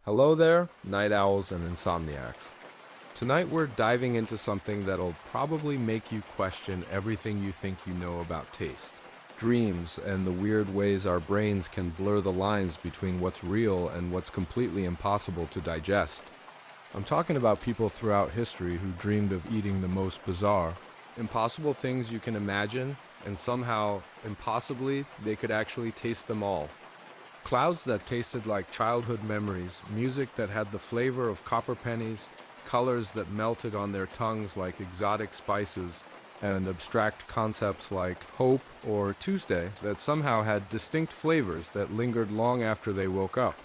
Hello there, night owls and insomniacs. Tonight we're diving into something that'll probably make you question everything you think you know about taste. Dreams and the weird ways our brains can blur the lines between what's real and what's completely impossible to digest. I'm talking about people throughout history who dreamed of eating the most bizarre, impossible things you can imagine, and somehow, impossibly, they could actually taste them all. Clouds that tasted like childhood memories, music that had the flavor of copper pennies, colors that melted on their tongues like exotic spices, and abstract concepts like hope or Tuesday that somehow had distinct flavors that lingered long after they woke up.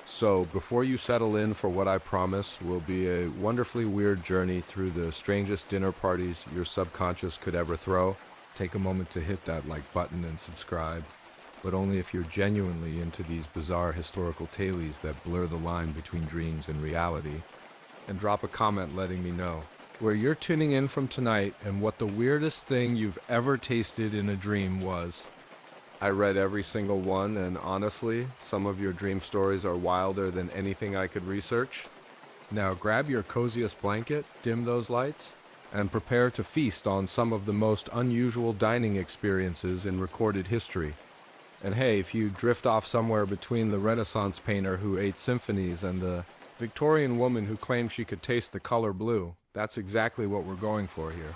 So, before you settle in for what I promise will be a wonderfully weird journey through the strangest dinner parties your subconscious could ever throw, take a moment to hit that like button and subscribe, but only if you're genuinely into these bizarre historical tales that blur the line between dreams and reality. And drop a comment letting me know where you're tuning in from tonight and what the weirdest thing you've ever tasted in a dream was. I read every single one, and honestly, some of your dream stories are wilder than anything I could research. Now grab your coziest blanket, dim those lights, and prepare to feast on some of the most unusual dining experiences in recorded history. And hey, if you drift off somewhere between the Renaissance painter who ate symphonies and the Victorian woman who claimed she could taste the color blue, that's exactly what we're going for here.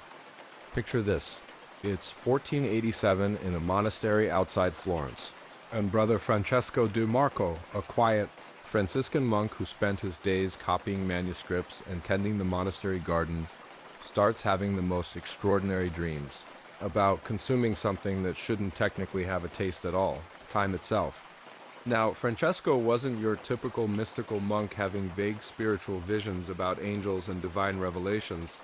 Picture this. It's 1487 in a monastery outside Florence, and Brother Francesco de Marco, a quiet Franciscan monk who spent his days copying manuscripts and tending the monastery garden, starts having the most extraordinary dreams about consuming something that shouldn't technically have a taste at all, time itself. Now, Francesco wasn't your typical mystical monk having vague spiritual visions about angels and divine revelations.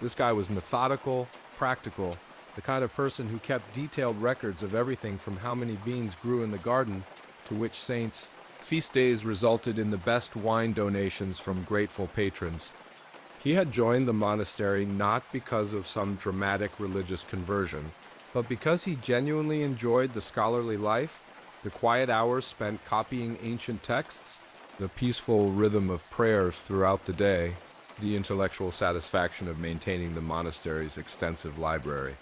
This guy was methodical, practical, the kind of person who kept detailed records of everything from how many beans grew in the garden to which saints' feast days resulted in the best wine donations from grateful patrons. He had joined the monastery not because of some dramatic religious conversion, but because he genuinely enjoyed the scholarly life, the quiet hours spent copying ancient texts, the peaceful rhythm of prayers throughout the day, the intellectual satisfaction of maintaining the monastery's extensive library.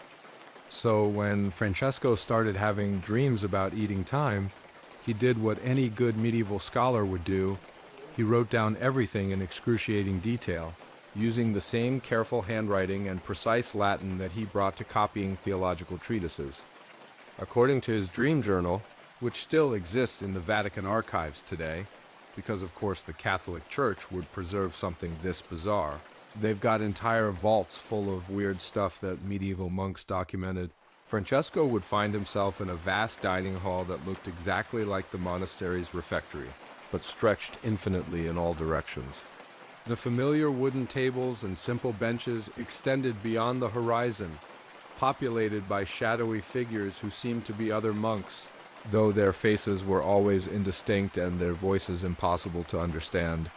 So when Francesco started having dreams about eating time, he did what any good medieval scholar would do. He wrote down everything in excruciating detail, using the same careful handwriting and precise Latin that he brought to copying theological treatises. According to his dream journal, which still exists in the Vatican archives today, because of course the Catholic Church would preserve something this bizarre, they've got entire vaults full of weird stuff that medieval monks documented. Francesco would find himself in a vast dining hall that looked exactly like the monastery's refectory, but stretched infinitely in all directions. The familiar wooden tables and simple benches extended beyond the horizon, populated by shadowy figures who seemed to be other monks, though their faces were always indistinct and their voices impossible to understand.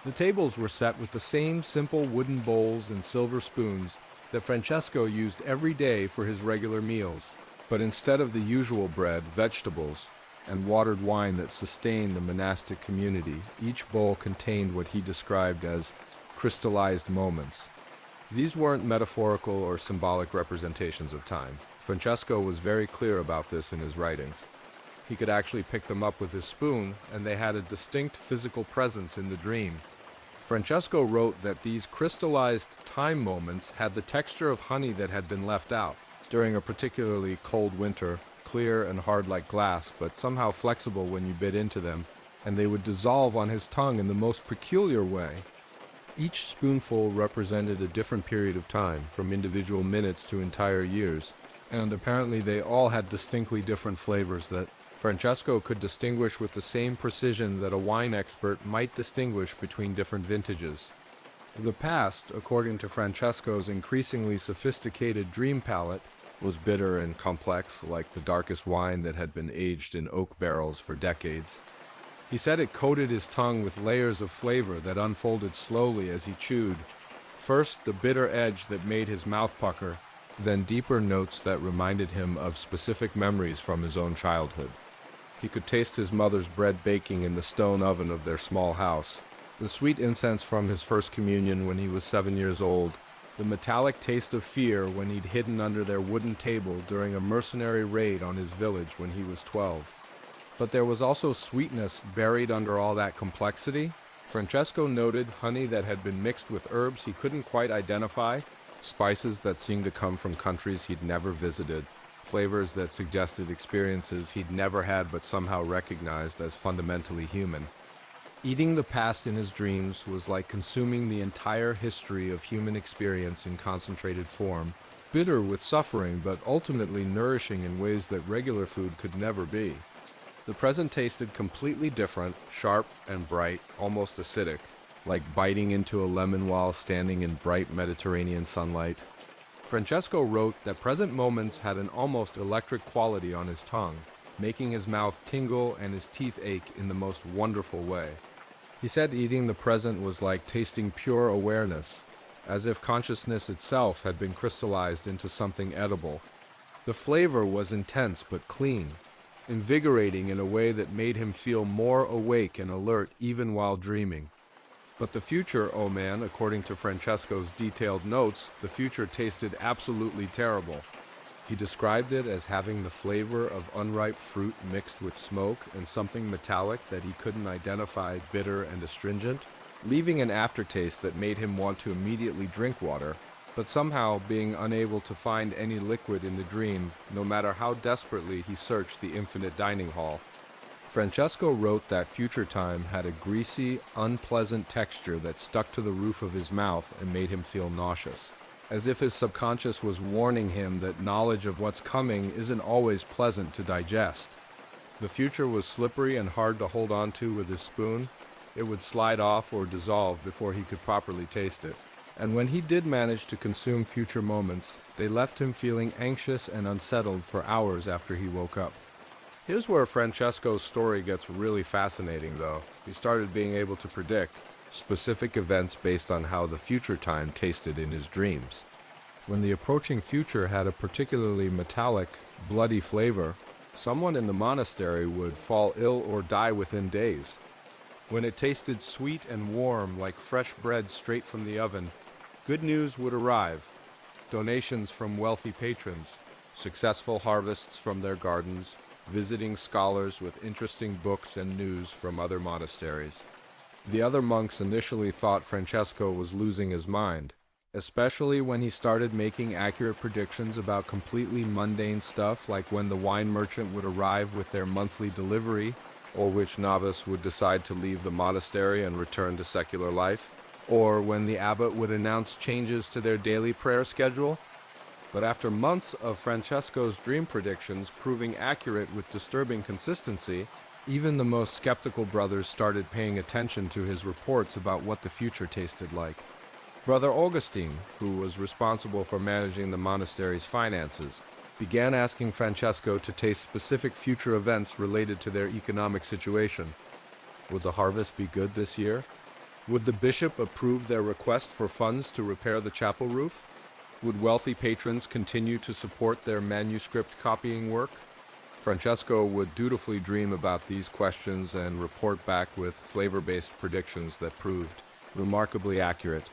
The tables were set with the same simple wooden bowls and silver spoons that Francesco used every day for his regular meals, but instead of the usual bread, vegetables, and watered wine that sustained the monastic community, each bowl contained what he described as crystallized moments. These weren't metaphorical or symbolic representations of time. Francesco was very clear about this in his writings. He could actually pick them up with his spoon, and they had a distinct physical presence in the dream. Francesco wrote that these crystallized time moments had the texture of honey that had been left out during a particularly cold winter, clear and hard like glass, but somehow flexible when you bit into them, and they would dissolve on his tongue in the most peculiar way. Each spoonful represented a different period of time, from individual minutes to entire years, and apparently they all had distinctly different flavors that Francesco could distinguish with the same precision that a wine expert might distinguish between different vintages. The past, according to Francesco's increasingly sophisticated dream palate, was bitter and complex, like the darkest wine that had been aged in oak barrels for decades. He said it coated his tongue with layers of flavor that unfolded slowly as he chewed. First, the bitter edge that made his mouth pucker, then deeper notes that reminded him of specific memories from his own childhood. He could taste his mother's bread baking in the stone oven of their small house, the sweet incense from his first communion when he was 7 years old, the metallic taste of fear when he'd hidden under their wooden table during a mercenary raid on his village when he was 12. But there was also sweetness buried under all that complexity. Francesco noted honey that had been mixed with herbs he couldn't quite identify, spices that seemed to come from countries he'd never visited, flavors that suggested experiences he'd never had but somehow recognized as fundamentally human. Eating the past in his dreams was like consuming the entire history of human experience in concentrated form, bitter with suffering but ultimately nourishing in ways that regular food could never be. The present tasted completely different, sharp and bright, almost acidic, like biting into a lemon while standing in bright Mediterranean sunlight. Francesco wrote that present moments had an almost electric quality on his tongue, making his mouth tingle and his teeth ache in the most wonderful way. He said eating the present was like tasting pure awareness, as if consciousness itself had been crystallized into something edible. The flavor was intense but clean, invigorating in a way that made him feel more awake and alert even while dreaming. But the future, oh man, according to Francesco's detailed notes, the future tasted absolutely terrible. He described it as having the flavor of unripe fruit mixed with smoke and something metallic that he couldn't identify, bitter and astringent, leaving an aftertaste that made him want to immediately drink water, but somehow being unable to find any liquid in the dream, no matter how desperately he searched the infinite dining hall. Francesco wrote that future time had a greasy, unpleasant texture that stuck to the roof of his mouth and made him feel nauseous, as if his subconscious was warning him that knowledge of what's coming isn't always pleasant to digest. The future was slippery and hard to hold on to with his spoon. It would slide off or dissolve before he could properly taste it. And when he did manage to consume future moments, they left him feeling anxious and unsettled for hours after he woke up. Here's where Francesco's story gets really fascinating, though. He started being able to predict specific events based on how the future time tasted in his dreams. When the approaching future had a particularly metallic, bloody flavor, someone in the monastery would fall ill or die within days. When it tasted sweet and warm like fresh bread straight from the oven, good news would arrive. Donations from wealthy patrons, successful harvests from their gardens, visiting scholars with interesting books and news from other monasteries. The other monks initially thought Francesco was losing his mind, especially when he started making accurate predictions about completely mundane stuff like when the wine merchant would arrive with their monthly delivery, or which novice would decide to leave the monastery and return to secular life, or when the abbot would announce changes to their daily prayer schedule. But after months of Francesco's dream predictions proving accurate with disturbing consistency, even the most skeptical brothers started paying attention to his reports about what the future tasted like. Brother Augustine, who was responsible for managing the monastery's finances, began asking Francesco to taste specific future events related to their economic situation. Would the harvest be good this year? Would the bishop approve their request for funds to repair the chapel roof? Would wealthy patrons continue to support their manuscript copying work? Francesco would dutifully dream about these questions and report back with flavor-based predictions that proved remarkably accurate.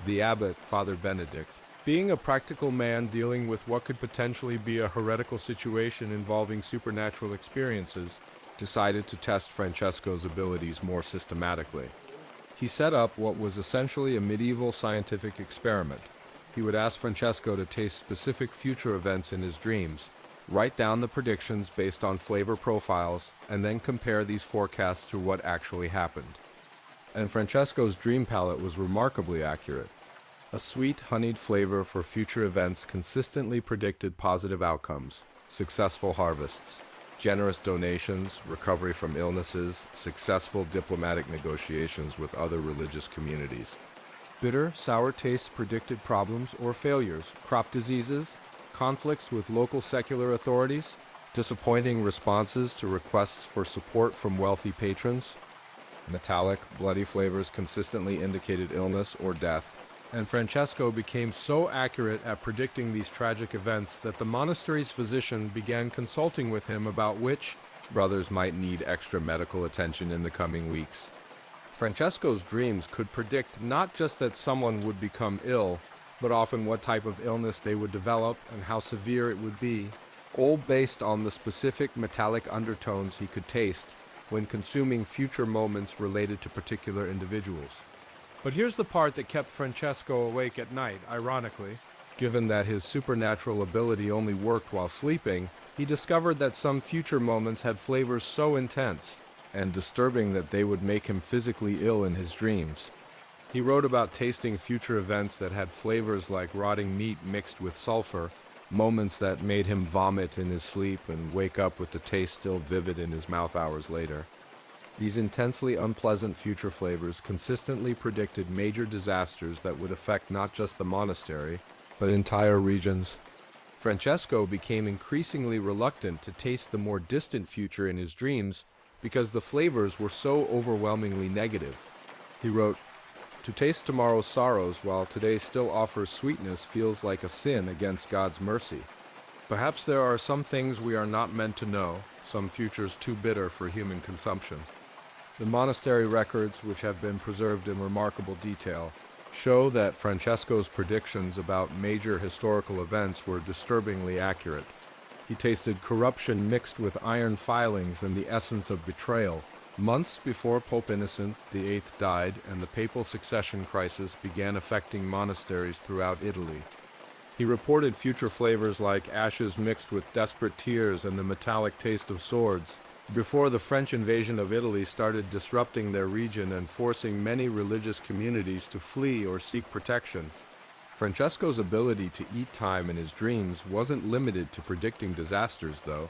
The abbot, Father Benedict, being a practical man dealing with what could potentially be a heretical situation involving supernatural experiences, decided to test Francesco's abilities more systematically. He set up what was essentially a medieval scientific experiment. He would ask Francesco to taste specific future events in his dreams, write down the predictions based on flavor profiles, and then compare these forecasts to what actually happened. And Francesco's dream palate was remarkably accurate. A sweet, honeyed flavor for future events consistently predicted positive outcomes, successful harvests, generous donations, recovery from illnesses, successful diplomatic negotiations with other religious communities. Bitter, sour tastes predicted problems or failures, crop diseases, conflicts with local secular authorities, disappointing responses to requests for support from wealthy patrons. Metallic, bloody flavors consistently indicated illness or death. And Francesco became so accurate at predicting these tragic events that the monastery's physician began consulting with him about which, Brothers might need extra medical attention in the coming weeks. Francesco's dreams could predict not just that someone would become ill, but often what type of illness they would develop and how severe it would be, all based on the specific metallic undertones he could taste when consuming future moments related to particular individuals. But here's the part that kept Francesco awake at night, ironically. Given that his supernatural ability only worked while sleeping, he discovered that some future moments had flavors so intense and disturbing that they would make him physically ill in his dreams. He wrote about tasting future events that had flavors like rotting meat mixed with sulfur, moments that made him vomit in his sleep and wake up with the taste still vivid in his mouth hours later. These intensely unpleasant future flavors consistently predicted major disasters that would affect not just the monastery, but entire regions. Francesco became increasingly reluctant to taste the more distant future in his dreams because the flavors were so overwhelmingly negative. He wrote, "To taste tomorrow's sorrows while today still offers sweetness feels like a sin against God's mercy. Perhaps there are some things we are not meant to know, some futures too bitter for human consumption." The monastery records, which have been preserved in remarkable detail, show that Francesco's predictions about major historical events were disturbingly accurate. He tasted corruption mixed with iron filings and the essence of betrayal, months before Pope Innocent VIII died and the papal succession crisis began affecting monasteries throughout Italy. He reported future flavors like ashes mixed with desperate tears and the metallic taste of swords, before the French invasion of Italy started disrupting their region and forcing many religious communities to flee or seek protection. Francesco's ability to eat time in his dreams wasn't limited to predicting disasters, though.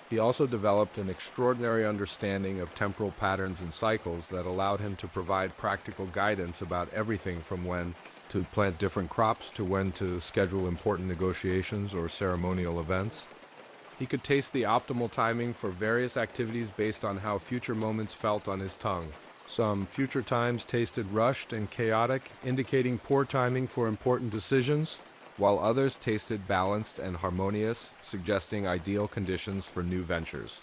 He also developed an extraordinary understanding of temporal patterns and cycles that allowed him to provide practical guidance about everything from when to plant different crops to when to schedule important negotiations or ceremonial events. He could taste the optimal timing for various activities based on how future moments felt on his tongue. Some future times tasted rushed and chaotic, indicating poor timing for important decisions, while others tasted balanced and harmonious, suggesting ideal conditions for new ventures.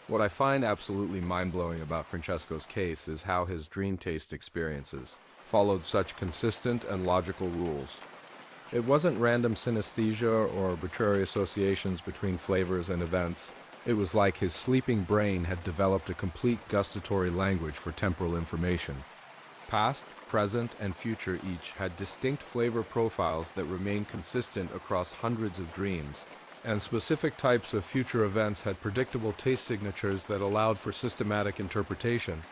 What I find absolutely mind-blowing about Francesco's case is how his dream taste experiences followed such consistent and logical rules. It wasn't random synesthesia or arbitrary associations between flavors and events. It was like his sleeping brain had developed a complete gustatory language for temporal information. Past, present, and future each had distinct flavor profiles that remained consistent across hundreds of dreams, and specific types of future events had predictable taste signatures that allowed for systematic interpretation.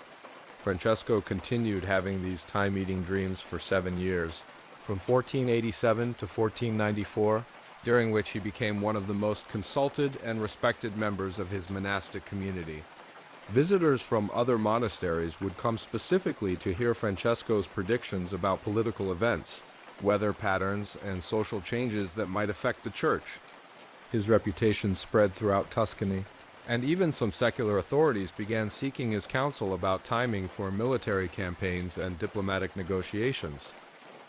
Francesco continued having these time-eating dreams for 7 years, from 1487 to 1494, during which he became one of the most consulted and respected members of his monastic community. Visitors from other monasteries would come specifically to hear Francesco's predictions about political events, weather patterns, and social changes that might affect the church. His reputation spread throughout Tuscany, and even some secular authorities began seeking his counsel about timing for military campaigns and diplomatic negotiations.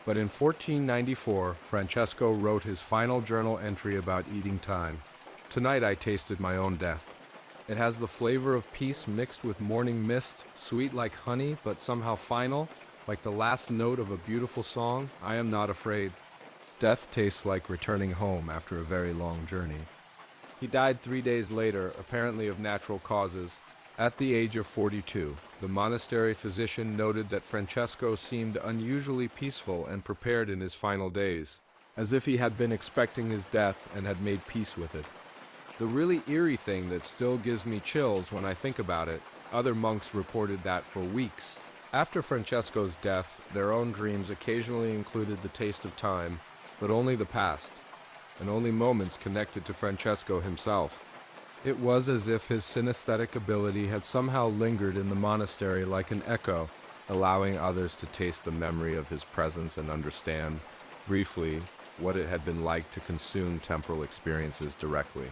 But in 1494, Francesco wrote his final journal entry about eating time. "Tonight I tasted my own death. It has the flavor of peace mixed with morning mist, sweet like honey, but somehow final, like the last note of a beautiful song. I am not afraid. Death tastes like returning home after a very long journey." He died 3 days later, apparently of natural causes, at the age of 42. The monastery physician noted that Francesco seemed unusually peaceful and prepared in his final days, as if he had been expecting his death and had made peace with it. The really eerie thing that still gives me chills when I think about it, other monks reported that for weeks. After Francesco's death, their own dreams occasionally included the taste of time, but only the past, and only moments connected to Francesco himself. It was as if his synesthetic ability had somehow lingered in the monastery like an echo, allowing others to taste the memory of his presence and understand, briefly, what it had been like to consume temporal experiences directly.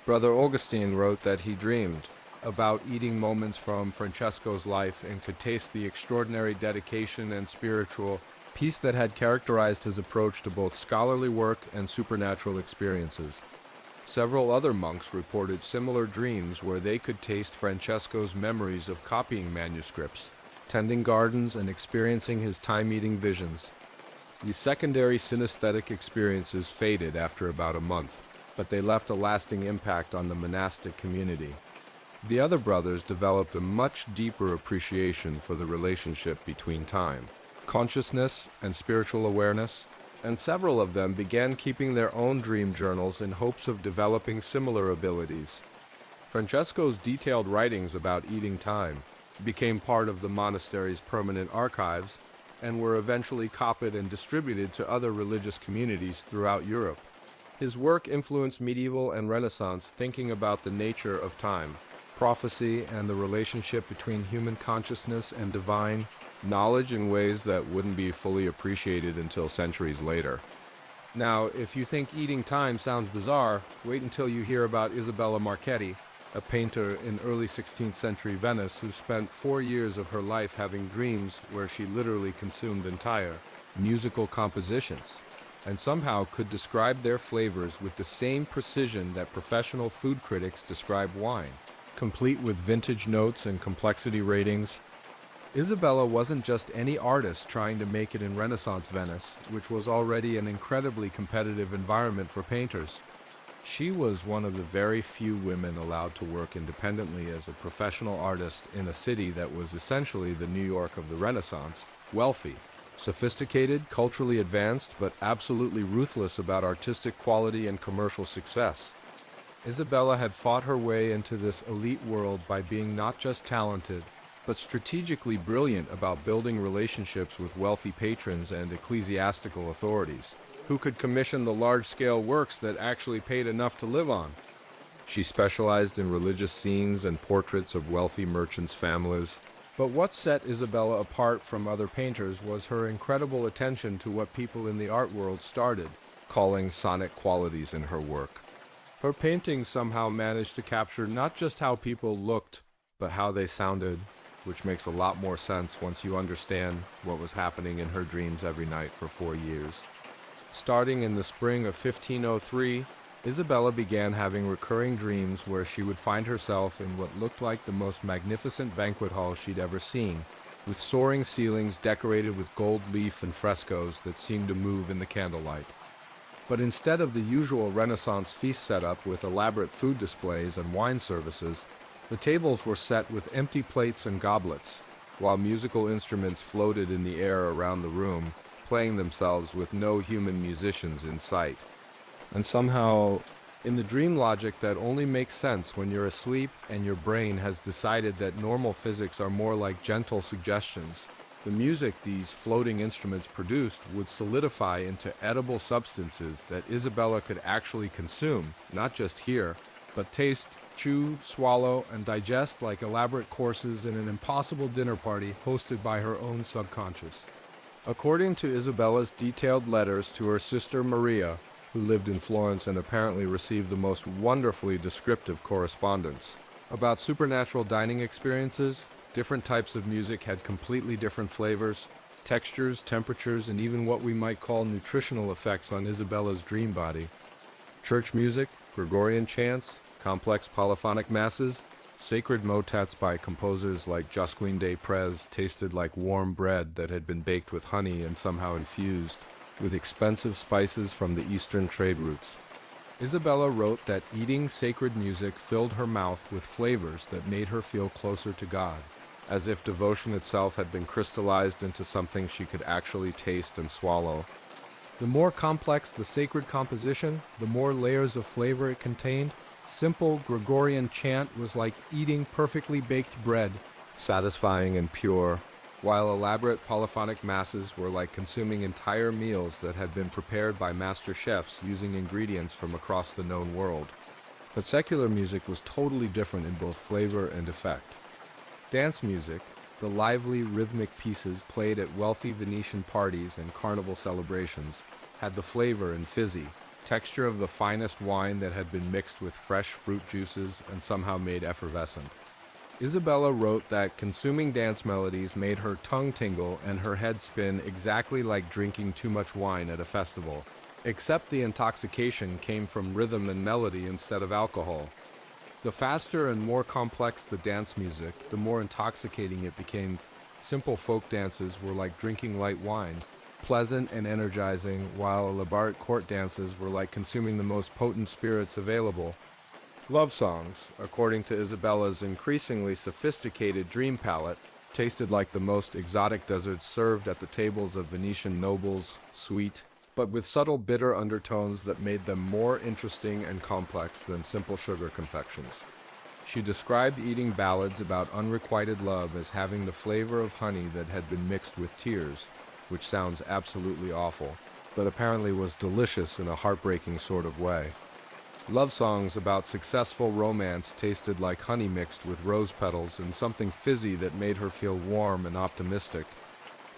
Brother Augustine wrote that he dreamed about eating moments from Francesco's life and could taste the extraordinary dedication and spiritual peace that had characterized his approach to both scholarly work and supernatural experiences. Several other monks reported similar dreams where they could taste Francesco's memories of copying manuscripts, tending gardens, and experiencing his time-eating visions. These secondary synesthetic experiences faded after about a month, but they left a lasting impact on the monastic community. The other brothers developed a much deeper appreciation for the relationship between time, consciousness, and spiritual awareness, and several of them began keeping their own dream journals in hopes of developing similar abilities. Francesco's detailed writings about eating time became part of the monastery's permanent archives and were eventually copied and distributed to other religious communities throughout Europe. His work influenced medieval and Renaissance thinking about the nature of time, prophecy, and the relationship between human consciousness and divine knowledge in ways that wouldn't be fully appreciated until centuries later. Now, if you think eating time sounds bizarre, wait until you hear about Isabella Marchetti, a painter in early 16th century Venice who spent 4 years of her life having dreams where she literally consumed entire musical compositions, and somehow could describe their flavors with the same precision that professional food critics describe wine, complete with vintage notes and complexity ratings. Isabella wasn't just any artist trying to make it in Renaissance Venice, which was already an incredibly competitive environment for painters. She was one of the very few women allowed to work independently as a professional artist in a city that was essentially the New York of the Renaissance, wealthy, sophisticated, culturally advanced, but absolutely ruthless about artistic quality and commercial success. Isabella had fought her way into this elite world by being not just talented, but strategically brilliant about building relationships with wealthy patrons and ecclesiastical authorities, who could commission the large-scale works that actually paid enough to live on. She specialized in religious scenes and portraits of wealthy merchants' families. But what set Isabella apart from other painters was her incredible attention to what people in the art world started calling sonic qualities in her work. Her paintings somehow managed to capture not just how people looked, but how they sounded, which makes a lot more sense once you understand what was happening in her dreams every night for 4 years. Starting in the spring of 1503, Isabella began having recurring dreams where she would find herself in what looked like the most magnificent banquet hall she'd ever seen, with soaring ceilings decorated with gold leaf and frescoes that seemed to move in the candlelight. But instead of the usual Renaissance feast setup with elaborate food displays and wine services, the tables were set with empty plates and goblets, while musical instruments floated in the air around the room, playing themselves with no human musicians in sight. And somehow, in the dream logic that only makes sense when you're asleep and your brain has decided that normal physics are more like gentle suggestions, the music these floating instruments produced would solidify into edible substances that Isabella could actually consume, not just hear, but taste, chew, swallow, and digest like elaborate courses in an impossible dinner party hosted by her own subconscious. According to Isabella's detailed letters to her sister Maria, who lived in Florence and apparently received the most wonderfully descriptive correspondence about supernatural dining experiences, different types of music had completely different flavors, textures, temperatures, and even what we might call nutritional effects on Isabella's dream body. Church music, Gregorian chants, complex polyphonic masses, sacred motets by composers like Josquin des Prez tasted like warm bread that had been baked with honey and somehow infused with expensive spices from the eastern trade routes. Isabella wrote that eating sacred music filled her mouth with flavors that made her feel closer to God, as if devotion itself had been crystallized into something she could actually taste and swallow. The more complex the sacred composition, the more layers of flavor it contained. Simple Gregorian chant was like eating perfectly baked bread, satisfying and pure, while elaborate polyphonic masses were like consuming entire meals that had been prepared by master chefs using ingredients from across the known world. But secular music was totally different in both flavor and effect. Dance music, the lively rhythmic pieces played at wealthy Venetian parties and carnival celebrations, had the flavor and fizzy texture of the finest wine that had been mixed with fresh fruit juices and somehow made effervescent. Isabella wrote that consuming dance melodies made her tongue tingle and her head spin exactly like drinking too much wine at a festival, except the intoxication came from rhythm and melody instead of alcohol. The faster and more complex the dance music, the more intoxicating it became. Simple folk dances were like drinking light wine, pleasant and energizing, while elaborate court dances were like consuming the most potent spirits available. Love songs, according to Isabella's increasingly sophisticated dream palette, tasted like the most exotic desserts served at the tables of Venetian nobles, sweet, but with subtle bitter undertones that made them more interesting and complex than simple sugar confections. She described eating ballads about unrequited love as having the flavor of honey that had been mixed with tears, which sounds absolutely awful, but apparently was delicious in a heartbreaking sort of way. Love songs about successful romance tasted like honey mixed with rose petals and something fizzy that made her feel warm and optimistic.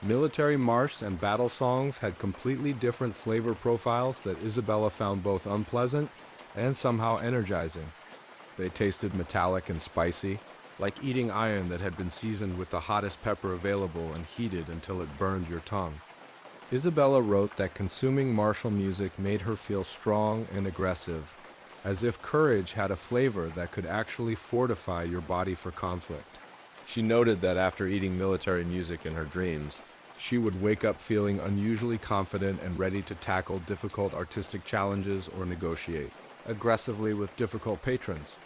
Military marches and battle songs had completely different flavor profiles that Isabella found both unpleasant and somehow energizing. They tasted metallic and spicy, like eating iron that had been seasoned with the hottest pepper available and heated until it burned your tongue. Isabella wrote that consuming martial music made her feel strong and aggressive, as if courage had a flavor that could actually fortify your body for conflict. She noted that after eating military music in her dreams, she would wake up feeling unusually confident and ready to tackle difficult artistic challenges or negotiate aggressively with difficult patrons.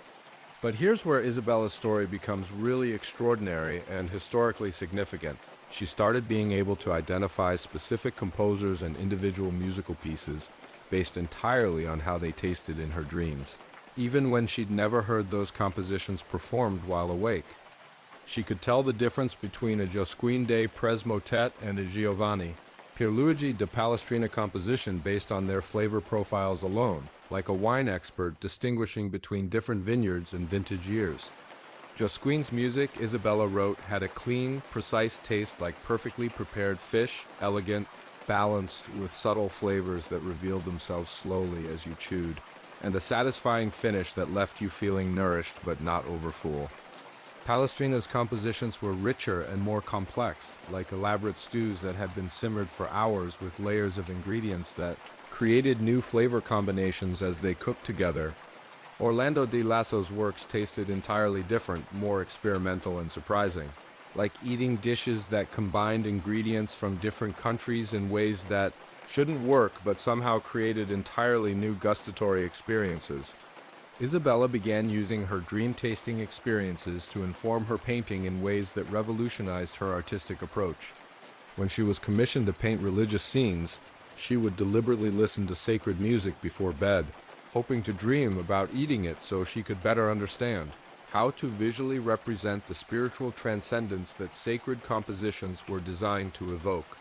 But here's where Isabella's story becomes really extraordinary and historically significant. She started being able to identify specific composers and individual musical pieces based entirely on how they tasted in her dreams, even when she'd never heard those compositions performed while awake. She could tell the difference between a Josquin de Prez motet and a Giovanni Pierluigi de Palestrina composition based on their flavor profiles alone, like a wine expert distinguishing between different vineyards and vintage years. Josquin's music, Isabella wrote, had a clean, precise taste like perfectly prepared fish, elegant, balanced with subtle flavors that revealed themselves slowly as you chewed, and a satisfying finish that left you feeling nourished but not overfull. Palestrina's compositions were richer and more complex, like elaborate stews that had been simmered for hours with layers of ingredients that created new flavor combinations as they cooked together. Orlando di Lasso's works tasted entirely different, more experimental and surprising, like eating dishes that combined ingredients from different countries in ways that shouldn't work but somehow created entirely new gustatory experiences. Isabella began using her dream-tasting experiences to inform her painting in ways that revolutionized her artistic approach. When she was commissioned to paint religious scenes, she would deliberately listen to sacred music before bed, hoping to dream about eating it so she could better understand how to visually represent the spiritual transcendence that sacred compositions were designed to evoke.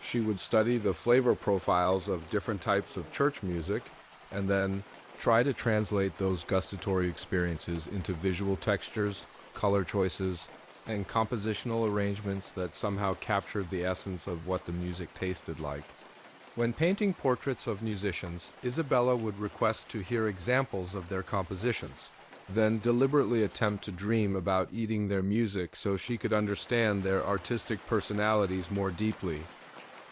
She would study the flavor profiles of different types of church music and then try to translate those gustatory experiences into visual textures, color choices, and compositional arrangements that somehow captured the essence of what the music tasted like. When painting portraits of musicians, Isabella would request to hear examples of their compositions, then deliberately attempt to dream about eating their music so she could understand their artistic personalities more deeply.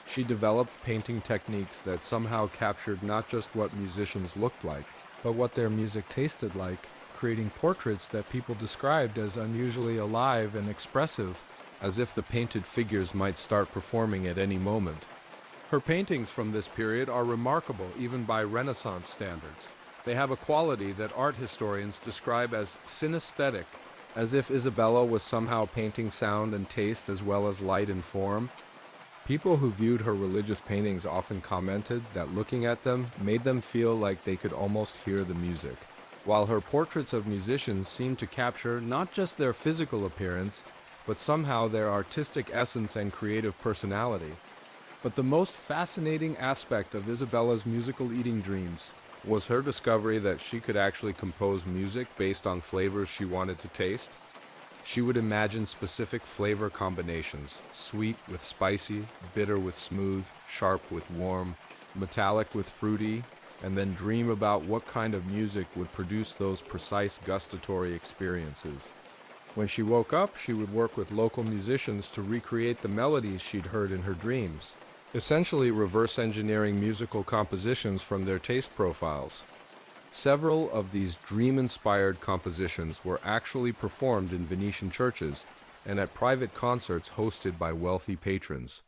She developed painting techniques that somehow captured not just what musicians looked like, but what their music tasted like, creating portraits that people described as unusually alive and expressive, as if the painted figures might start performing at any moment. Her paintings from this period are remarkable even by Renaissance standards. They have a quality that art historians describe as synesthetic, as if Isabella was somehow painting sound and taste as well as light and form. People who viewed her religious paintings often commented that looking at them made them feel like they could almost hear the music, while her portraits of musicians seemed to capture not just their physical appearance, but somehow their artistic essence and creative personality. But the most fascinating aspect of Isabella's musical eating dreams was her discovery that she could actually compose music based on flavors she wanted to taste. She would imagine specific flavor combinations, sweet with spicy, bitter with smooth, sharp with warm, metallic with fruity, and then dream about what kind of music would produce those precise gustatory experiences. When she woke up, she would work with local musicians to recreate the melodies she'd heard in her dreams, essentially reverse engineering musical compositions from their taste profiles. Several of these dream-inspired compositions were actually performed in Venetian churches and at private concerts hosted by wealthy patrons.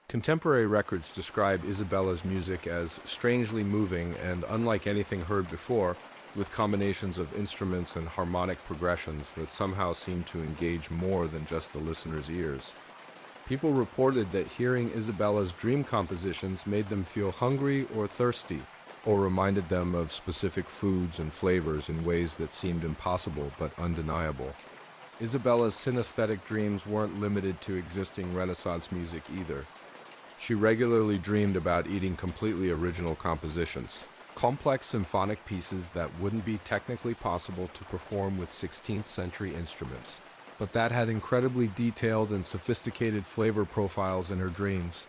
Contemporary records describe Isabella's music as strangely moving and unlike anything heard before, with combinations of instruments and harmonic progressions that somehow seemed to engage more than just the listener's ears. People reported that hearing Isabella's dream compositions made them feel hungry or thirsty, or reminded them of specific foods and flavors in ways that seemed impossible but undeniable. Isabella's synesthetic dreams weren't limited to existing Renaissance music either. She regularly dreamed about eating completely original compositions, complex symphonic pieces that wouldn't be technically possible to perform with 16th century instruments, but that had incredibly detailed and sophisticated flavor profiles in her dreams.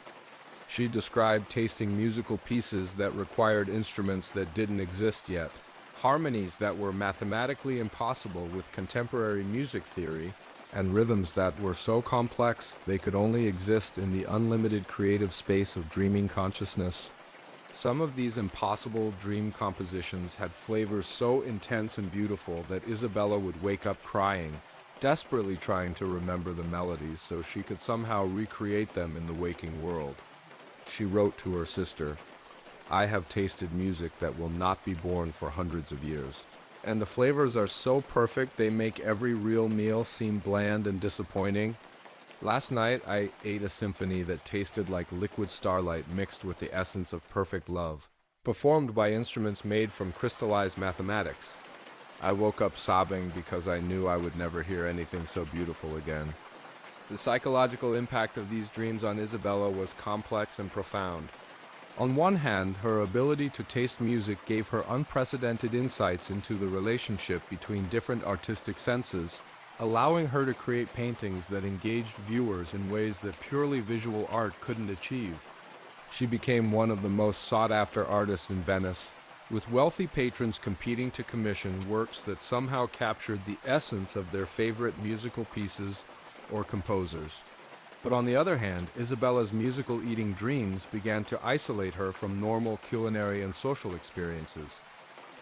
She described tasting musical pieces that required instruments that didn't exist yet, harmonies that were mathematically impossible with contemporary music theory, and rhythms that were so complex they could only exist in the unlimited creative space of dreaming consciousness. Some of these impossible dream compositions had flavors so intense and beautiful that Isabella would wake up crying, desperately trying to remember the melodies so she could somehow recreate them in the waking world. She wrote to her sister, "I have tasted music that will not be born for hundreds of years. And the flavors are so perfect they make every real meal seem bland and disappointing. Last night I ate a symphony that tasted like liquid starlight mixed with the essence of perfect love, performed by instruments made from crystallized mathematics. I woke up sobbing because I knew I would never hear anything so beautiful again." The psychological impact of these dreams on Isabella was complex and profound. On one hand, her ability to taste music gave her unprecedented insights into the relationship between different artistic senses, allowing her to create paintings that engaged viewers in ways that purely visual art couldn't achieve. She became one of the most sought-after artists in Venice, with wealthy patrons competing to commission works that somehow captured the essence of their favorite musical pieces or composers. But on the other hand, Isabella's musical eating dreams began to isolate her from normal culinary and social experiences.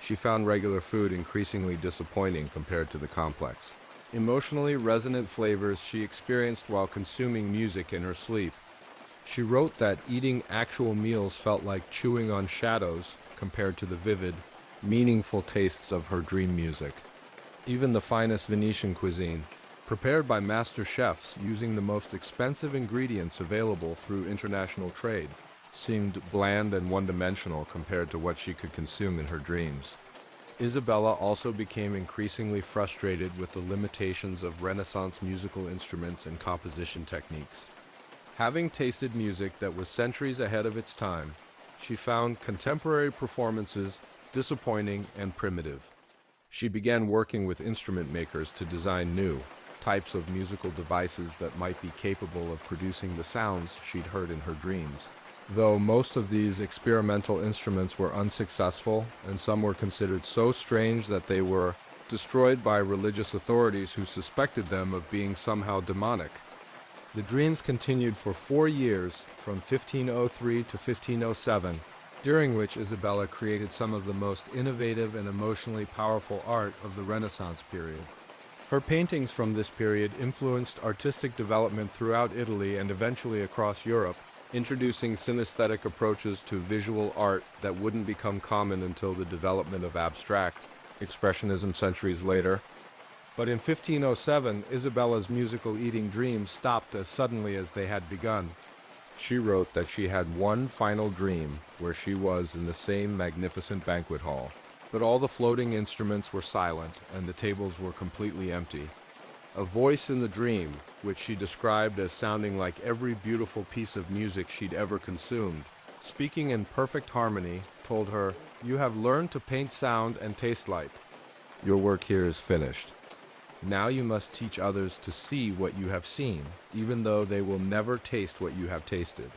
She found regular food increasingly disappointing compared to the complex, emotionally resonant flavors she experienced while consuming music in her sleep. She wrote that eating actual meals felt like chewing on shadows compared to the vivid, meaningful tastes of her dream music. Even the finest Venetian cuisine, prepared by master chefs using the most expensive ingredients available through international trade, seemed bland and one-dimensional compared to what she could consume in her dreams. Isabella also became increasingly frustrated with the limitations of Renaissance musical instruments and composition techniques. Having tasted music that was centuries ahead of its time, she found contemporary performances disappointing and primitive. She began working with instrument makers to design new types of musical devices that might be capable of producing the sounds she'd heard in her dreams. Though most of these experimental instruments were unsuccessful, and some were considered so strange that they were destroyed by religious authorities who suspected them of being somehow demonic. The dreams continued for 4 years, from 1503 to 1507, during which Isabella created some of the most innovative and emotionally powerful art of the Renaissance period. Her paintings from this period influenced artistic development throughout Italy and eventually across Europe, introducing synesthetic approaches to visual art that wouldn't become common until the development of abstract expressionism centuries later. But in 1507, Isabella's musical eating dreams stopped as suddenly as they had begun. She wrote that she had one final dream where she was in the same magnificent banquet hall, but all the floating instruments were silent and the tables were completely empty. A voice in the dream, which she described as sounding like every beautiful piece of music she'd ever consumed, speaking in perfect harmony, told her, "You have learned to paint sound and taste light. Your work here is finished. Now you must teach others to see what you have seen, even though they will never taste what you have tasted."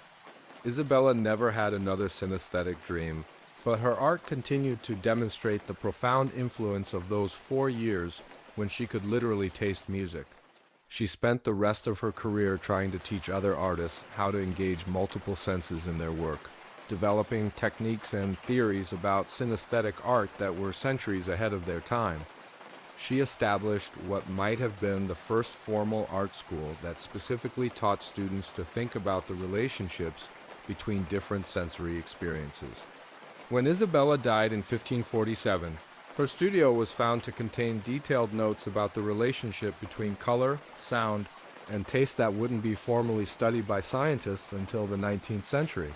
Isabella never had another synesthetic dream, but her art continued to demonstrate the profound influence of those 4 years when she could literally taste music. She spent the rest of her career trying to teach other artists how to engage multiple senses in their work, developing techniques and theories about synesthetic art that were centuries ahead of their time. She established what might have been the first formal art school that specifically taught students to think about the relationships between different sensory experiences. When Isabella died in 1547, her studio was found to contain detailed notes about the relationship between color, sound, and taste that wouldn't be formally studied by scientists until the 19th century.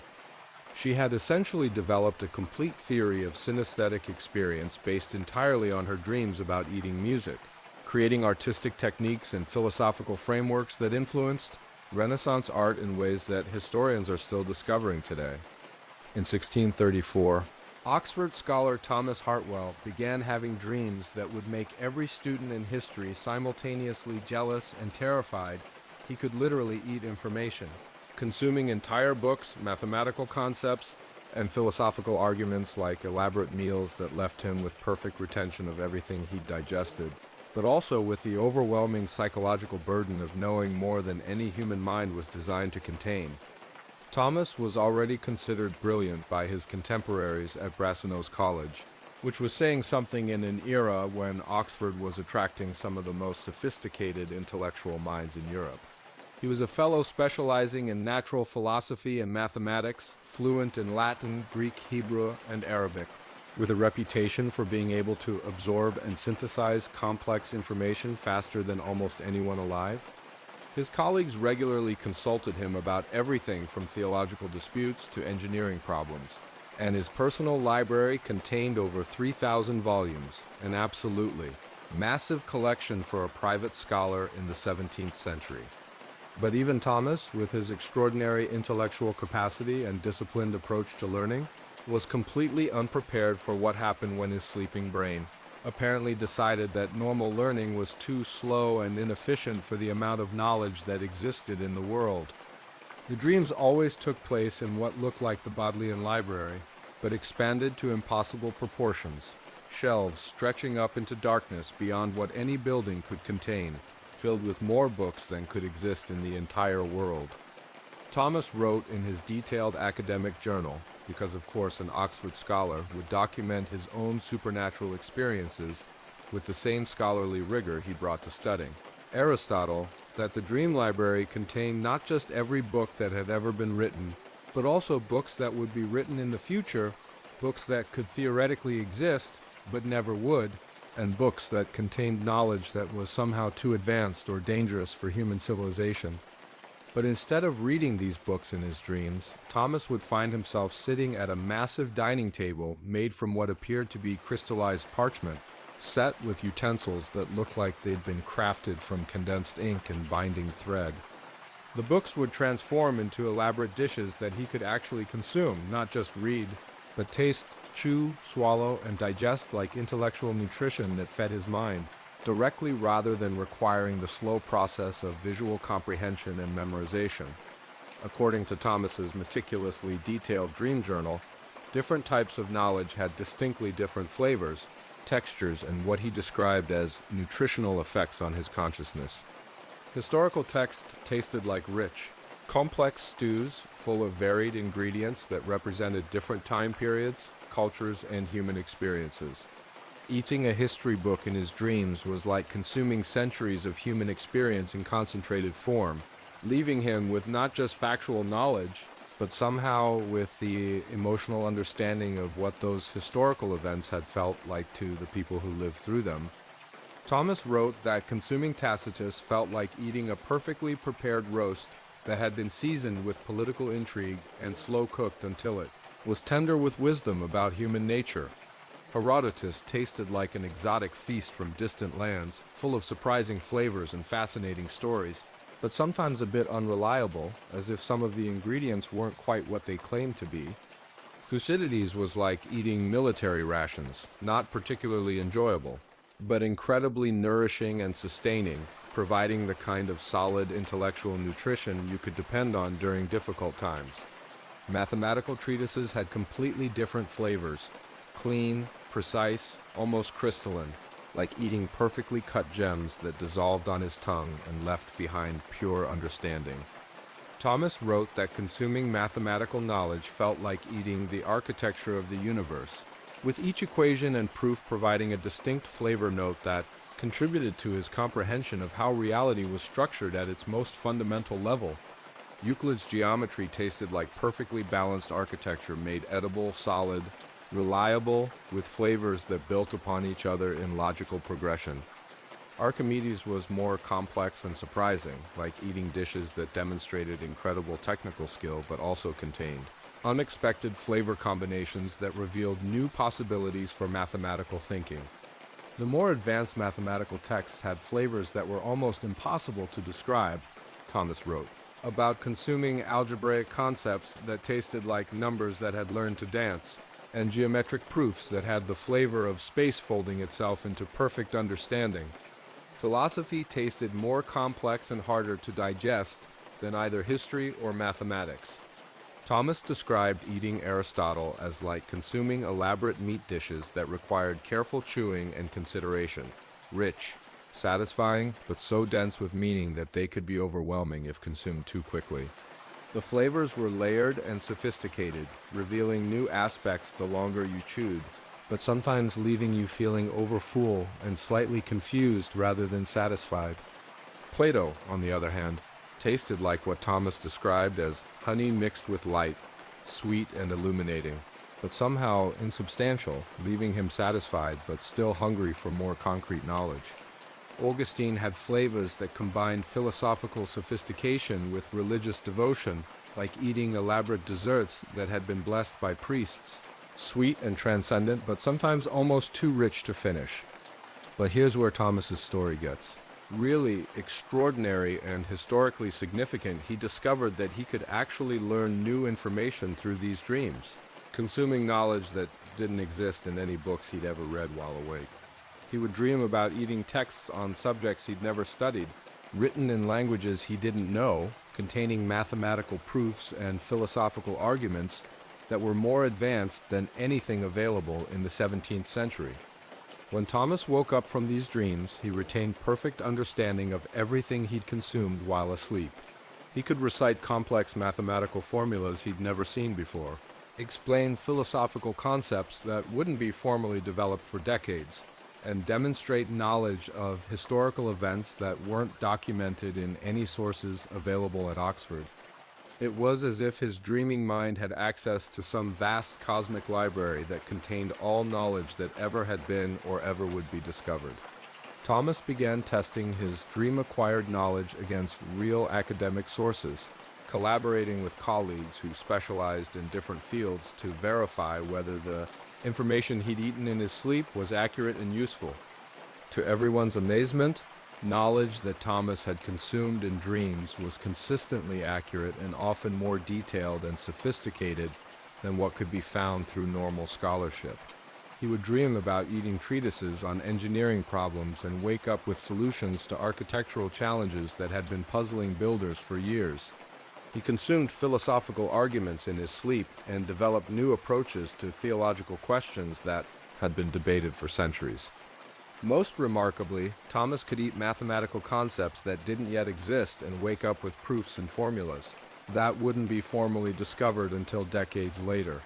She had essentially developed a complete theory of synesthetic experience based entirely on her dreams about eating music, creating artistic techniques and philosophical frameworks that influenced Renaissance art in ways that historians are still discovering today. In 1634, Oxford scholar Thomas Hartwell began having dreams that would make every student in history simultaneously jealous and terrified. He could literally eat information, consuming entire books, mathematical concepts, and philosophical arguments like elaborate meals that left him with perfect retention of everything he'd digested, but also with the overwhelming psychological burden of knowing more than any human mind was designed to contain. Thomas was already considered brilliant by his contemporaries at Brasenose College, which was saying something in an era when Oxford was attracting some of the most sophisticated intellectual minds in Europe. He was a fellow specializing in natural philosophy and mathematics, fluent in Latin, Greek, Hebrew, and Arabic, with a reputation for being able to absorb and synthesize complex information faster than almost anyone alive. His colleagues regularly consulted him about everything from theological disputes to engineering problems, and his personal library contained over 3,000 volumes, an absolutely massive collection for a private scholar in the 17th century. But even Thomas, with his extraordinary intellectual capacity and disciplined approach to learning, was completely unprepared for what happened when his sleeping brain apparently decided that normal learning was too slow and inefficient for the amount of knowledge that existed in the world. The dreams always took place in what looked like the Bodleian Library, but expanded to impossible proportions, shelves stretching up into darkness beyond what any building could contain, filled with more books than could exist in the entire world. Thomas wrote in his detailed academic journal, because of course an Oxford scholar would document his own supernatural experiences with the same scholarly rigor he brought to studying, Aristotle, that the dream library contained not just every book that had ever been written, but also books that would be written in the future, books that could theoretically exist but never would, and books that contained knowledge that was somehow too advanced or dangerous for human civilization. But instead of reading these books in his dreams, Thomas would find himself sitting at a massive dining table made from what appeared to be crystallized parchment, set with utensils that looked like they'd been crafted from condensed ink and binding thread. The books would transform into elaborate dishes that he could actually consume, not just read, but taste, chew, swallow, and digest like intellectual nutrition that fed his mind, directly rather than requiring the slow process of visual comprehension and memorization. According to Thomas's meticulously detailed dream journal, different types of knowledge had distinctly different flavors, textures, and what he described as nutritional effects on his consciousness. Historical text tasted like rich, complex stews full of varied ingredients that represented different time periods, cultures, and human experiences. Eating a history book in his dreams was like consuming centuries of human experience in concentrated form, leaving him with not just factual knowledge, but somehow with the emotional understanding of what those historical events had felt like to the people who lived through them. Thomas wrote that consuming Tacitus felt like eating a perfectly prepared roast that had been seasoned with political intrigue and slow-cooked until it was tender with wisdom about human nature. Herodotus tasted like an exotic feast from distant lands, full of surprising flavors and fascinating stories, but sometimes a bit unreliable, as if some of the ingredients weren't quite what they claimed to be. Thucydides was like eating military rations, not particularly enjoyable, but incredibly nourishing and sustaining, providing the kind of solid intellectual nutrition you could depend on during difficult times. Mathematical treatises had completely different flavors, clean, precise, almost crystalline, like eating perfectly cut gems that dissolved on his tongue and left behind pure understanding. Thomas wrote that consuming mathematical knowledge felt like eating the architecture of the universe, with each equation and proof providing a distinct flavor note that contributed to his comprehension of how reality was structured at its most fundamental level. Euclid's geometry tasted like perfectly balanced architecture made edible, solid, reliable, with flavors that built upon each other in logical progression. Archimedes was more complex and surprising, like eating dishes that demonstrated incredible technical skill but also contained unexpected flavor combinations that revealed new possibilities for mathematical thinking. The more advanced mathematical texts had flavors that were almost impossible to describe, Thomas wrote, about consuming algebraic concepts that tasted like numbers that had learned to dance, and geometric proofs that had the flavor of space folding itself into perfect understanding. Philosophy tasted more complex and harder to digest than either history or mathematics. Thomas described eating Aristotle as like consuming elaborate meat dishes that required careful chewing and consideration, rich, satisfying, but so dense with meaning that they could be overwhelming if consumed too quickly. The flavors were layered and sophisticated, revealing new aspects the longer you chewed, but sometimes leaving you feeling overfull and slightly confused rather than satisfied. Plato, on the other hand, tasted like what Thomas described as honey mixed with light, sweet and illuminating, but somehow insubstantial, leaving him satisfied but still hungry for more concrete knowledge. Augustine had flavors that combined philosophical sophistication with religious devotion, like eating elaborate desserts that had been blessed by priests, sweet and transcendent, but sometimes almost too rich to finish. But here's where Thomas's story gets really extraordinary and historically significant. He discovered that he could actually learn new information through these dreams, consuming knowledge that didn't exist in any books he'd ever read while awake. He would dream about eating texts on subjects he'd never studied, written in languages he didn't know, containing mathematical proofs and philosophical arguments that were more advanced than anything available in the 17th century. When Thomas woke up from these dreams, he retained perfect understanding of everything he'd consumed while asleep. He could recite complex mathematical formulas he'd never seen before, explain philosophical concepts that wouldn't be formally developed for decades, and demonstrate knowledge of historical events that weren't documented in any sources available at Oxford. It was as if his dreaming mind had access to some vast cosmic library that contained all knowledge that ever had been or ever would be discovered. Thomas began testing his dream-acquired knowledge against real academic sources, collaborating with colleagues who specialized in different fields to verify whether the information he'd eaten in his sleep was accurate and useful. To everyone's amazement, knowledge that Thomas had consumed in dreams was consistently accurate and often more detailed and sophisticated than what could be found through normal scholarship. He would dream about eating treatises on engineering problems and wake up with solutions to architectural challenges that had been puzzling builders for years. He consumed philosophical arguments in his sleep and developed new approaches to theological questions that had been debated for centuries. Most remarkably, Thomas could eat mathematical concepts that didn't yet exist and wake up with proofs and formulas that wouldn't be formally discovered until decades later.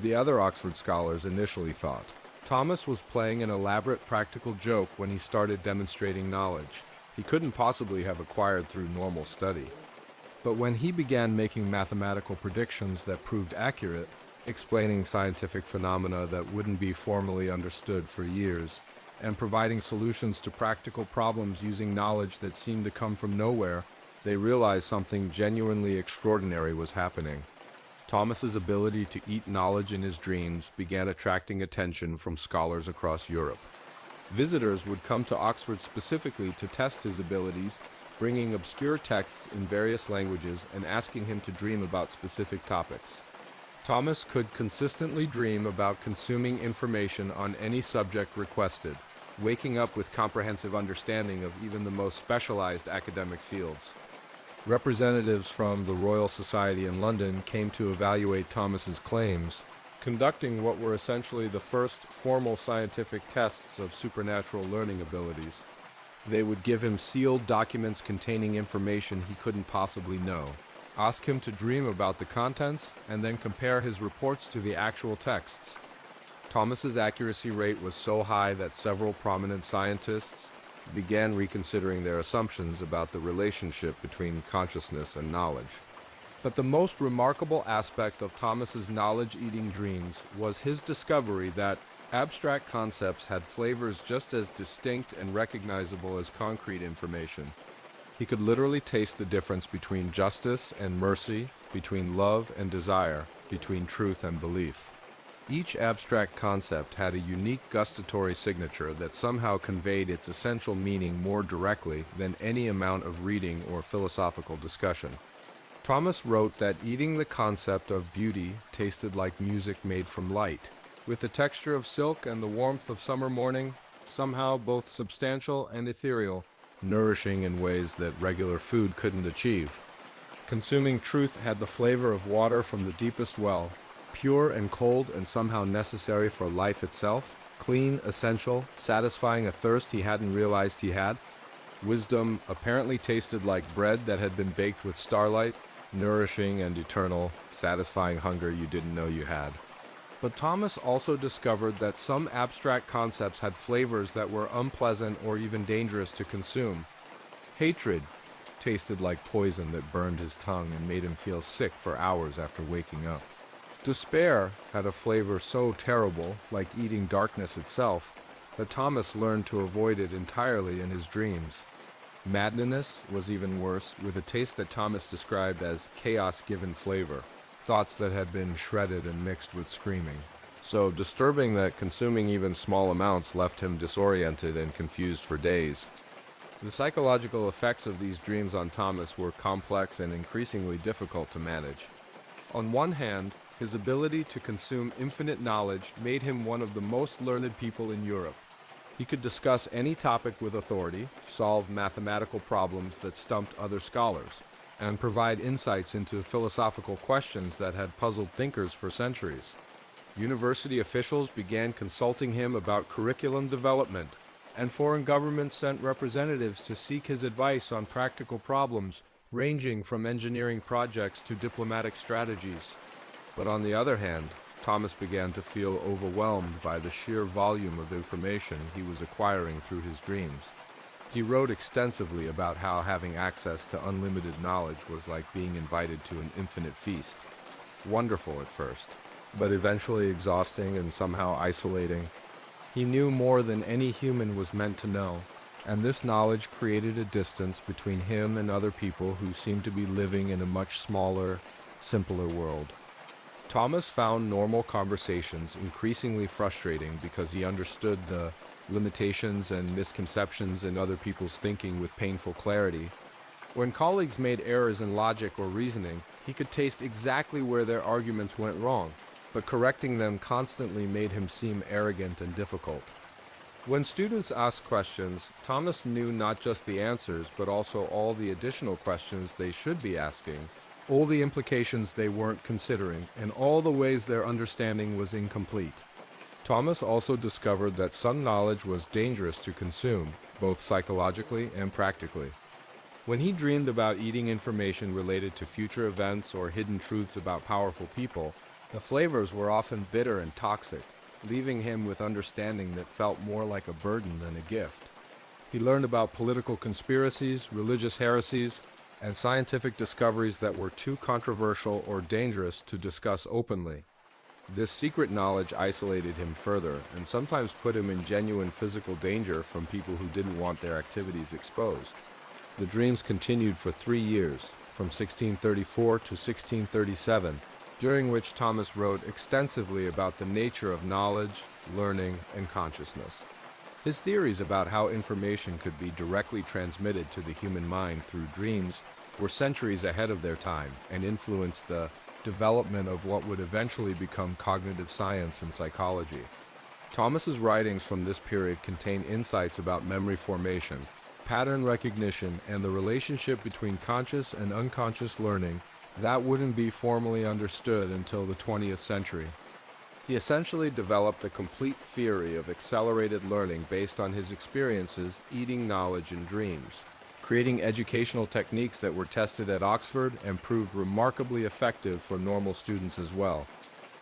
The other Oxford scholars initially thought Thomas was playing an elaborate practical joke when he started demonstrating knowledge he couldn't possibly have acquired through normal study. But when he began making mathematical predictions that proved accurate, explaining scientific phenomena that wouldn't be formally understood for years, and providing solutions to practical problems using knowledge that seemed to come from nowhere, they realized something genuinely extraordinary was happening. Thomas's ability to eat knowledge in his dreams began attracting attention from scholars across Europe. Visitors would come to Oxford specifically to test his abilities, bringing obscure texts in various languages and asking him to dream about specific topics. Thomas could consistently dream about consuming information on any subject requested, waking up with comprehensive understanding of even the most specialized academic fields. Representatives from the Royal Society in London came to evaluate Thomas's claims, conducting what were essentially the first formal scientific tests of supernatural learning abilities. They would give him sealed documents containing information he couldn't possibly know, ask him to dream about the contents, and then compare his reports to the actual texts. Thomas's accuracy rate was so high that several prominent scientists began reconsidering their assumptions about the relationship between consciousness and knowledge. But the most remarkable aspect of Thomas's knowledge-eating dreams was his discovery that abstract concepts had flavors just as distinct and recognizable as concrete information. He could literally taste the difference between justice and mercy, between love and desire, between truth and belief. Each abstract concept had a unique gustatory signature that somehow conveyed its essential meaning more directly than any amount of reading or philosophical discussion. Thomas wrote that eating the concept of beauty tasted like music made from light, with the texture of silk and the warmth of summer morning, somehow both substantial and ethereal, nourishing in ways that regular food couldn't achieve. Consuming truth had the flavor of water from the deepest well, pure and cold and somehow necessary for life itself, clean, essential, satisfying a thirst he hadn't realized he had. Wisdom apparently tasted like bread that had been baked with starlight, nourishing and eternal, satisfying hunger you didn't know you had. But Thomas also discovered that some abstract concepts had flavors that were unpleasant or even dangerous to consume. Hatred tasted like poison that burned his tongue and made him feel sick for hours after waking up. Despair had a flavor so terrible, like eating darkness itself, that Thomas learned to avoid it entirely in his dreams. Madness was even worse, with a taste that Thomas described as chaos-given flavor, thoughts that had been shredded and mixed with screaming. So disturbing that consuming even small amounts left him disoriented and confused for days. The psychological effects of these dreams on Thomas were complex and increasingly difficult to manage. On one hand, his ability to consume infinite knowledge made him one of the most learned people in Europe. He could discuss any topic with authority, solve mathematical problems that stumped other scholars, and provide insights into philosophical questions that had puzzled thinkers for centuries. University officials began consulting him about curriculum development, and foreign governments sent representatives to seek his advice on practical problems ranging from engineering projects to diplomatic strategies. But on the other hand, Thomas began to feel overwhelmed by the sheer volume of information he was acquiring through his dreams. He wrote extensively about how having access to unlimited knowledge was like being invited to an infinite feast. Wonderful at first, but eventually exhausting and somehow isolating. He knew more than any human was meant to know, and this knowledge created a distance between him and other people who seemed to be living in a much smaller, simpler world. Thomas found normal conversations increasingly frustrating because he understood the limitations and misconceptions in other people's thinking with painful clarity. When colleagues made errors in logic or reasoning, he could taste exactly where their arguments went wrong, but correcting them constantly made him seem arrogant and difficult. When students asked questions, Thomas knew not just the answers, but also all the additional questions they should be asking, all the implications they weren't considering, and all the ways their understanding was incomplete. Thomas also discovered that some knowledge was dangerous to consume, both psychologically and practically. When he dreamed about eating information related to future events or hidden truths about powerful people, the flavors were often bitter and toxic, leaving him with understanding that felt more like a burden than a gift. He learned about political conspiracies, religious heresies, and scientific discoveries that were too controversial or dangerous to discuss openly. This secret knowledge isolated him further and sometimes put him in genuine physical danger from people who didn't want their activities exposed. The dreams continued for 3 years, from 1634 to 1637, during which Thomas wrote extensively about the nature of knowledge, learning, and consciousness. His theories about how information could be directly transmitted to the human mind through dreams were centuries ahead of their time and influenced the development of what would eventually become cognitive science and psychology. Thomas's writings from this period contain insights about memory formation, pattern recognition, and the relationship between conscious and unconscious learning that wouldn't be formally understood until the 20th century. He essentially developed a complete theory of accelerated learning based on his experiences eating knowledge in dreams, creating educational techniques that were tested at Oxford and proved remarkably effective for normal students as well.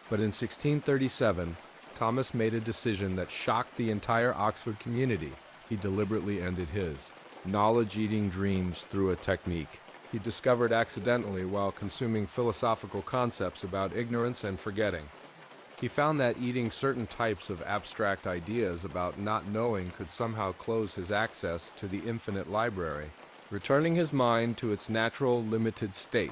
But in 1637, Thomas made a decision that shocked the entire Oxford community. He deliberately ended his knowledge-eating dreams through a technique he discovered accidentally while consuming philosophical concepts about ignorance and forgetting. He found that eating certain types of abstract ideas about not knowing could somehow close his access to the infinite library, returning his mind to its natural, limited state.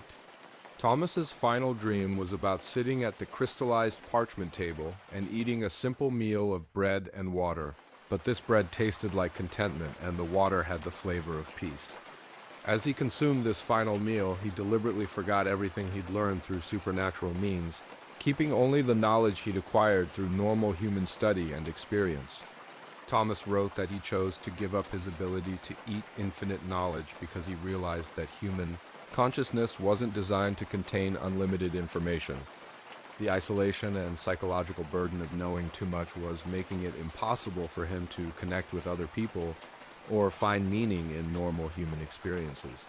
Thomas's final dream was about sitting at the crystallized parchment table and eating a simple meal of bread and water, but this bread tasted like contentment and the water had the flavor of peace. As he consumed this final meal, he deliberately forgot everything he'd learned through supernatural means, keeping only the knowledge he'd acquired through normal human study and experience. Thomas wrote that he chose to give up his ability to eat infinite knowledge because he realized that human consciousness wasn't designed to contain unlimited information. The isolation and psychological burden of knowing too much was making it impossible for him to connect with other people or find meaning in normal human experiences.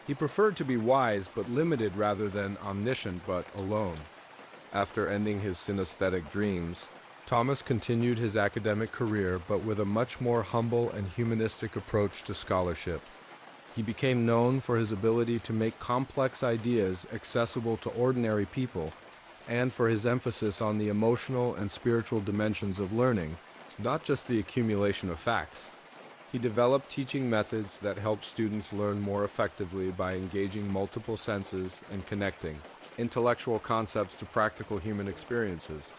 He preferred to be wise but limited rather than omniscient but alone. After ending his synesthetic dreams, Thomas continued his academic career but with a much more humble and humanistic approach to scholarship. He became known for his ability to make complex ideas accessible to ordinary people and for his emphasis on the emotional and spiritual dimensions of learning, not just the accumulation of facts. He developed teaching methods that help students learn more effectively by engaging multiple senses and connecting intellectual concepts to practical human experiences.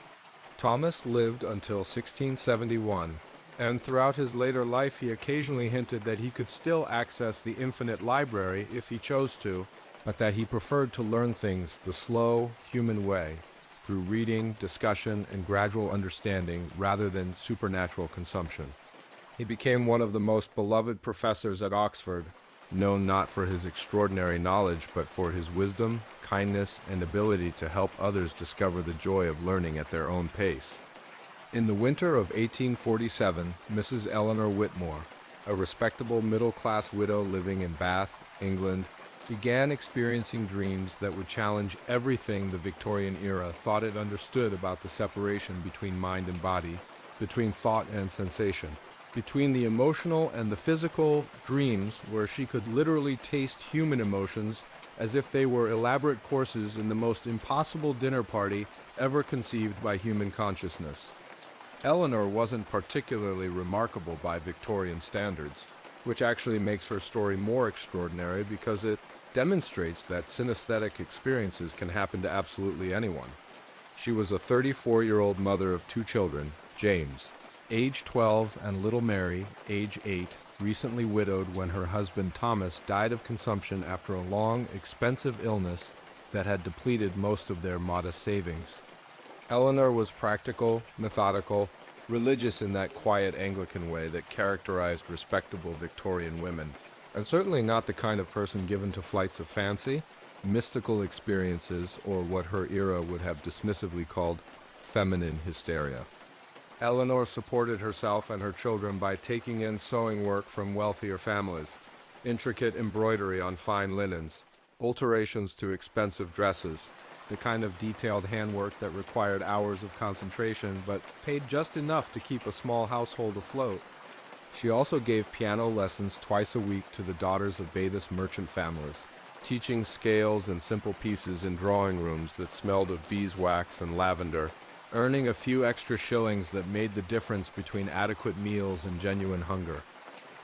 Thomas lived until 1671, and throughout his later life he occasionally hinted that he could still access the infinite library if he chose to, but that he preferred to learn things the slow, human way, through reading, discussion, and gradual understanding rather than supernatural consumption. He became one of the most beloved professors at Oxford, known not for his extraordinary knowledge but for his wisdom, kindness, and ability to help others discover the joy of learning at their own pace. In the winter of 1847, Mrs. Eleanor Whitmore, a respectable middle-class widow living in Bath, England, began experiencing dreams that would challenge everything the Victorian era thought it understood about the separation between mind and body, between thought and sensation, between the emotional and the physical. Dreams where she could literally taste human emotions as if they were elaborate courses in the most impossible dinner party ever conceived by human consciousness. Eleanor wasn't particularly remarkable by Victorian standards, which actually makes her story more extraordinary because it demonstrates that synesthetic experiences can happen to absolutely anyone. She was a 34-year-old mother of 2 children, James, age 12, and little Mary, age 8, recently widowed when her husband Thomas died of consumption after a long, expensive illness that had depleted most of their modest savings. Eleanor was practical, methodical, religious in that quiet Anglican way that characterized respectable Victorian women, and certainly not the kind of person given to flights of fancy, mystical experiences, or what her era would have dismissively called feminine hysteria. Eleanor supported herself and her children by taking in sewing work from wealthier families, intricate embroidery on fine linens, alterations to expensive dresses, the kind of detailed handwork that required hours of concentration but paid just enough to keep a small household afloat. She also gave piano lessons twice a week to the daughters of Bathurst merchant families, teaching scales and simple pieces in drawing rooms that smelled of beeswax and lavender, earning a few extra shillings that made the difference between adequate meals and genuine hunger.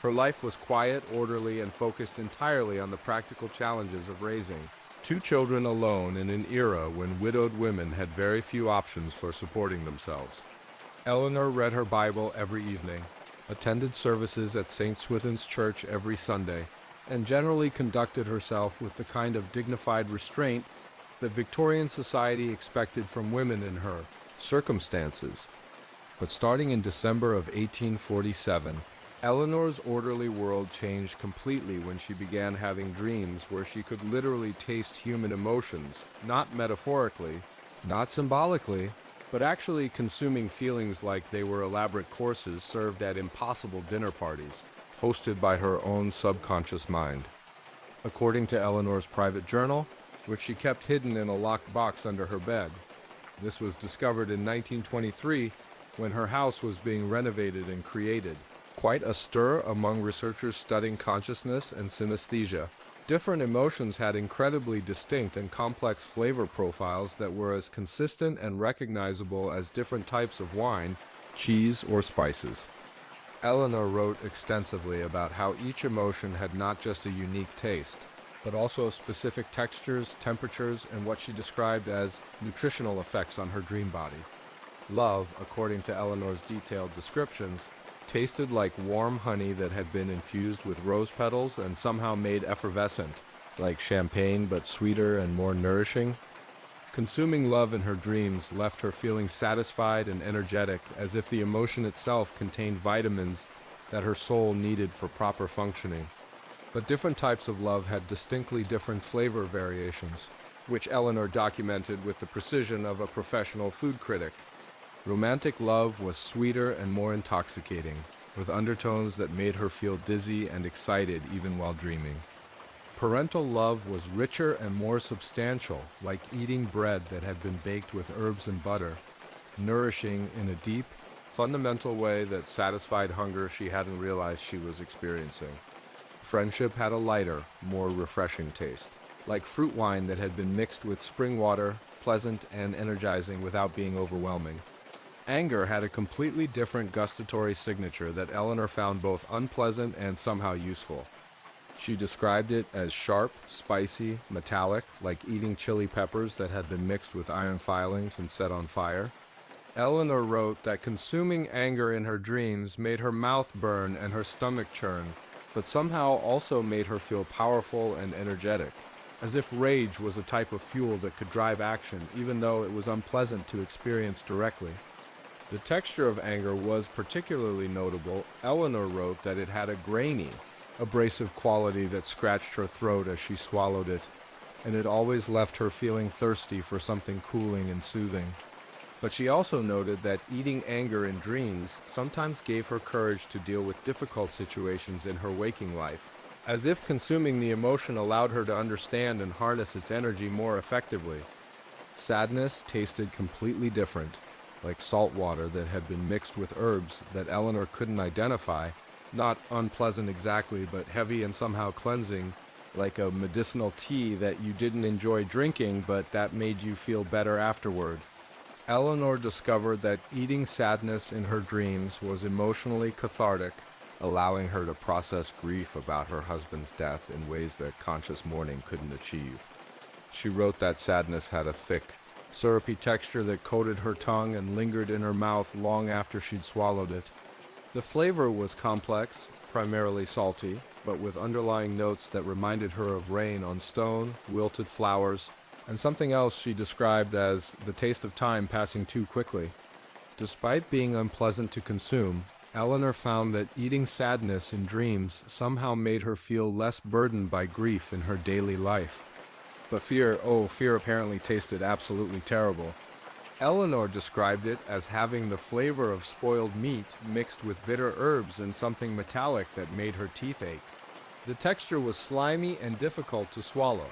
Her life was quiet, orderly, and focused entirely on the practical challenges of raising 2 children alone in an era when widowed women had very few options for supporting themselves. Eleanor read her Bible every evening, attended services at St. Swithin's Church every Sunday, and generally conducted herself with the kind of dignified restraint that Victorian society expected from women in her circumstances. But starting in December of 1847, Eleanor's orderly world changed completely when she began having dreams where she could literally taste human emotions, not metaphorically, not symbolically, but actually consuming feelings like they were elaborate courses served at impossible dinner parties, hosted by her own subconscious mind. According to Eleanor's private journal, which she kept hidden in a locked box under her bed. This was discovered in 1923 when her house was being renovated and created. Quite a stir among researchers studying consciousness and synesthesia. Different emotions had incredibly distinct and complex flavor profiles that were as consistent and recognizable as different types of wine, cheese, or spices. Eleanor wrote extensively about how each emotion had not just a unique taste, but also specific textures, temperatures, and what she described as nutritional effects on her dream body. Love, according to Eleanor's detailed descriptions, tasted like warm honey that had been infused with rose petals and somehow made effervescent, like champagne but sweeter and more nourishing. Consuming love in her dreams left her feeling satisfied and energetic, as if the emotion itself contained vitamins that her soul needed for proper functioning. But different types of love had distinctly different flavor variations, which Eleanor documented with the precision of a professional food critic. Romantic love was sweeter and more intoxicating, with undertones that made her feel dizzy and excited even while dreaming. Parental love was richer and more substantial, like eating bread that had been baked with herbs and butter, nourishing in a deep, fundamental way that satisfied hunger she hadn't realized she was experiencing. Friendship had a lighter, more refreshing taste, like fruit wine that had been mixed with spring water, pleasant and energizing without being overwhelming. Anger had a completely different gustatory signature that Eleanor found both unpleasant and somehow useful. She described it as sharp, spicy, metallic, like eating chili peppers that had been mixed with iron filings and set on fire. Eleanor wrote that consuming anger in her dreams made her mouth burn and her stomach churn, but somehow also made her feel powerful and energetic, as if rage was a type of fuel that could drive action, even though it was unpleasant to experience directly. The texture of anger was particularly notable. Eleanor wrote that it had a grainy, abrasive quality that scratched her throat as she swallowed it, and it always left her feeling thirsty for something cooling and soothing. But she also noted that eating anger in dreams sometimes gave her courage to deal with difficult situations in her waking life, as if consuming the emotion allowed her to understand and harness its energy more effectively. Sadness tasted completely different, like salt water that had been mixed with herbs that Eleanor couldn't identify, not unpleasant exactly, but heavy and somehow cleansing, like a medicinal tea that you didn't enjoy drinking, but that made you feel better afterward. Eleanor discovered that eating sadness in her dreams was emotionally cathartic, allowing her to process grief about her husband's death in ways that conscious mourning couldn't achieve. She wrote that sadness had a thick, syrupy texture that coated her tongue and lingered in her mouth long after she'd swallowed it. The flavor was complex, primarily salty, but with underlying notes that reminded her of rain on stone, wilted flowers, and something else she described as the taste of time passing too quickly. Despite being unpleasant to consume, Eleanor found that eating sadness in dreams somehow made her feel less burdened by grief in her daily life. But fear apparently tasted absolutely terrible. Eleanor described it as having the flavor of spoiled meat mixed with bitter herbs and something metallic that made her teeth ache. The texture was slimy and difficult to swallow,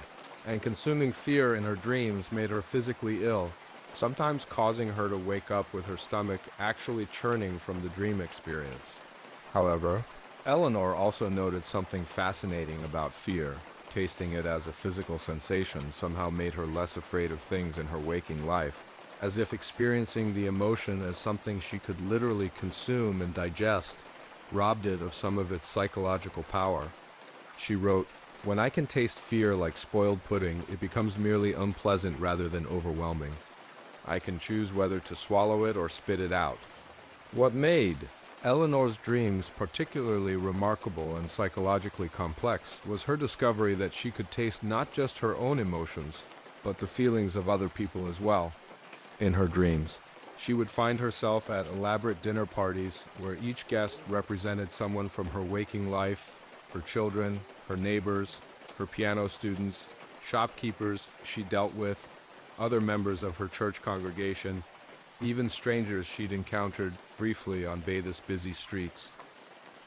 and consuming fear in her dreams made her physically ill, sometimes causing her to wake up with her stomach actually churning from the dream experience. However, Eleanor also noted something fascinating about fear. Tasting it as a physical sensation somehow made her less afraid of things in her waking life, as if experiencing the emotion as something she could literally consume and digest robbed it of some of its psychological power. She wrote, "When I can taste fear like spoiled pudding, it becomes merely unpleasant rather than overwhelming. I can choose whether to swallow it or spit it out." What made Eleanor's dreams particularly remarkable and psychologically complex was her discovery that she could taste not just her own emotions, but the feelings of other people as well. In her dreams, she would find herself at elaborate dinner parties where each guest represented someone from her waking life, her children, her neighbors, her piano students, shopkeepers she dealt with, other members of her church congregation. even strangers she'd encountered briefly on Bath's busy streets.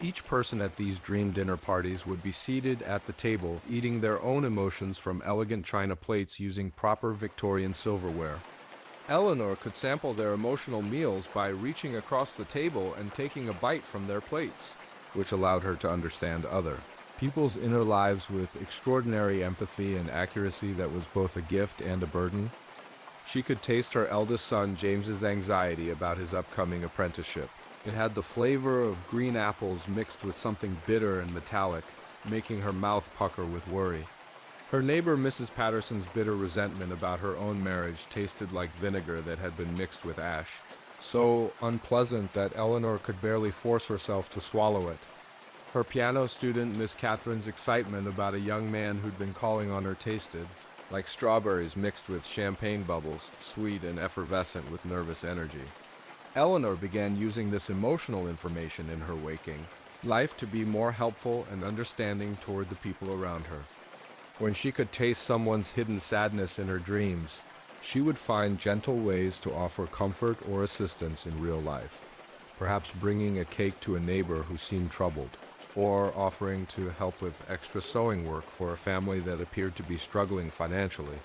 Each person at these dream dinner parties would be seated at the table, eating their own emotions from elegant china plates using proper Victorian silverware. Eleanor could sample their emotional meals by reaching across the table and taking a bite from their plates, which allowed her to understand other people's inner lives with extraordinary empathy and accuracy that was both a gift and a burden. She could taste her eldest son James's anxiety about his upcoming apprenticeship. It had the flavor of green apples mixed with something bitter and metallic, making her mouth pucker with worry. Her neighbor Mrs. Patterson's bitter resentment about her own marriage tasted like vinegar that had been mixed with ash, so unpleasant that Eleanor could barely force herself to swallow it. Her piano student Miss Catherine's excitement about a young man who'd been calling on her tasted like strawberries mixed with champagne bubbles, sweet and effervescent with nervous energy. Eleanor began using this emotional information in her waking life to be more helpful and understanding toward the people around her. When she could taste someone's hidden sadness in her dreams, she would find gentle ways to offer comfort or assistance in real life, perhaps bringing a cake to a neighbor who seemed troubled, or offering to help with extra sewing work for a family that appeared to be struggling financially.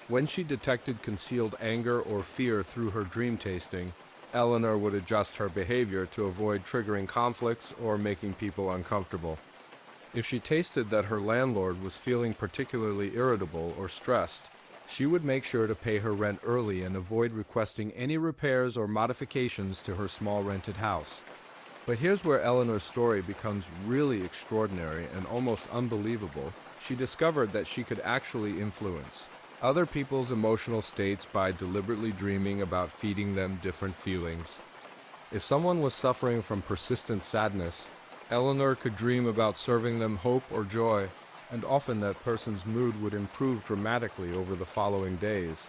When she detected concealed anger or fear through her dream tasting, Eleanor would adjust her behavior to avoid triggering conflicts or making people uncomfortable. If she tasted that her landlord was feeling particularly irritable or stressed, she would make sure to pay her rent early and avoid requesting any repairs or modifications to her small rented house. But here's where Eleanor's story becomes really extraordinary and almost unbelievable. She discovered that she could actually influence other people's emotional states by deliberately dreaming about feeding them different feelings. If someone was suffering from persistent sadness, Eleanor could dream about serving them hope or joy, and often that person's mood would improve dramatically over the following days.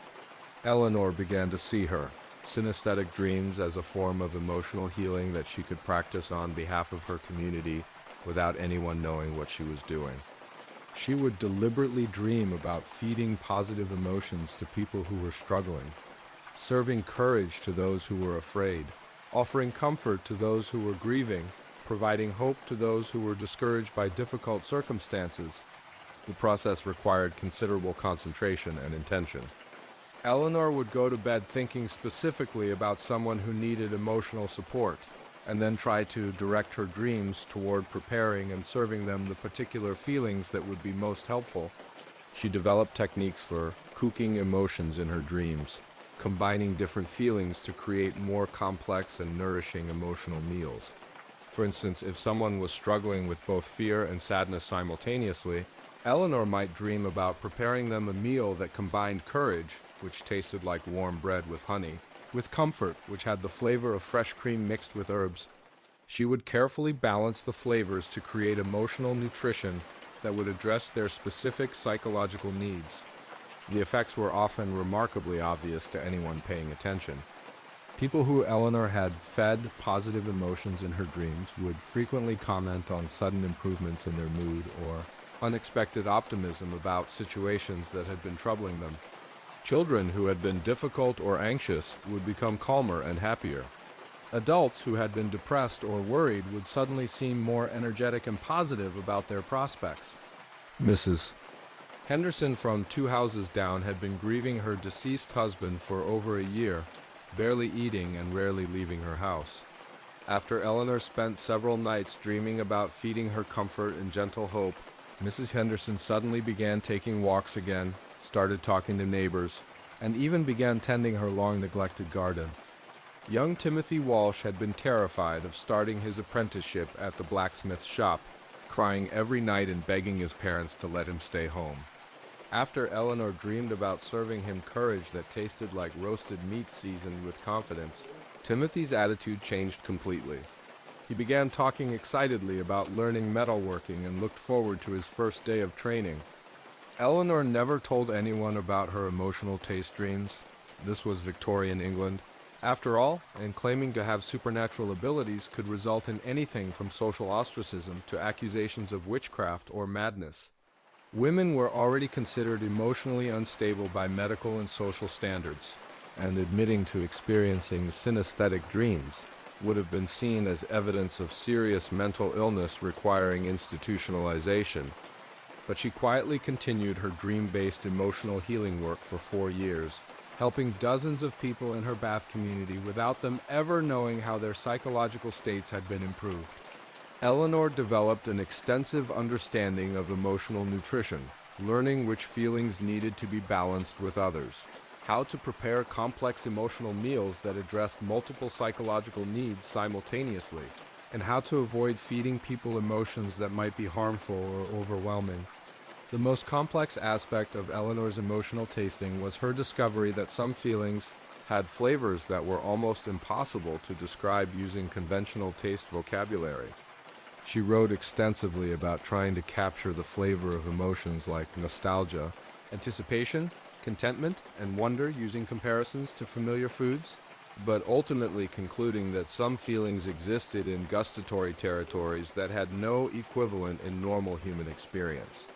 Eleanor began to see her synesthetic dreams as a form of emotional healing that she could practice on behalf of her community without anyone knowing what she was doing. She would deliberately dream about feeding positive emotions to people who were struggling, serving courage to those who were afraid, offering comfort to those who were grieving, providing hope to those who were discouraged by difficult circumstances. The process required considerable concentration and intention. Eleanor would go to bed thinking specifically about someone who needed emotional support, and then try to direct her dreams toward preparing and serving them the particular feelings that would be most helpful. She developed techniques for cooking emotions in her dreams, combining different feelings to create more complex and nourishing emotional meals. For instance, if someone was struggling with both fear and sadness simultaneously, Eleanor might dream about preparing them a meal that combined courage, which tasted like warm bread with honey, with comfort, which had the flavor of fresh cream mixed with herbs. She would carefully balance the flavors to create emotional nutrition that would address their specific psychological needs. The effects were often remarkably obvious to anyone paying attention. People who Eleanor had fed positive emotions in her dreams would frequently comment on sudden improvements in their mood or unexpected optimism about situations that had been troubling them. Children who had been difficult or anxious would become calmer and happier. Adults who had been depressed or worried would suddenly seem more energetic and positive about their prospects. Mrs. Henderson from 2 houses down had been grieving her deceased husband for over a year, barely eating and rarely leaving her house. After Eleanor spent several nights dreaming about feeding her comfort and gentle hope, Mrs. Henderson suddenly began taking walks again, started talking to neighbors, and even began tending her long-neglected garden. Young Timothy Walsh had been terrified of starting his apprenticeship at the blacksmith's shop, crying every night and begging his parents to let him stay home. After Eleanor dreamed about serving him courage that tasted like roasted meat seasoned with confidence, Timothy's attitude changed completely. He began talking excitedly about learning metalworking and looked forward to his first day of training. Eleanor never told anyone about her emotional taste dreams. This was Victorian England. After all, and claiming to have supernatural abilities could result in anything from social ostracism to accusations of witchcraft or madness. Women were already considered emotionally unstable by medical and social standards, and admitting to experiencing synesthetic dreams would have been seen as evidence of serious mental illness requiring institutionalization. But she quietly continued her dream-based emotional healing work for 4 years, helping dozens of people in her Bath community without them ever knowing how their psychological states had been improved. Eleanor developed an extensive understanding of emotional nutrition, learning which feelings needed to be balanced with others, how to prepare complex emotional meals that addressed multiple psychological needs simultaneously, and how to avoid feeding people emotions that might be harmful or overwhelming. The most complex aspect of Eleanor's emotional tasting was her discovery that some feelings had flavors that were almost impossible to describe using conventional taste vocabulary. She wrote extensively about trying to capture the flavor of emotions like nostalgia, anticipation, contentment, and wonder using comparisons to familiar foods, but ultimately concluding that some feelings existed in gustatory territories that had no equivalent in normal human experience.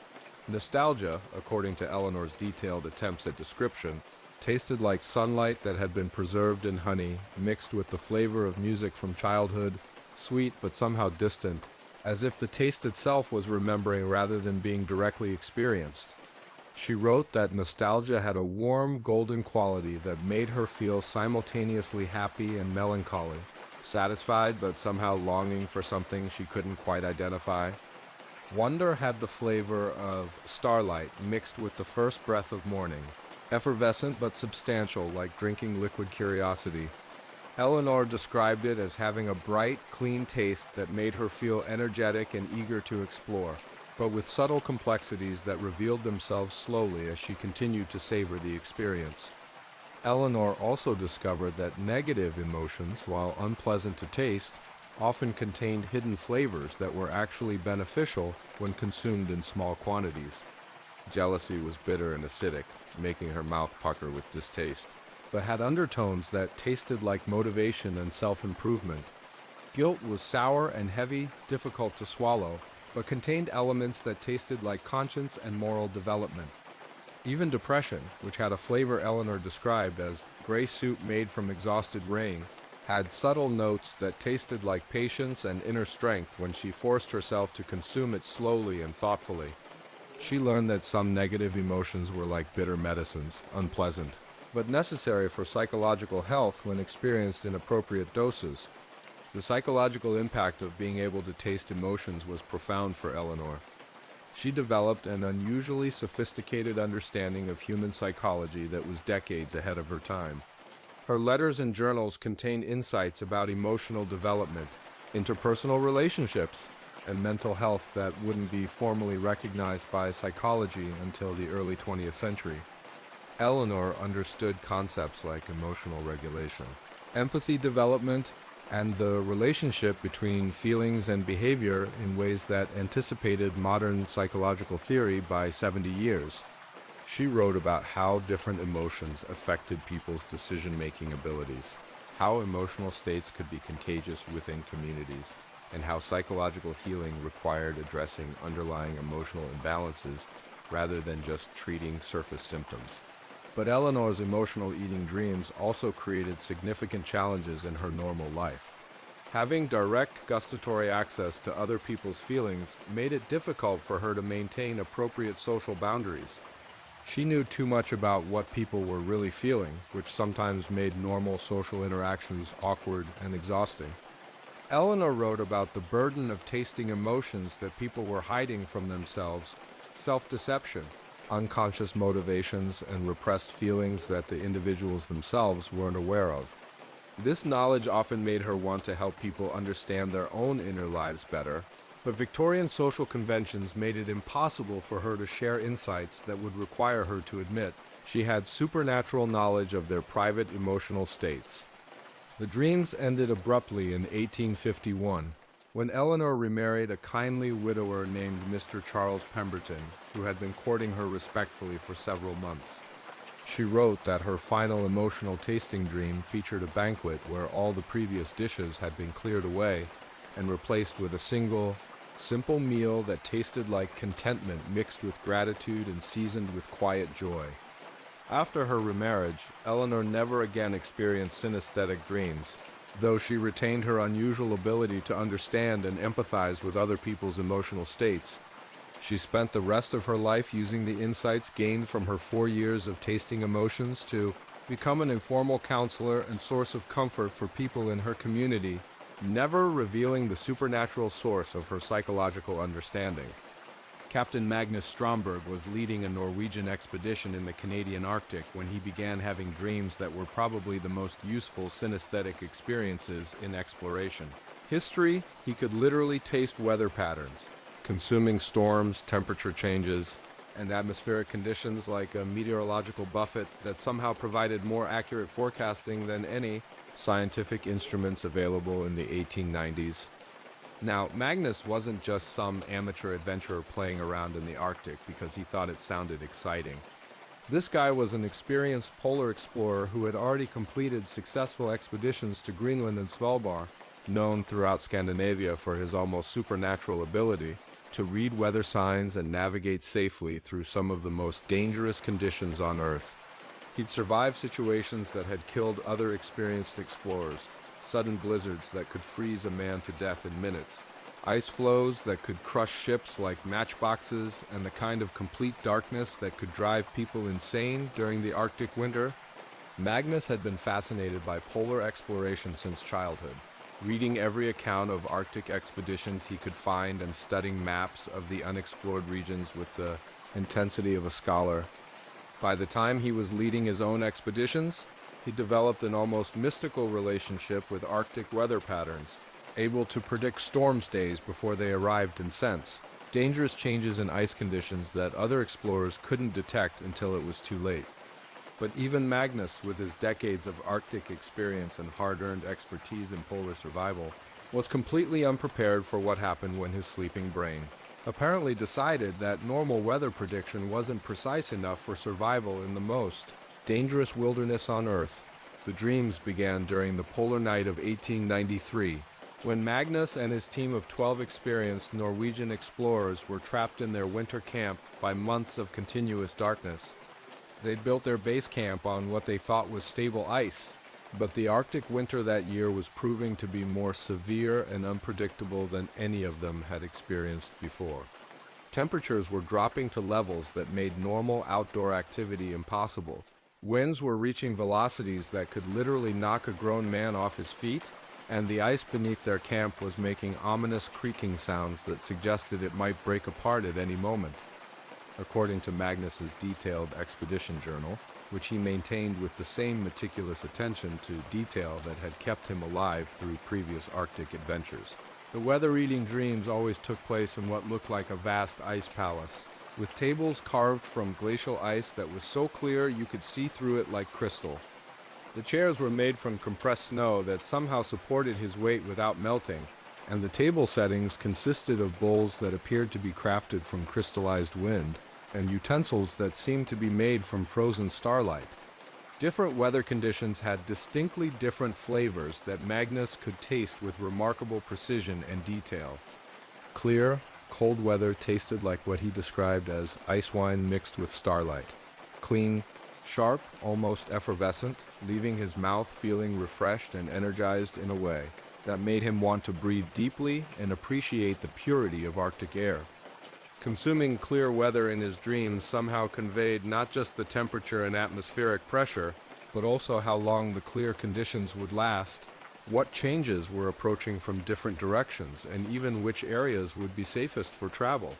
Nostalgia, according to Eleanor's detailed attempts at description, tasted like sunlight that had been preserved in honey, mixed with the flavor of music from childhood, sweet but somehow distant, as if the taste itself was remembering rather than being directly experienced. She wrote that nostalgia had a warm, golden quality that made her feel simultaneously happy and melancholy, satisfied but somehow longing for something she couldn't quite identify. Wonder had the flavor of starlight mixed with the first breath of morning, effervescent but substantial like drinking liquid curiosity. Eleanor described it as having a bright, clean taste that made her feel energetic and eager to explore, but with subtle complexities that revealed themselves slowly as she continued to savor the experience. Eleanor also discovered that negative emotions, while unpleasant to taste, often contained hidden flavors that were actually beneficial when consumed in small quantities. Jealousy was bitter and acidic, making her mouth pucker with distaste, but had undertones that tasted like motivation and self-improvement. Guilt was sour and heavy, difficult to swallow, but contained elements that tasted like conscience and moral development. Even depression, which had a flavor Eleanor described as gray soup made from exhausted rain, had subtle notes that tasted like patience and inner strength when she forced herself to consume it slowly and thoughtfully. She learned that some negative emotions were like bitter medicines, unpleasant, but necessary for psychological health when experienced in appropriate doses. The psychological impact of being able to taste emotions was profound for Eleanor. She developed an unusually sophisticated understanding of human psychology that was decades ahead of her time. Her letters and journals contain insights about emotional development, interpersonal relationships, and mental health that wouldn't be formally recognized by psychology until the early 20th century. Eleanor understood concepts like emotional regulation, empathy development, and the relationship between feelings and behavior in ways that anticipated modern psychological theory by 70 years. She wrote about how different emotions affected people's decision-making abilities, how emotional states could be contagious within communities, and how psychological healing required addressing underlying emotional imbalances rather than just treating surface symptoms. But Eleanor's emotional eating dreams also created significant challenges in her normal life. Having direct gustatory access to other people's feelings made it difficult for her to maintain appropriate social boundaries. She knew too much about what people were really feeling, which sometimes made normal social interactions awkward and exhausting. Eleanor wrote about the burden of tasting emotions that people were hiding from themselves, self-deception, unconscious motivations, and repressed feelings that the individuals themselves weren't aware of. This knowledge often made her want to help people understand their own inner lives better, but Victorian social conventions made it impossible for her to share insights that would require her to admit she had supernatural knowledge of their private emotional states. The dreams ended abruptly in 1851, when Eleanor remarried a kindly widower named Mr. Charles Pemberton, who had been courting her respectfully for several months. She wrote that her final emotional tasting dream featured a banquet where all the previous dishes had been cleared away and replaced with a single, simple meal that tasted like contentment mixed with gratitude and seasoned with quiet joy. After her remarriage, Eleanor never again experienced synesthetic dreams, though she retained her unusual ability to understand and empathize with other people's emotional states. She spent the rest of her life using the insights gained from her 4 years of tasting emotions to become an informal counselor and source of comfort for people in her community, never revealing the supernatural source of her psychological understanding. Captain Magnus Stromberg was leading a Norwegian expedition in the Canadian Arctic when he began having dreams that were probably the most useful synesthetic experiences in exploration. History, he could literally taste weather patterns, consuming storms, temperature changes, and atmospheric conditions like a meteorological buffet that somehow provided more accurate forecasting than any scientific instruments available in the 1890s. Now, Magnus wasn't just some amateur adventurer playing around in the Arctic because he thought it sounded exciting. This guy was an experienced polar explorer who had already completed successful expeditions to Greenland and Svalbard, known throughout Scandinavia for his almost supernatural ability to read weather signs and navigate safely through some of the most dangerous conditions on Earth. He'd survived situations that had killed other experienced explorers, sudden blizzards that could freeze a man to death in minutes, ice floes that could crush ships like matchboxes, and the kind of complete darkness that could drive people insane during the Arctic winter. Magnus had been fascinated by polar exploration since childhood, reading every account of Arctic expeditions he could find and studying maps of the unexplored regions with the intensity of a scholar. By the time he was leading his own expeditions, he developed an almost mystical relationship with Arctic weather patterns, able to predict storms days before they arrived and sense dangerous changes in ice conditions that other explorers couldn't detect until it was too late. But even Magnus, with his decades of Arctic experience and hard-earned expertise in polar survival, was completely unprepared for what happened when his sleeping brain apparently decided that normal weather prediction wasn't precise enough for survival in the most dangerous wilderness on Earth. The dreams began during the polar night of 1893, when Magnus and his team of 12 experienced Norwegian explorers were trapped in their winter camp by months of continuous darkness. They'd built their base camp on what they thought was stable ice, but the Arctic winter that year was proving to be more severe and unpredictable than any of them had experienced before. Temperatures were dropping to levels that made normal outdoor activity impossible. Winds were reaching velocities that could literally knock a grown man off his feet, and the ice beneath their camp was making ominous creaking sounds that suggested it might break apart at any moment. According to Magnus's detailed expedition journal, which he maintained with the same meticulous attention to detail that had kept him alive through previous Arctic adventures. The weather-reading dreams always took place in what looked like a vast ice palace, with tables carved from glacial ice that was so clear you could see through it like crystal. The chairs were made from compressed snow that somehow supported his weight without melting, and the table settings consisted of bowls that appeared to be crafted from crystallized wind, and utensils that seemed to be made from frozen starlight. Different weather conditions had distinctly different flavors that Magnus could taste with remarkable precision and detail. Clear, cold weather tasted like what he described as ice wine mixed with starlight. Clean, sharp, almost effervescent, leaving his mouth feeling refreshed and energized in a way that made him want to breathe deeply and appreciate the purity of Arctic air. Consuming clear weather in his dreams somehow conveyed not just the temperature and atmospheric pressure, but also how long the clear conditions would last, what changes were approaching from different directions, and even which areas would be safest for travel.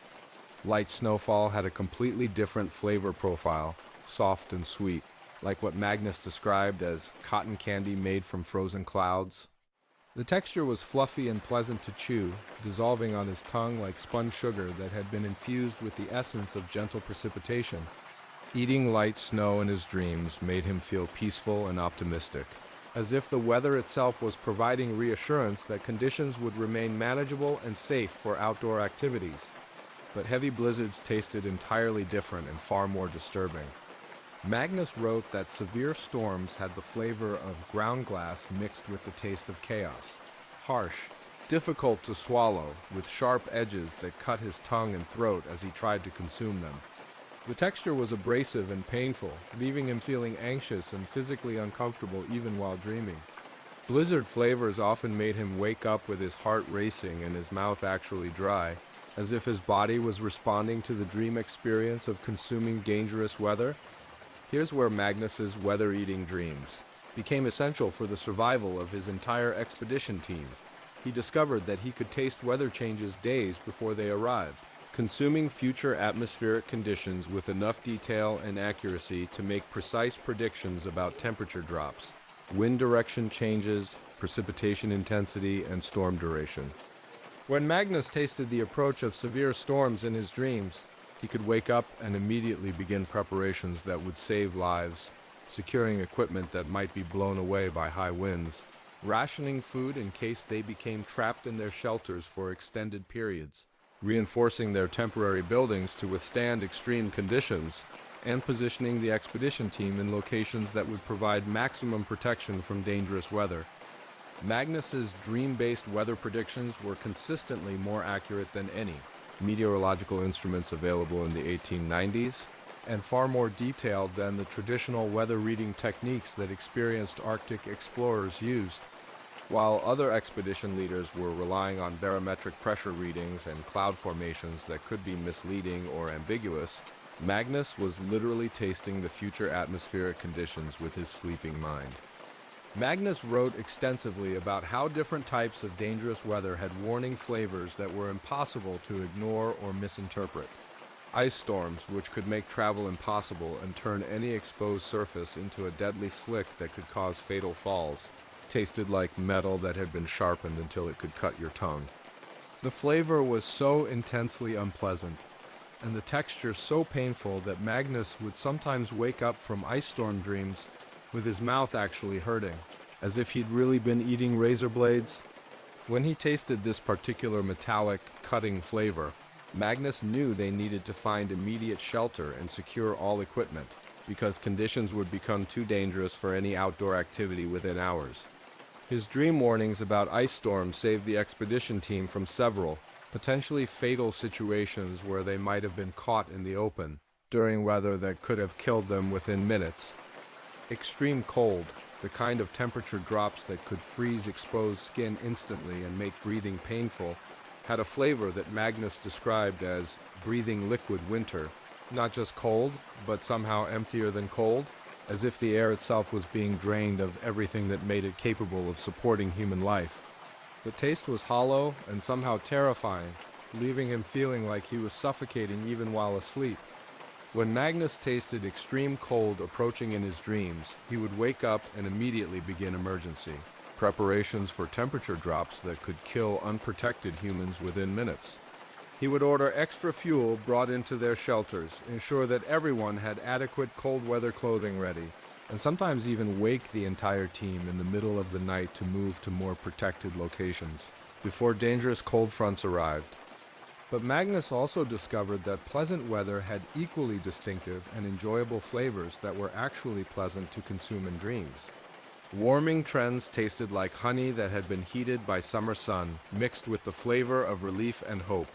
Light snowfall had a completely different flavor profile, soft and sweet, like what Magnus described as cotton candy made from frozen clouds. The texture was fluffy and pleasant to chew, dissolving on his tongue like spun sugar that had been infused with the essence of gentle precipitation. Eating light snow in his dreams made him feel peaceful and optimistic, as if the weather itself was providing reassurance that conditions would remain manageable and safe for outdoor activities. But heavy blizzards tasted entirely different and far more disturbing. Magnus wrote that severe storms had the flavor of ground glass mixed with the taste of chaos. Harsh, difficult to swallow, with sharp edges that cut his tongue and throat as he tried to consume them. The texture was abrasive and painful, leaving him feeling anxious and physically uncomfortable even while dreaming. Blizzard flavors often made him wake up with his heart racing and his mouth actually dry, as if his body was responding to the dream experience of consuming dangerous weather. Here's where Magnus's weather-eating dreams became essential for the survival of his entire expedition team. He discovered that he could taste weather changes days before they arrived, consuming future atmospheric conditions with enough detail and accuracy to make precise predictions about temperature drops, wind direction changes, precipitation intensity, and storm duration. When Magnus tasted the approach of severe storms in his dreams, he could wake up and immediately begin preparations that would save lives, securing equipment that might be blown away by high winds, rationing food in case they became trapped in their shelters for extended periods, reinforcing their temporary buildings to withstand extreme conditions, and positioning the expedition team in locations that would provide maximum protection from dangerous weather. Magnus's dream-based weather predictions were consistently more accurate than any meteorological instruments available in the 1890s, and far more detailed than the traditional weather reading techniques that experienced Arctic explorers used. While other expedition leaders were relying on barometric pressure readings and cloud formations that could be misleading or ambiguous, Magnus was literally tasting the future atmospheric conditions with his sleeping mind. Magnus wrote extensively about how different types of dangerous weather had warning flavors that were impossible to ignore or misinterpret. Ice storms, which could make travel impossible and turn any exposed surface into a deadly slick that could cause fatal falls, tasted like metal that had been sharpened until it could cut your tongue. The flavor was so intensely unpleasant, and the texture so painful that Magnus would sometimes wake up from ice storm dreams with his mouth actually hurting, as if he'd really been eating razor blades. When he tasted this particular metallic, cutting flavor, Magnus knew they needed to find immediate shelter and secure all equipment, because conditions would become too dangerous for any outdoor activity within hours. His dream warnings about ice storms saved the expedition team from several, potentially fatal situations where they might have been caught in the open, during weather that could have killed them within minutes. Extreme cold, the kind of temperature drops that could freeze exposed skin instantly and make breathing painful, had a flavor that Magnus described as breathing liquid winter, not just cold, but somehow emptier than cold, as if the air itself was being drained of everything that made it capable of supporting human life. The taste was hollow and somehow terrifying, leaving him feeling like he was suffocating even while asleep. When Magnus tasted extreme cold approaching in his dreams, he would wake up and immediately begin emergency preparations for temperature drops that could kill unprotected humans within minutes. He would order extra fuel brought into their shelters, ensure that everyone had adequate cold weather clothing ready, and sometimes even wake the entire team in the middle of the night to move to more protected locations before dangerous cold fronts arrived. But Magnus also discovered that pleasant weather had equally distinctive and enjoyable flavors that were actually pleasant to consume in dreams. Warming trends tasted like honey that had been heated by summer sun, mixed with the flavor of relief and hope.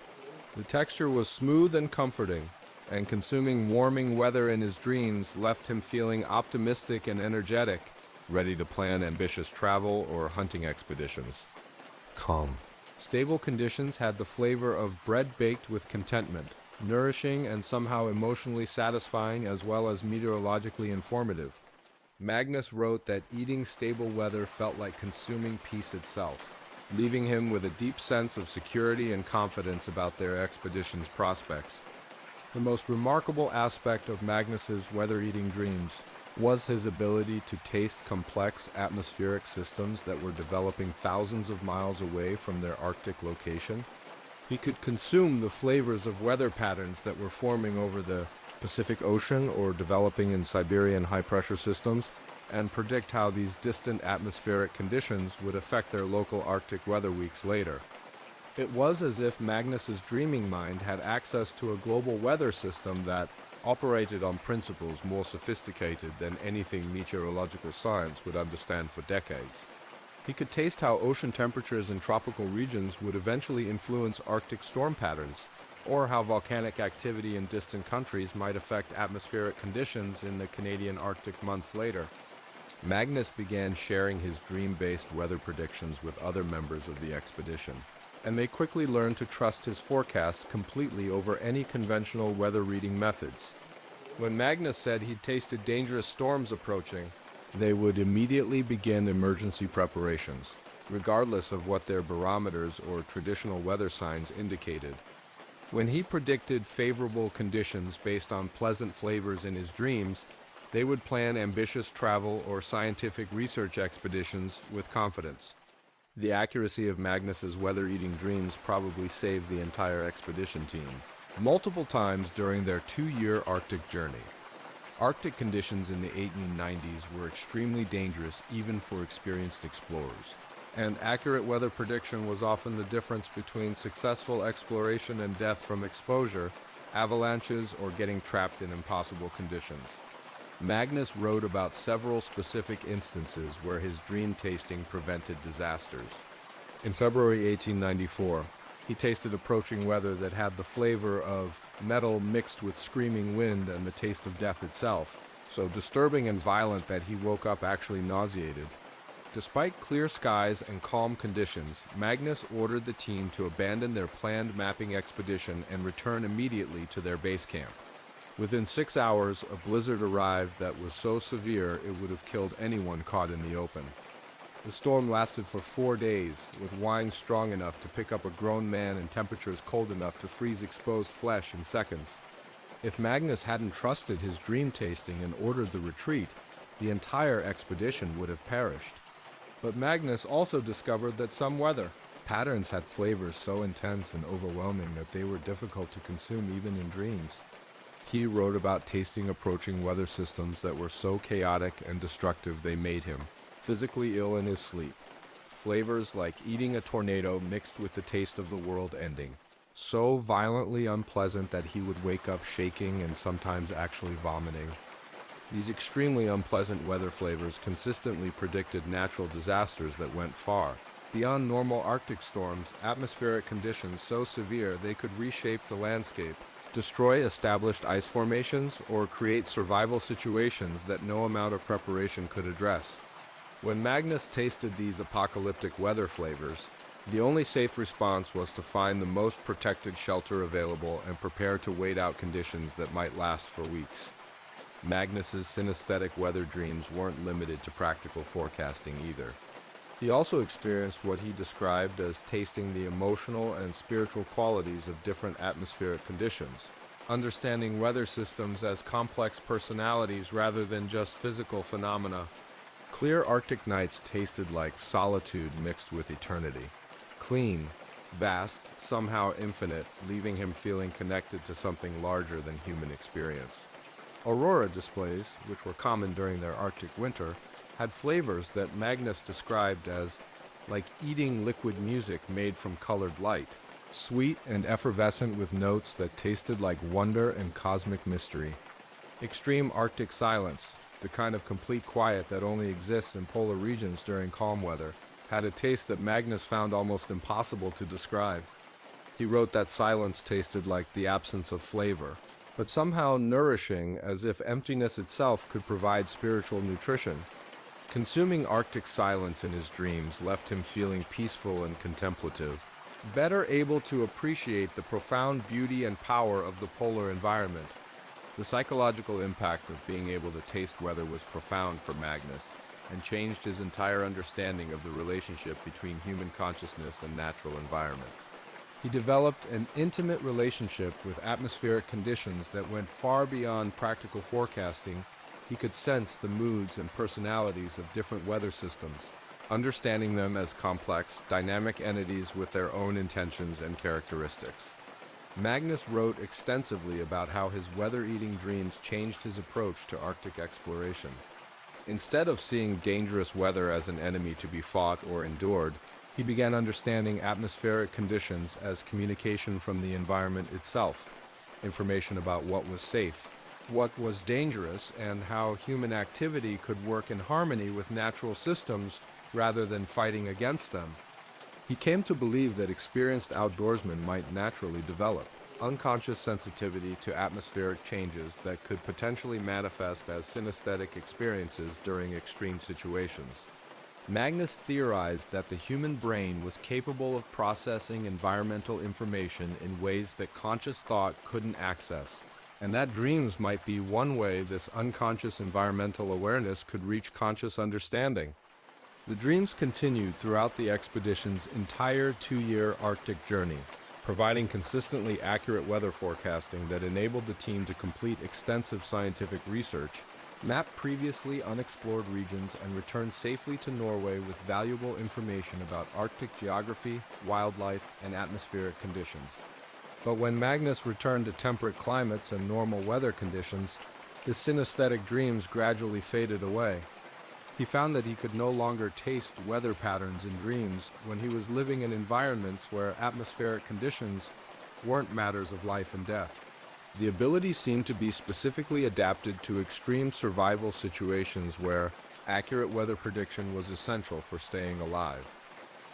The texture was smooth and comforting, and consuming warming weather in his dreams left him feeling optimistic and energetic, ready to plan ambitious travel or hunting expeditions. Calm. Stable conditions had the flavor of bread baked with contentment, nourishing and somehow emotionally satisfying as well as meteorologically informative. Magnus wrote that eating stable weather felt like consuming peace itself, leaving him with a deep sense of security and confidence about their expedition's prospects. The most remarkable aspect of Magnus's weather-eating dreams was his ability to taste complex atmospheric systems that were developing thousands of miles away from their Arctic location. He could consume the flavors of weather patterns that were forming over the Pacific Ocean or developing in Siberian high-pressure systems, and predict how these distant atmospheric conditions would affect their local Arctic weather weeks later. It was as if Magnus's dreaming mind had access to a global weather system that operated on principles more sophisticated than anything meteorological science would understand for decades. He could taste how ocean temperatures in tropical regions would eventually influence Arctic storm patterns, or how volcanic activity in distant countries might affect atmospheric conditions in the Canadian Arctic months later. Magnus began sharing his dream-based weather predictions with other members of the expedition, and they quickly learned to trust his forecasts completely over any conventional weather reading methods. When Magnus said he'd tasted dangerous storms approaching, they would immediately begin emergency preparations, regardless of what their barometers or traditional weather signs indicated. When he predicted favorable conditions based on pleasant flavors in his dreams, they would plan ambitious travel or scientific research expeditions with confidence. The accuracy of Magnus's weather-eating dreams probably saved the entire expedition team multiple times during their 2-year Arctic journey. Arctic conditions in the 1890s were extremely dangerous even for experienced explorers, and accurate weather prediction was often the difference between successful exploration and death from exposure, avalanches, or getting trapped in impossible conditions. Magnus wrote about several specific instances where his dream tasting prevented disasters. In February 1894, he tasted approaching weather that had the flavor of metal mixed with screaming wind and the taste of death itself, so disturbing and violent that he woke up actually nauseated. Despite clear skies and calm conditions, Magnus ordered the team to abandon their planned mapping expedition and return immediately to their base camp. Within 6 hours, a blizzard arrived that was so severe it would have killed anyone caught in the open. The storm lasted for 4 days, with winds strong enough to pick up a grown man and temperatures cold enough to freeze exposed flesh in seconds. If Magnus hadn't trusted his dream tasting and ordered the retreat, the entire expedition would have perished. But Magnus also discovered that some weather patterns had flavors so intense and overwhelming that they were difficult to consume even in dreams. He wrote about tasting approaching weather systems that were so chaotic and destructive they made him physically ill in his sleep. Flavors like eating a tornado mixed with the taste of the world ending, so violently unpleasant that he would wake up shaking and sometimes actually vomiting. These extremely unpleasant weather flavors consistently predicted natural disasters that went far beyond normal Arctic storms, atmospheric conditions so severe they could reshape the landscape, destroy established ice formations, or create survival situations that no amount of preparation could address. When Magnus tasted these apocalyptic weather flavors, the only safe response was to find the most protected shelter available and prepare to wait out conditions that might last for weeks. Magnus's synesthetic weather dreams weren't limited to practical forecasting either. He also experienced what he described as tasting the emotional and spiritual qualities of different atmospheric conditions, understanding weather systems as complex personalities rather than just physical phenomena. Clear Arctic nights tasted like solitude mixed with eternity. Clean, vast, somehow infinite, leaving him feeling connected to something larger than human experience. Aurora displays, which were common during their Arctic winter, had flavors that Magnus described as like eating liquid music made from colored light, sweet and effervescent with notes that tasted like wonder and cosmic mystery. Extreme Arctic silence, the kind of complete quiet that only exists in polar regions during calm weather, had a taste that Magnus found almost impossible to describe. He wrote that silence tasted like the absence of flavor, but somehow nourishing, as if emptiness itself could provide spiritual nutrition. Consuming Arctic silence in his dreams left him feeling peaceful and contemplative, better able to appreciate the profound beauty and power of the polar environment. The psychological impact of being able to taste weather was profound for Magnus, and changed his entire understanding of the relationship between human consciousness and natural environments. He developed an intimate relationship with atmospheric conditions that went far beyond practical forecasting. He could sense the moods and personalities of different weather systems, understanding them as complex, dynamic entities with their own intentions and characteristics. Magnus wrote extensively about how his weather-eating dreams changed his approach to Arctic exploration. Instead of seeing dangerous weather as an enemy to be fought or endured, he began understanding atmospheric conditions as communication from the environment itself, information about what was safe, what was dangerous, and how human activity could work in harmony with natural systems rather than fighting against them. He came to believe that experienced outdoorsmen might naturally develop unconscious sensitivity to atmospheric changes that could potentially manifest as synesthetic experiences during extreme situations. Magnus theorized that the human brain was capable of processing environmental information in ways that conscious thought couldn't access, and that dreams might be one way this unconscious environmental awareness could reach conscious understanding. The dreams continued throughout the expedition's entire 2-year Arctic journey, providing consistently accurate weather forecasting that enabled the team to complete extensive scientific research, map previously unexplored regions, and return safely to Norway with valuable information about Arctic geography, wildlife, and atmospheric conditions. But when Magnus returned to temperate climates and normal weather conditions, his synesthetic dreams gradually faded away. He found that he could no longer taste weather patterns in dreams when he was living in environments where atmospheric conditions weren't matters of life and death. The ability seemed to be specifically adapted to extreme survival situations where accurate weather prediction was essential for staying alive.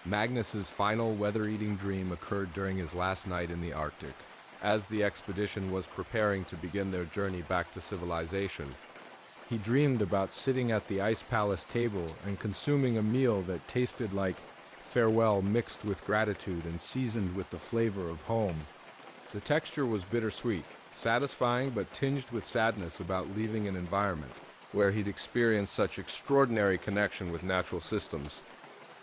Magnus's final weather-eating dream occurred during his last night in the Arctic, as the expedition was preparing to begin their journey back to civilization. He dreamed about sitting at the ice palace table and consuming a meal that tasted like farewell mixed with gratitude and seasoned with the flavor of home. The texture was bittersweet, satisfying but tinged with sadness about leaving an environment where he'd experienced such extraordinary connection with natural systems.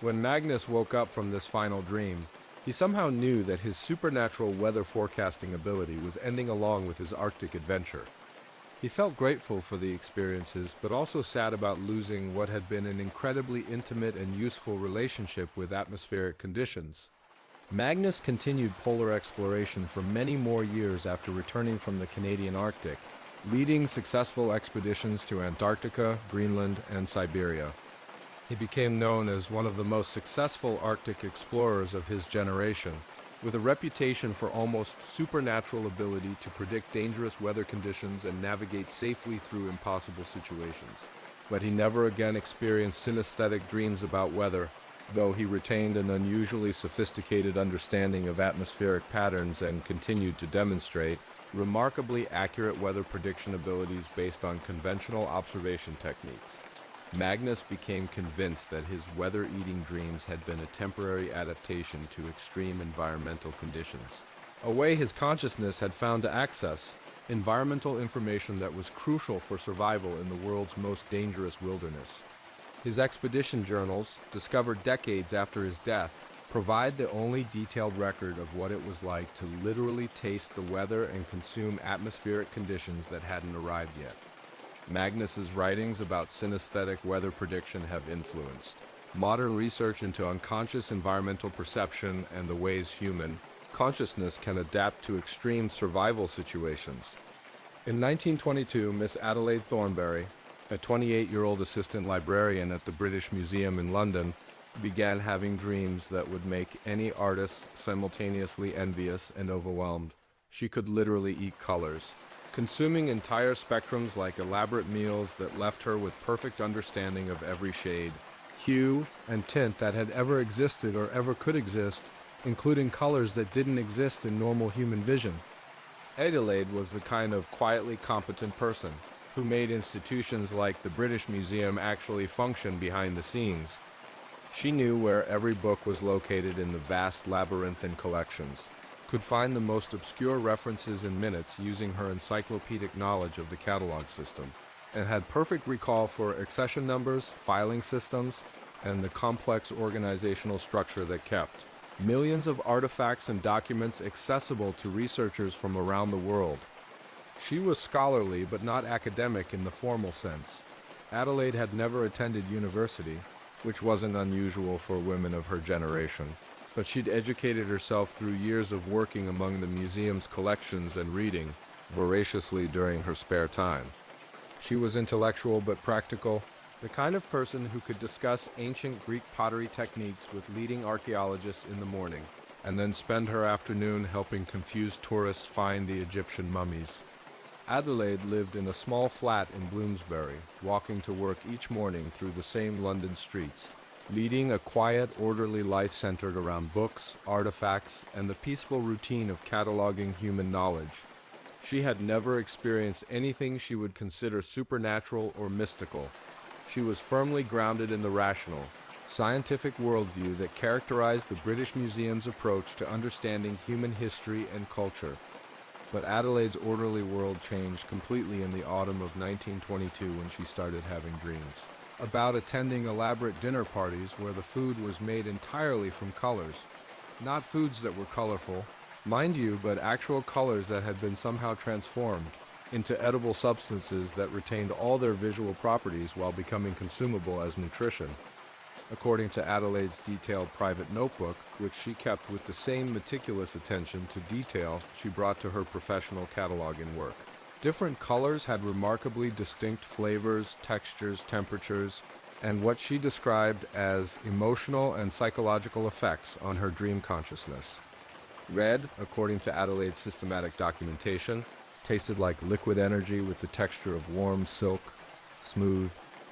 When Magnus woke up from this final dream, he somehow knew that his supernatural weather forecasting ability was ending along with his Arctic adventure. He felt grateful for the experiences, but also sad about losing what had been an incredibly intimate and useful relationship with atmospheric conditions. Magnus continued polar exploration for many more years after returning from the Canadian Arctic, leading successful expeditions to Antarctica, Greenland, and Siberia. He became known as one of the most successful Arctic explorers of his generation, with a reputation for almost supernatural ability to predict dangerous weather conditions and navigate safely through impossible situations. But he never again experienced synesthetic dreams about weather, though he retained an unusually sophisticated understanding of atmospheric patterns and continued to demonstrate remarkably accurate weather prediction abilities based on conventional observation techniques. Magnus became convinced that his weather-eating dreams had been a temporary adaptation to extreme environmental conditions, a way his consciousness had found to access environmental information that was crucial for survival in the world's most dangerous wilderness. His expedition journals, discovered decades after his death, provide the only detailed record of what it was like to literally taste the weather and consume atmospheric conditions that hadn't arrived yet. Magnus's writings about synesthetic weather prediction have influenced modern research into unconscious environmental perception and the ways human consciousness can adapt to extreme survival situations. In 1922, Miss Adelaide Thornberry, a 28-year-old assistant librarian at the British Museum in London, began having dreams that would make any artist simultaneously envious and overwhelmed. She could literally eat colors, consuming entire spectrums like elaborate meals that left her with perfect understanding of every shade, hue, and tint that had ever existed or ever could exist, including colors that didn't exist in normal human vision. Adelaide was the kind of quietly competent person who made institutions like the British Museum actually function behind the scenes. She knew where every book was located in the vast labyrinthine collections, could find the most obscure references in minutes using her encyclopedic knowledge of the catalog system, and had perfect recall for accession numbers, filing systems, and the complex organizational structure that kept millions of artifacts and documents accessible to researchers from around the world. She was scholarly but not academic in the formal sense. Adelaide had never attended university, which wasn't unusual for women of her generation, but she'd educated herself through years of working among the museum's collections and reading voraciously during her spare time. She was intellectual but practical, the kind of person who could discuss ancient Greek pottery techniques with leading archaeologists in the morning, and then spend her afternoon helping confused tourists find the Egyptian mummies. Adelaide lived in a small flat in Bloomsbury, walking to work each morning through the same London streets, leading a quiet, orderly life centered around books, artifacts, and the peaceful routine of cataloging human knowledge. She had never experienced anything she would consider supernatural or mystical. She was firmly grounded in the rational, scientific worldview that characterized the British Museum's approach to understanding human history and culture. But Adelaide's orderly world changed completely in the autumn of 1922 when she started having dreams about attending elaborate dinner parties where the food was made entirely from colors. Not foods that were colorful, mind you, but actual colors that had been somehow transformed into edible substances that retained all their visual properties while becoming consumable as nutrition. According to Adelaide's detailed private notebook, which she kept with the same meticulous attention to detail she brought to her professional cataloging work. Different colors had remarkably distinct flavors, textures, temperatures, and what she described as emotional and psychological effects on her dream consciousness. Red, according to Adelaide's systematic documentation, tasted like liquid energy with the texture of warm silk, smooth,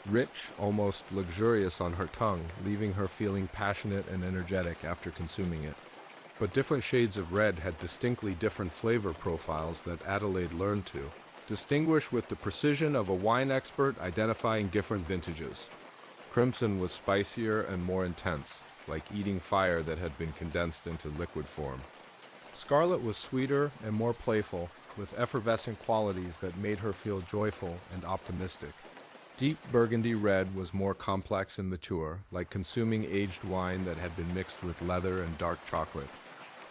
rich, almost luxurious on her tongue, leaving her feeling passionate and energetic after consuming it. But different shades of red had distinctly different flavor profiles that Adelaide learned to distinguish with the precision of a wine expert identifying different vintages. Crimson was spicier and more intense, like eating fire that had been condensed into liquid form. Scarlet was sweeter and more playful, with effervescent qualities that made her feel joyful and optimistic. Deep burgundy red was more complex and mature, like consuming aged wine that had been mixed with leather and dark chocolate.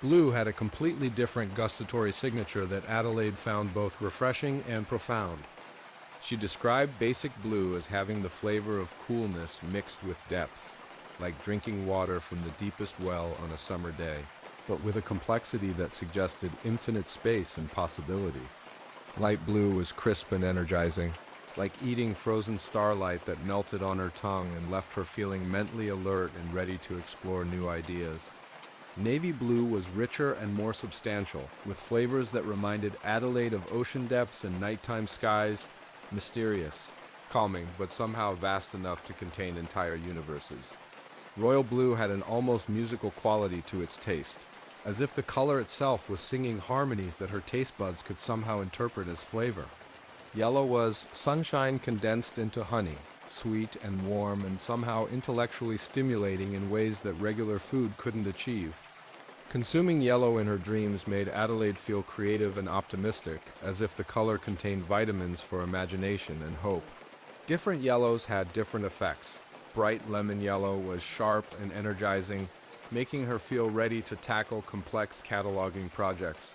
Blue had a completely different gustatory signature that Adelaide found both refreshing and profound. She described basic blue as having the flavor of coolness mixed with depth, like drinking water from the deepest well on a summer day, but with a complexity that suggested infinite space and possibility. Light blue was crisp and energizing, like eating frozen starlight that melted on her tongue and left her feeling mentally alert and ready to explore new ideas. Navy blue was richer and more substantial, with flavors that reminded Adelaide of ocean depths and nighttime skies, mysterious, calming, but somehow vast enough to contain entire universes. Royal blue had an almost musical quality to its taste, as if the color itself was singing harmonies that her taste buds could somehow interpret as flavor. Yellow was sunshine condensed into honey, sweet and warm and somehow intellectually stimulating in ways that regular food couldn't achieve. Consuming yellow in her dreams made Adelaide feel creative and optimistic, as if the color contained vitamins for imagination and hope. Different yellows had different effects. Bright lemon yellow was sharp and energizing, making her feel ready to tackle complex cataloging projects.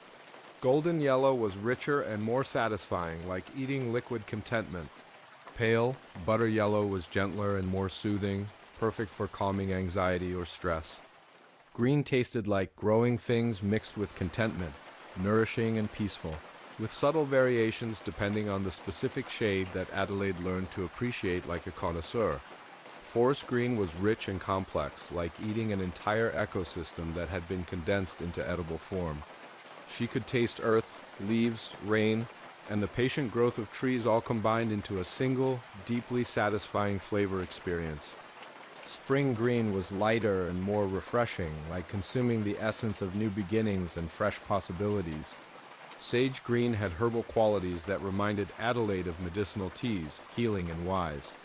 Golden yellow was richer and more satisfying, like eating liquid contentment. Pale, butter yellow was gentler and more soothing, perfect for calming anxiety or stress. Green tasted like growing things mixed with contentment, nourishing and peaceful, with subtle variations depending on the specific shade that Adelaide learned to appreciate like a connoisseur. Forest green was rich and complex, like eating an entire ecosystem that had been condensed into edible form. She could taste earth, leaves, rain, and the patient growth of trees all combined into a single, deeply satisfying flavor experience. Spring green was lighter and more refreshing, like consuming the essence of new beginnings and fresh possibilities. Sage green had herbal qualities that reminded Adelaide of medicinal teas, healing and wise.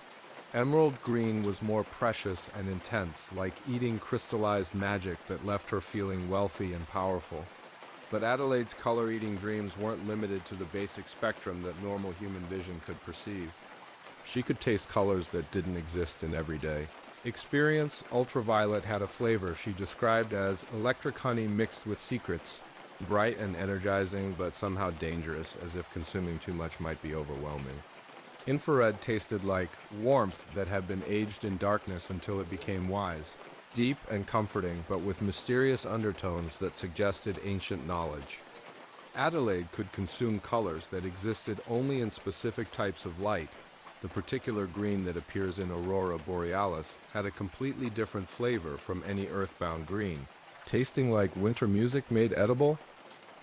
Emerald green was more precious and intense, like eating crystallized magic that left her feeling wealthy and powerful. But Adelaide's color-eating dreams weren't limited to the basic spectrum that normal human vision could perceive. She could taste colors that didn't exist in everyday experience. Ultraviolet had a flavor she described as electric honey mixed with secrets, bright and energizing but somehow dangerous, as if consuming too much might be overwhelming. Infrared tasted like warmth that had been aged in darkness until it became wise, deep and comforting but with mysterious undertones that suggested ancient knowledge. Adelaide could consume colors that existed only in specific types of light. The particular green that appears in Aurora Borealis had a completely different flavor from any earthbound green, tasting like winter music made edible.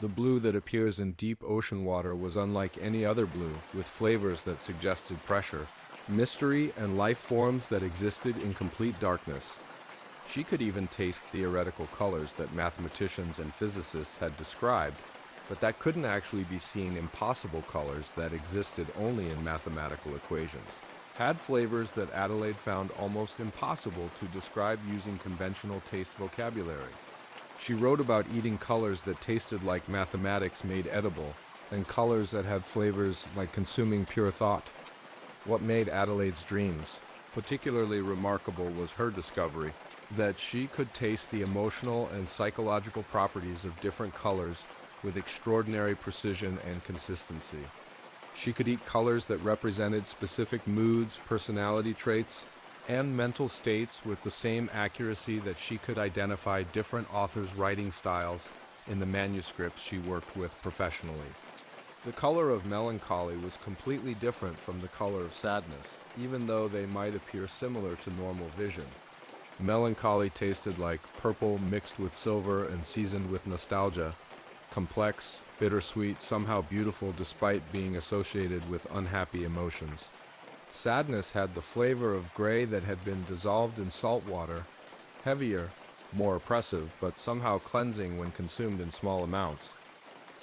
The blue that appears in deep ocean water was unlike any other blue, with flavors that suggested pressure, mystery, and life forms that existed in complete darkness. She could even taste theoretical colors that mathematicians and physicists had described, but that couldn't actually be seen impossible colors that existed only in mathematical equations. Had flavors that Adelaide found almost impossible to describe using conventional taste vocabulary. She wrote about eating colors that tasted like mathematics made edible, and colors that had flavors like consuming pure thought. What made Adelaide's dreams particularly remarkable was her discovery that she could taste the emotional and psychological properties of different colors with extraordinary precision and consistency. She could eat colors that represented specific moods, personality traits, and mental states with the same accuracy that she could identify different authors' writing styles in the manuscripts she worked with professionally. The color of melancholy was completely different from the color of sadness, even though they might appear similar to normal vision. Melancholy tasted like purple mixed with silver and seasoned with nostalgia, complex, bittersweet, somehow beautiful despite being associated with unhappy emotions. Sadness had the flavor of gray that had been dissolved in salt water, heavier, more oppressive, but somehow cleansing when consumed in small amounts.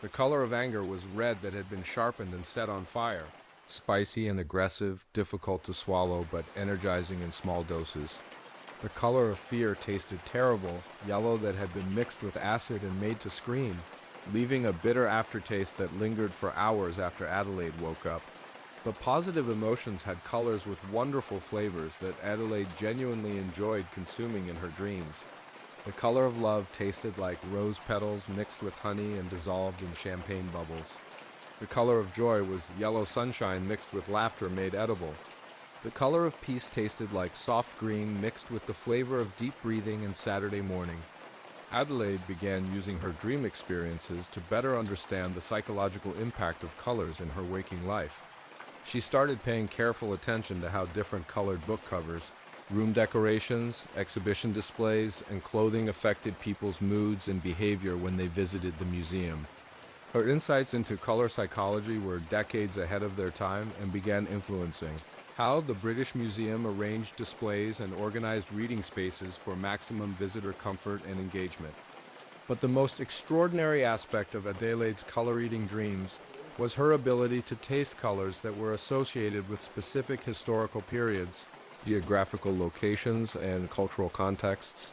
The color of anger was red that had been sharpened and set on fire, spicy and aggressive, difficult to swallow, but energizing in small doses. The color of fear tasted terrible, yellow that had been mixed with acid and made to scream, leaving a bitter aftertaste that lingered for hours after Adelaide woke up. But positive emotions had colors with wonderful flavors that Adelaide genuinely enjoyed consuming in her dreams. The color of love tasted like rose petals mixed with honey and dissolved in champagne bubbles. The color of joy was yellow sunshine mixed with laughter made edible. The color of peace tasted like soft green mixed with the flavor of deep breathing and Saturday morning. Adelaide began using her dream experiences to better understand the psychological impact of colors in her waking life. She started paying careful attention to how different colored book covers, room decorations, exhibition displays, and clothing affected people's moods and behavior when they visited the museum. Her insights into color psychology were decades ahead of their time and began influencing how the British Museum arranged displays and organized reading spaces for maximum visitor comfort and engagement. But the most extraordinary aspect of Adelaide's color-eating dreams was her ability to taste colors that were associated with specific historical periods, geographical locations, and cultural contexts.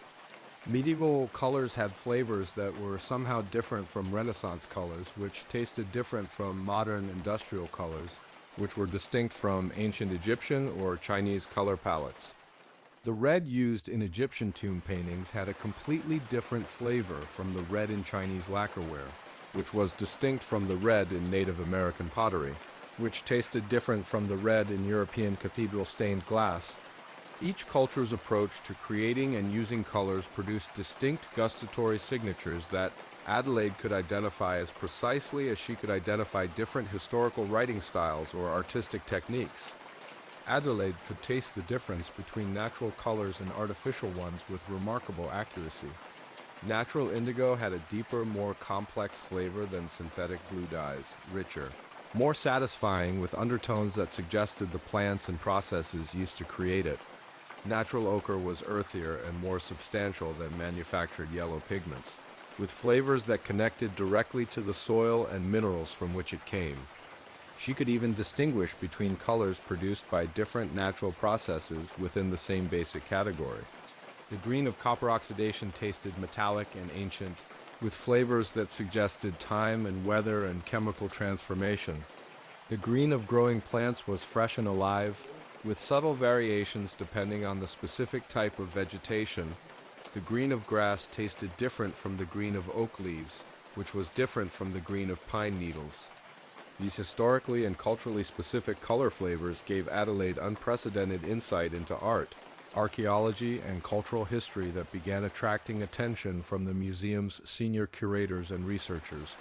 Medieval colors had flavors that were somehow different from Renaissance colors, which tasted different from modern industrial colors, which were distinct from ancient Egyptian or Chinese color palettes. The red used in Egyptian tomb paintings had a completely different flavor from the red in Chinese lacquerware, which was distinct from the red in Native American pottery, which tasted different from the red in European cathedral stained glass. Each culture's approach to creating and using colors produced distinct gustatory signatures that Adelaide could identify as precisely as she could identify different historical writing styles or artistic techniques. Adelaide could taste the difference between natural colors and artificial ones with remarkable accuracy. Natural indigo had a deeper, more complex flavor than synthetic blue dyes, richer, more satisfying with undertones that suggested the plants and processes used to create it. Natural ochre was earthier and more substantial than manufactured yellow pigments, with flavors that connected directly to the soil and minerals from which it came. She could even distinguish between colors produced by different natural processes within the same basic category. The green of copper oxidation tasted metallic and ancient, with flavors that suggested time and weather and chemical transformation. The green of growing plants was fresh and alive, with subtle variations depending on the specific type of vegetation. The green of grass tasted different from the green of oak leaves, which was different from the green of pine needles. These historically and culturally specific color flavors gave Adelaide unprecedented insight into art, archaeology, and cultural history that began attracting attention from the museum's senior curators and researchers.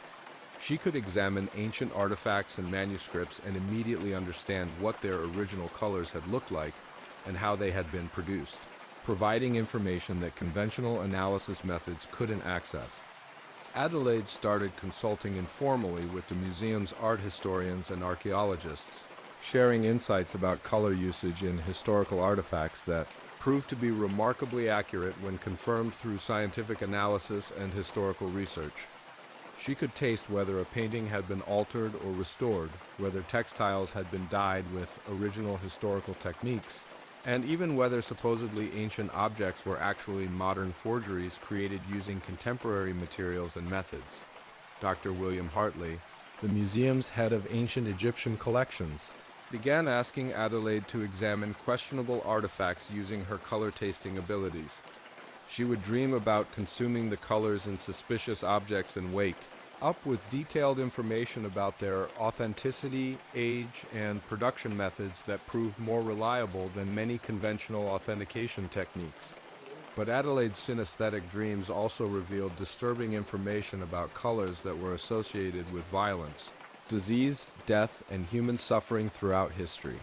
She could examine ancient artifacts and manuscripts and immediately understand what their original colors had looked like and how they had been produced, providing information that conventional analysis methods couldn't access. Adelaide started consulting informally with the museum's art historians and archaeologists, sharing insights about color usage in historical artifacts that proved to be remarkably accurate when confirmed through scientific analysis and historical research. She could taste whether a painting had been altered or restored, whether textiles had been dyed with original historical techniques, and even whether supposedly ancient objects were actually modern forgeries created using contemporary materials and methods. Dr. William Hartley, the museum's head of ancient Egyptian collections, began asking Adelaide to examine questionable artifacts using her color-tasting abilities. She would dream about consuming the colors in suspicious objects and wake up with detailed information about their authenticity, age, and production methods that proved more reliable than many conventional authentication techniques. But Adelaide's synesthetic dreams also revealed disturbing information about colors that were associated with violence, disease, death, and human suffering throughout history.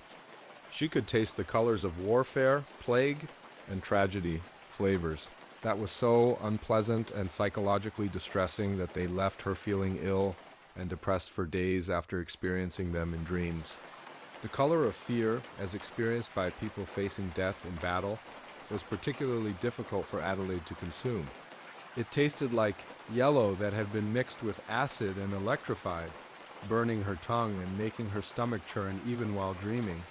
She could taste the colors of warfare, plague, and tragedy flavors that was so unpleasant and psychologically distressing that they left her feeling ill and depressed for days after experiencing them in dreams. The color of fear, as experienced by people facing death in battle, was particularly difficult for Adelaide to consume. It tasted like yellow that had been mixed with acid and electrified, burning her tongue and making her stomach churn even while dreaming.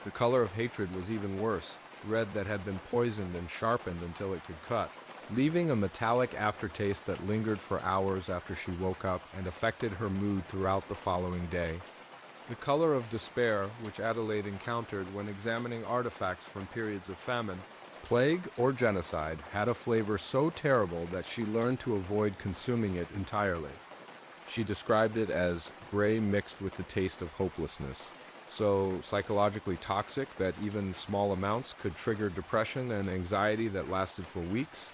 The color of hatred was even worse, red that had been poisoned and sharpened until it could cut, leaving a metallic aftertaste that lingered for hours after she woke up and affected her mood throughout the following day. The color of despair, which Adelaide encountered when examining artifacts from periods of famine, plague, or genocide, had a flavor so terrible that she learned to avoid consuming it entirely. She described it as gray mixed with the taste of hopelessness, so psychologically toxic that even small amounts could trigger depression and anxiety that lasted for weeks.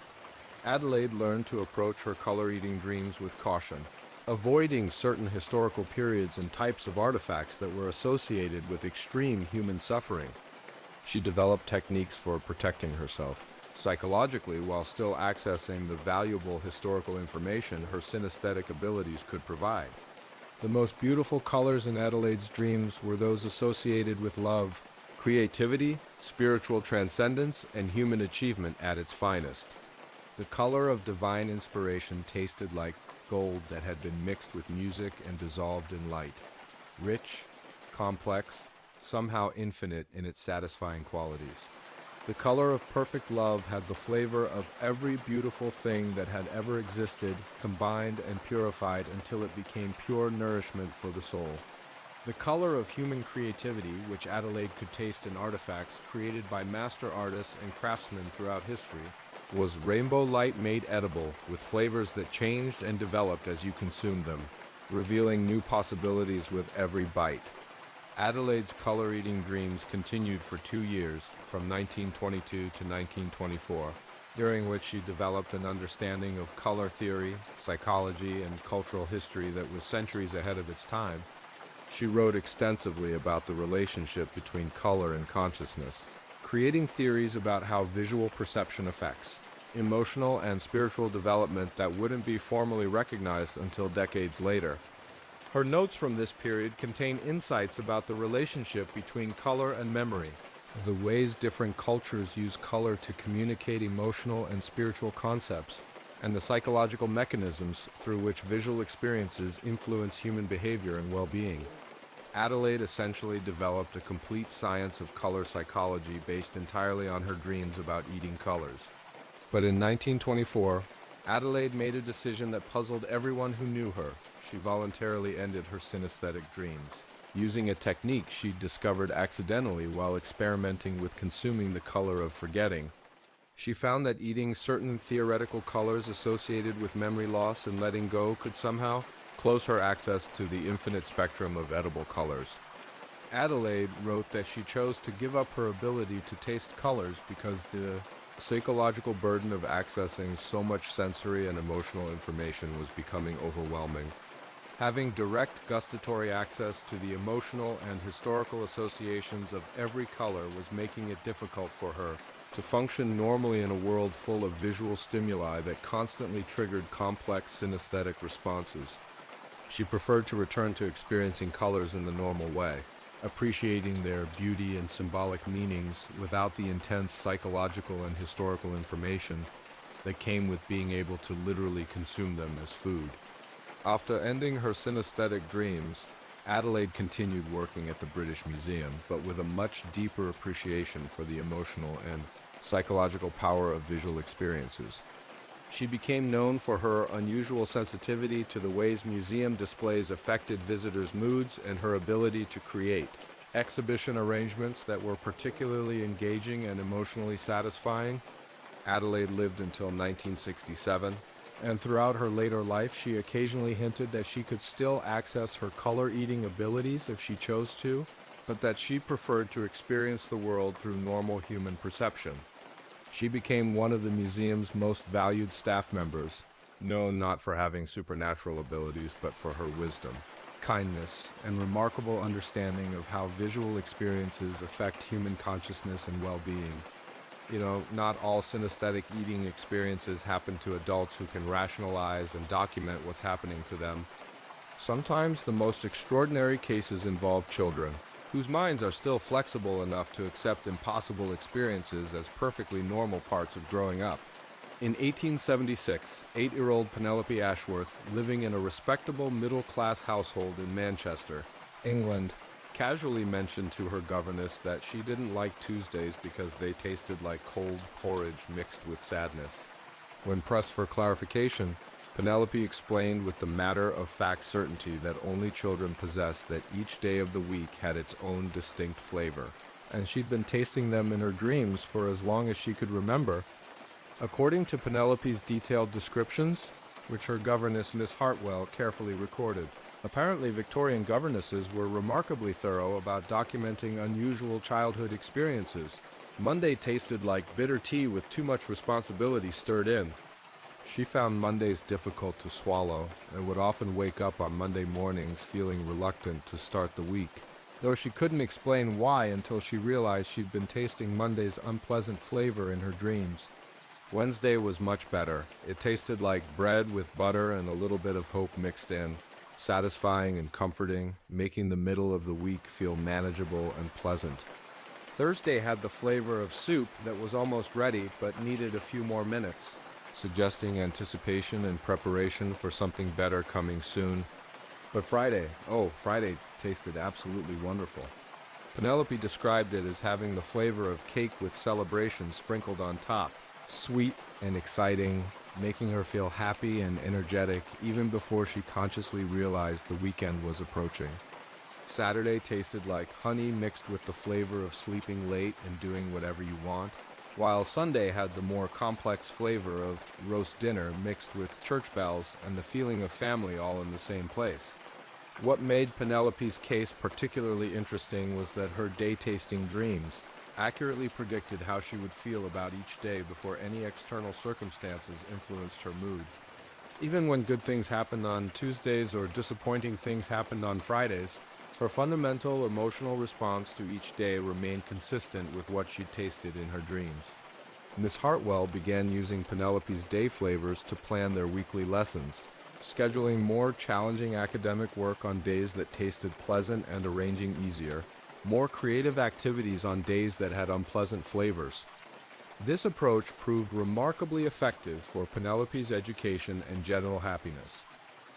Adelaide learned to approach her color-eating dreams with caution, avoiding certain historical periods and types of artifacts that were associated with extreme human suffering. She developed techniques for protecting herself psychologically while still accessing the valuable historical information her synesthetic abilities could provide. The most beautiful colors in Adelaide's dreams were those associated with love, creativity, spiritual transcendence, and human achievement at its finest. The color of divine inspiration tasted like gold that had been mixed with music and dissolved in light, rich, complex, somehow infinite in its satisfying qualities. The color of perfect love had the flavor of every beautiful thing that had ever existed, combined and purified until it became pure nourishment for the soul. The color of human creativity, which Adelaide could taste in artifacts created by master artists and craftsmen throughout history, was rainbow light made edible, with flavors that changed and developed as you consumed them, revealing new possibilities with every bite. Adelaide's color-eating dreams continued for 2 years, from 1922 to 1924, during which she developed an understanding of color theory, psychology, and cultural history that was centuries ahead of its time. She wrote extensively about the relationship between color and consciousness, creating theories about how visual perception affects emotional and spiritual development that wouldn't be formally recognized until decades later. Her notes from this period contain insights about the relationship between color and memory, the ways different cultures use color to communicate emotional and spiritual concepts, and the psychological mechanisms through which visual experiences influence human behavior and well-being. Adelaide essentially developed a complete science of color psychology based entirely on her dreams about eating colors. But in 1924, Adelaide made a decision that puzzled everyone who knew her. She voluntarily ended her synesthetic dreams, using a technique she discovered accidentally while experimenting with consuming the color of forgetting. She found that eating certain theoretical colors associated with memory loss and letting go could somehow close her access to the infinite spectrum of edible colors. Adelaide wrote that she chose to give up her ability to taste colors because the psychological burden of accessing so much sensory and emotional information was becoming overwhelming. Having direct gustatory access to the emotional and historical associations of every color was making it difficult for her to function normally in a world full of visual stimuli that constantly triggered complex synesthetic responses. She preferred to return to experiencing colors in the normal way, appreciating their beauty and symbolic meanings without the intense psychological and historical information that came with being able to literally consume them as food. After ending her synesthetic dreams, Adelaide continued working at the British Museum, but with a much deeper appreciation for the emotional and psychological power of visual experiences. She became known for her unusual sensitivity to the ways museum displays affected visitors' moods and her ability to create exhibition arrangements that were particularly engaging and emotionally satisfying. Adelaide lived until 1967, and throughout her later life, she occasionally hinted that she could still access her color-eating abilities if she chose to, but that she preferred to experience the world through normal human perception. She became one of the museum's most valued staff members, known not for having supernatural abilities, but for her wisdom, kindness, and remarkable understanding of how visual experiences affect human consciousness and well-being. Not all synesthetic eating experiences happen to adults who can rationalize and document what's happening to them. Sometimes the most extraordinary cases involve children, whose minds are still flexible enough to accept impossible experiences as perfectly normal parts of growing up. In 1876, 8-year-old Penelope Ashworth, living in a respectable middle-class household in Manchester, England, casually mentioned to her governess that she didn't like Tuesdays because they tasted like cold porridge mixed with sadness. When pressed for clarification, Penelope explained with the matter-of-fact certainty that only children possess that each day of the week had its own distinct flavor, and she'd been tasting them in her dreams for as long as she could remember. According to Penelope's detailed descriptions, which her governess Miss Hartwell carefully recorded, apparently Victorian governesses were remarkably thorough about documenting unusual childhood experiences. Monday tasted like bitter tea with too much responsibility stirred in. She found Mondays difficult to swallow and would often wake up on Monday mornings feeling reluctant to start the week, though she couldn't explain why until she realized she'd been tasting Monday's unpleasant flavor in her dreams. Wednesday was much better. It tasted like bread with butter and a little bit of hope mixed in, satisfying and comforting, making the middle of the week feel manageable and pleasant. Thursday had the flavor of soup that was almost ready but needed a few more minutes, suggesting anticipation and preparation for something better coming soon. But Friday tasted absolutely wonderful. Penelope described it as having the flavor of cake with celebration sprinkled on top, sweet and exciting, making her feel happy and energetic even before she consciously realized the weekend was approaching. Saturday tasted like honey mixed with the flavor of sleeping late and doing whatever you want, while Sunday had the more complex flavor of roast dinner mixed with church bells and the feeling of family all in the same place. What made Penelope's case particularly interesting was that her day-tasting dreams accurately predicted how she would feel about each day before any external circumstances influenced her mood. Even when good things happened on Tuesdays or disappointing things happened on Fridays, her fundamental emotional response to each day remained consistent with what she'd tasted in her dreams. Miss Hartwell began using Penelope's day flavors to plan their weekly lessons, scheduling more challenging academic work on days that tasted pleasant and arranging easier, more creative activities on days that had unpleasant flavors. This approach proved remarkably effective for Penelope's education and general happiness.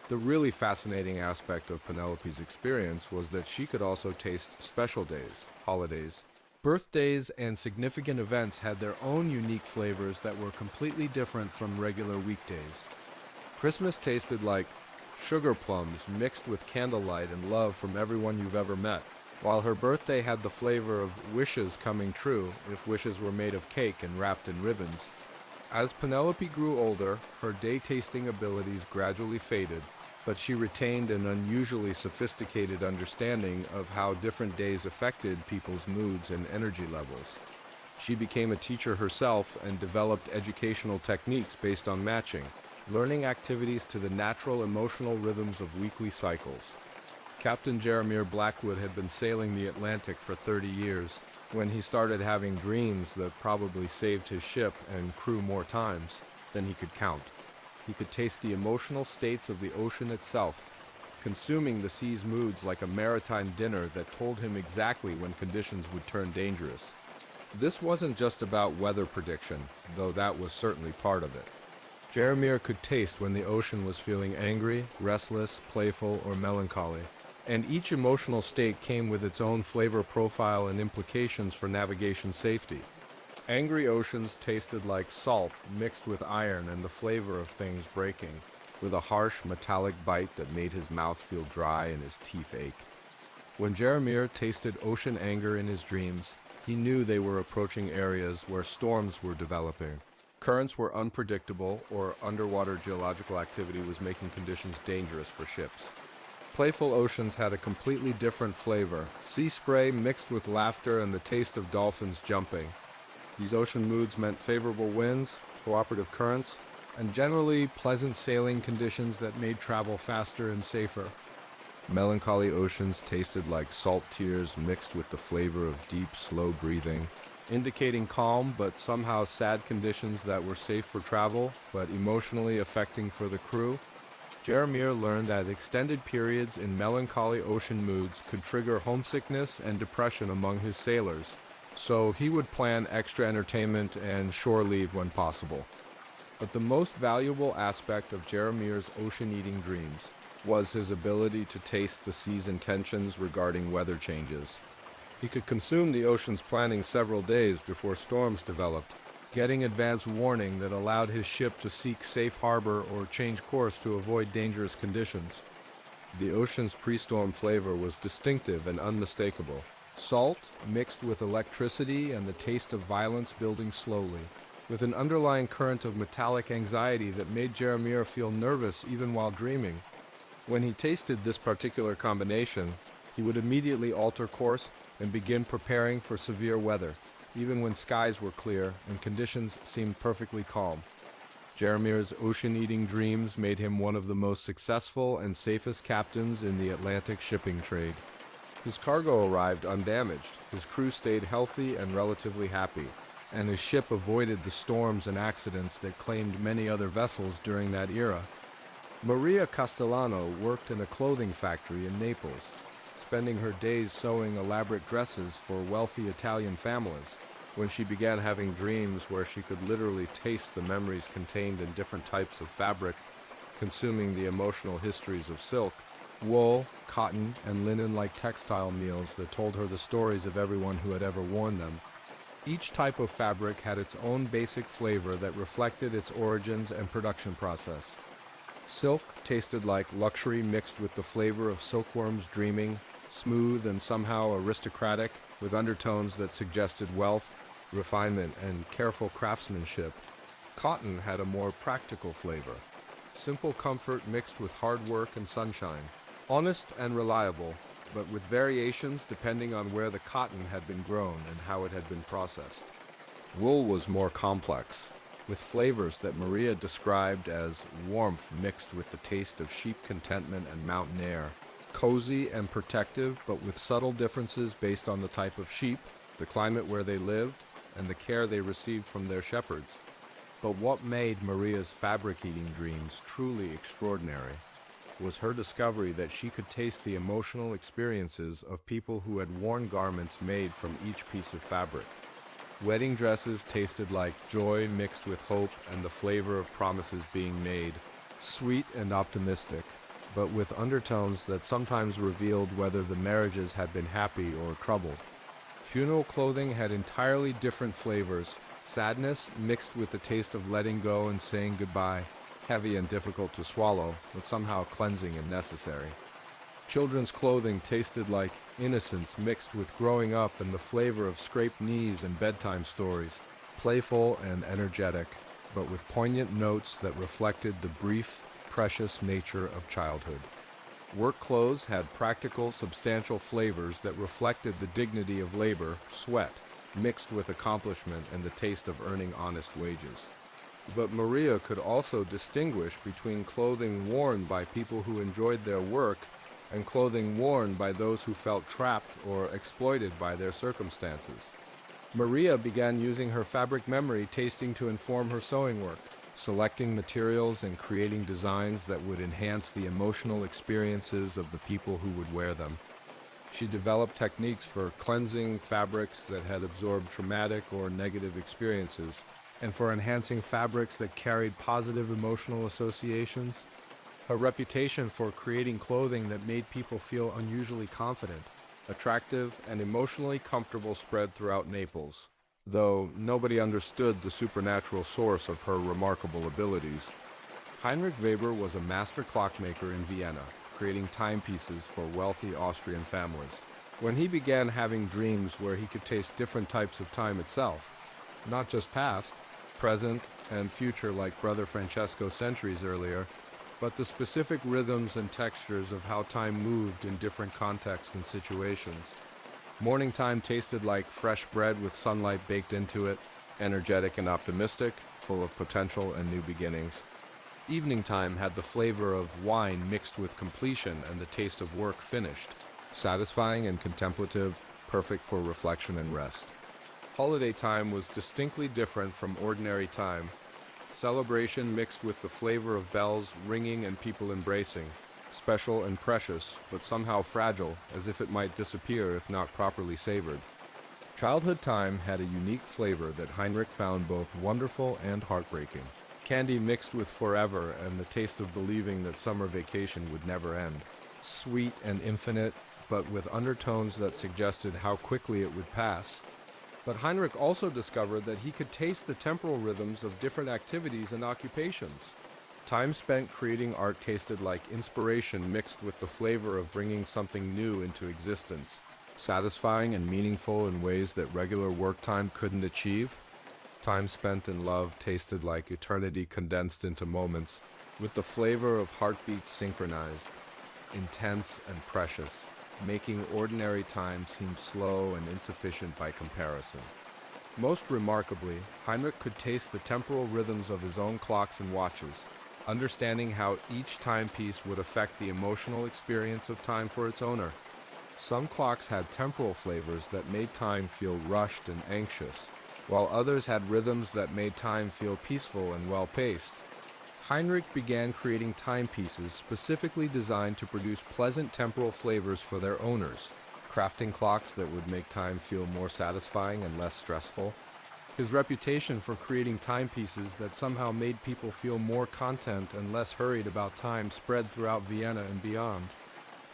The really fascinating aspect of Penelope's experience was that she could also taste special days, holidays. Birthdays and significant events had their own unique flavors that were completely different from regular weekdays. Christmas tasted like sugar plums mixed with candlelight and love from everyone you've ever met, while her birthday had the flavor of wishes coming true if wishes were made of cake and wrapped in ribbons. As Penelope grew older, her day-tasting abilities gradually faded, but she retained an unusually sophisticated understanding of how different days affected people's moods and energy levels. She became a teacher herself and developed educational techniques based on matching, learning activities to the natural emotional rhythms of weekly cycles. Captain Jeremiah Blackwood had been sailing the Atlantic for 30 years when he started having dreams that probably saved his ship and crew more times than he could count. He could taste the emotional states of the ocean itself, consuming the sea's moods like a maritime dinner that told him exactly when conditions would turn dangerous. This wasn't just about weather prediction, though that was certainly part of it. Jeremiah could taste when the ocean was feeling angry, restless, playful, or melancholy, and each emotional state came with its own flavor profile and implications for navigation safety. Angry oceans tasted like salt mixed with iron and the flavor of things breaking, with a harsh metallic bite that made his mouth feel dry and his teeth ache. When Jeremiah tasted ocean anger in his dreams, he knew they were approaching areas where storms were developing. Currents were unpredictable, or underwater geological activity was making conditions dangerous for ships. Playful oceans had a completely different flavor, sea spray mixed with laughter and the taste of dolphins jumping. These ocean moods meant favorable winds, cooperative currents, and generally pleasant sailing conditions that made travel faster and safer. Melancholy oceans tasted like salt tears mixed with the flavor of deep, slow breathing, indicating calm but somehow sad conditions that were safe for travel, but emotionally affecting for the crew. Jeremiah learned that extended periods in melancholy ocean moods could trigger homesickness and depression among his sailors, so he would plan extra entertainment and shore leave when possible. But the most valuable aspect of Jeremiah's ocean-eating dreams was his ability to taste the sea's intentions regarding weather changes. He could consume the ocean's planning several days before storms developed, getting advance warning that allowed his ship to seek safe harbor or change course to avoid dangerous conditions. The ocean's pre-storm flavor was distinctive and unmistakable. Salt mixed with electricity and the taste of violence building slowly, with an underlying current of metallic anxiety that made Jeremiah feel nervous even while dreaming. When he tasted this particular combination, he would immediately alter course and begin preparing for severe weather, even when skies were clear and conditions seemed perfectly calm. Jeremiah's ocean-eating dreams made him one of the most successful and safest captains in the Atlantic shipping trade. His cargo arrived undamaged, his crew stayed healthy and relatively happy, and his ship avoided the storms and accidents that claimed many other vessels during that era. Maria Castellano worked in a clothing factory in Naples, spending her days sewing elaborate dresses for wealthy Italian families, when she began having dreams where she could literally taste the memories contained in different types of fabric, consuming the emotional histories of silk, wool, cotton, and linen-like textile meals that told her the stories of everyone who had ever worn them. Each type of fabric had its own basic flavor that reflected its origins and production process. Silk tasted like luxury mixed with the flavor of silkworms dreaming, smooth and somehow aristocratic, with undertones that suggested wealth, refinement, and careful craftsmanship. Cotton had a more practical flavor, simple comfort mixed with hard work and sunshine, honest and reliable, but with variations depending on where the cotton had been grown and how it had been processed. Wool was more complex, with flavors that Maria described as warmth mixed with the taste of sheep contentment and mountain air, cozy and protective, but with subtle differences based on the type of sheep, the climate where they lived, and the care they received from their shepherds. But what made Maria's fabric-eating dreams truly extraordinary was her discovery that she could taste the emotional experiences of people who had worn garments made from each piece of fabric. Wedding dresses tasted like joy mixed with hope and the flavor of promises being made, sweet and optimistic, but with undertones that sometimes revealed whether the marriages had been happy or troubled. Funeral clothing had entirely different flavors, sadness mixed with the taste of letting go and saying goodbye, heavy and difficult to swallow, but somehow cleansing and necessary. Children's clothing tasted like innocence mixed with growing up and the flavor of scraped knees and bedtime stories, playful and energetic, but with poignant notes that reflected the brief, precious nature of childhood. Work clothes had practical, substantial flavors that reflected the dignity of labor, sweat, mixed with accomplishment and the taste of earning honest wages. But Maria could also distinguish between clothing worn by people who enjoyed their work and clothing worn by those who felt trapped or exploited by their circumstances. Maria began using her fabric memory tasting to inform her sewing work, selecting materials and creating designs that would enhance the emotional experiences of the people who would wear them. She developed techniques for cleansing fabrics that had absorbed traumatic or negative experiences, and for enhancing fabrics that carried positive emotional associations. Her reputation for creating clothing that made people feel unusually confident, attractive, and emotionally comfortable spread throughout Naples, though nobody understood the supernatural source of her remarkable abilities. Heinrich Weber was a master clockmaker in Vienna, creating timepieces for wealthy Austrian families. When he began having dreams where he could taste different types of time itself, not just past, present, and future like Brother Francesco centuries earlier, but the specific rhythms and textures of how time moved in different contexts and situations. Morning time tasted like fresh bread with sunlight baked into it, energetic and optimistic, full of potential and new beginnings. Evening time had the flavor of wine mixed with completion and the taste of work finished, satisfying and contemplative, perfect for reflection and rest. Holiday time was distinctly different from ordinary time. Celebration mixed with the flavor of bells ringing and people embracing, special and precious, but somehow fragile, as if it might disappear if not properly savored. Childhood time had a unique flavor that Heinrich found both wonderful and heartbreaking. Candy mixed with forever and the taste of believing that summer vacation would never end. Sweet and infinite, but with undertones that suggested how quickly it would pass. But Heinrich also discovered that he could taste the temporal rhythms of different activities and occupations. Time spent creating art tasted like inspiration mixed with the flavor of bringing something new into existence, satisfying and meaningful in ways that regular work time couldn't achieve. Time spent in love tasted like eternity condensed into moments, with the flavor of heartbeats synchronized, intense and precious, making ordinary time seem slow and insufficient by comparison. Most remarkably, Heinrich could taste the temporal rhythms of his own clocks and watches, understanding how each timepiece would affect the emotional experience of time for its owner. Some clocks had temporal flavors that made time feel rushed and anxious, while others had rhythms that made time feel peaceful and well-paced. Heinrich began creating timepieces specifically designed to produce pleasant temporal flavors for their owners, crafting clocks that would make time feel more satisfying and less stressful. His reputation for creating timepieces that somehow made people feel more content and less hurried about time spread throughout Vienna and beyond.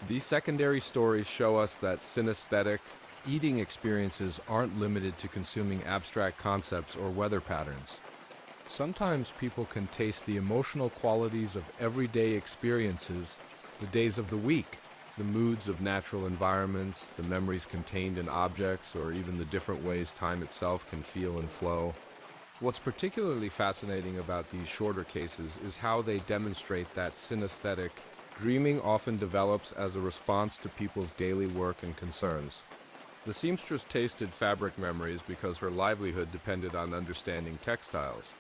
These secondary stories show us that synesthetic, eating experiences aren't limited to consuming abstract concepts or weather patterns. Sometimes people can taste the emotional qualities of everyday experiences, the days of the week, the moods of natural environments, the memories contained in objects, or even the different ways time itself can feel and flow. What's particularly fascinating about these shorter cases is how they demonstrate that synesthetic dreaming often develops as a response to people's daily work and concerns. The seamstress tasted fabric memories because her livelihood depended on understanding textiles.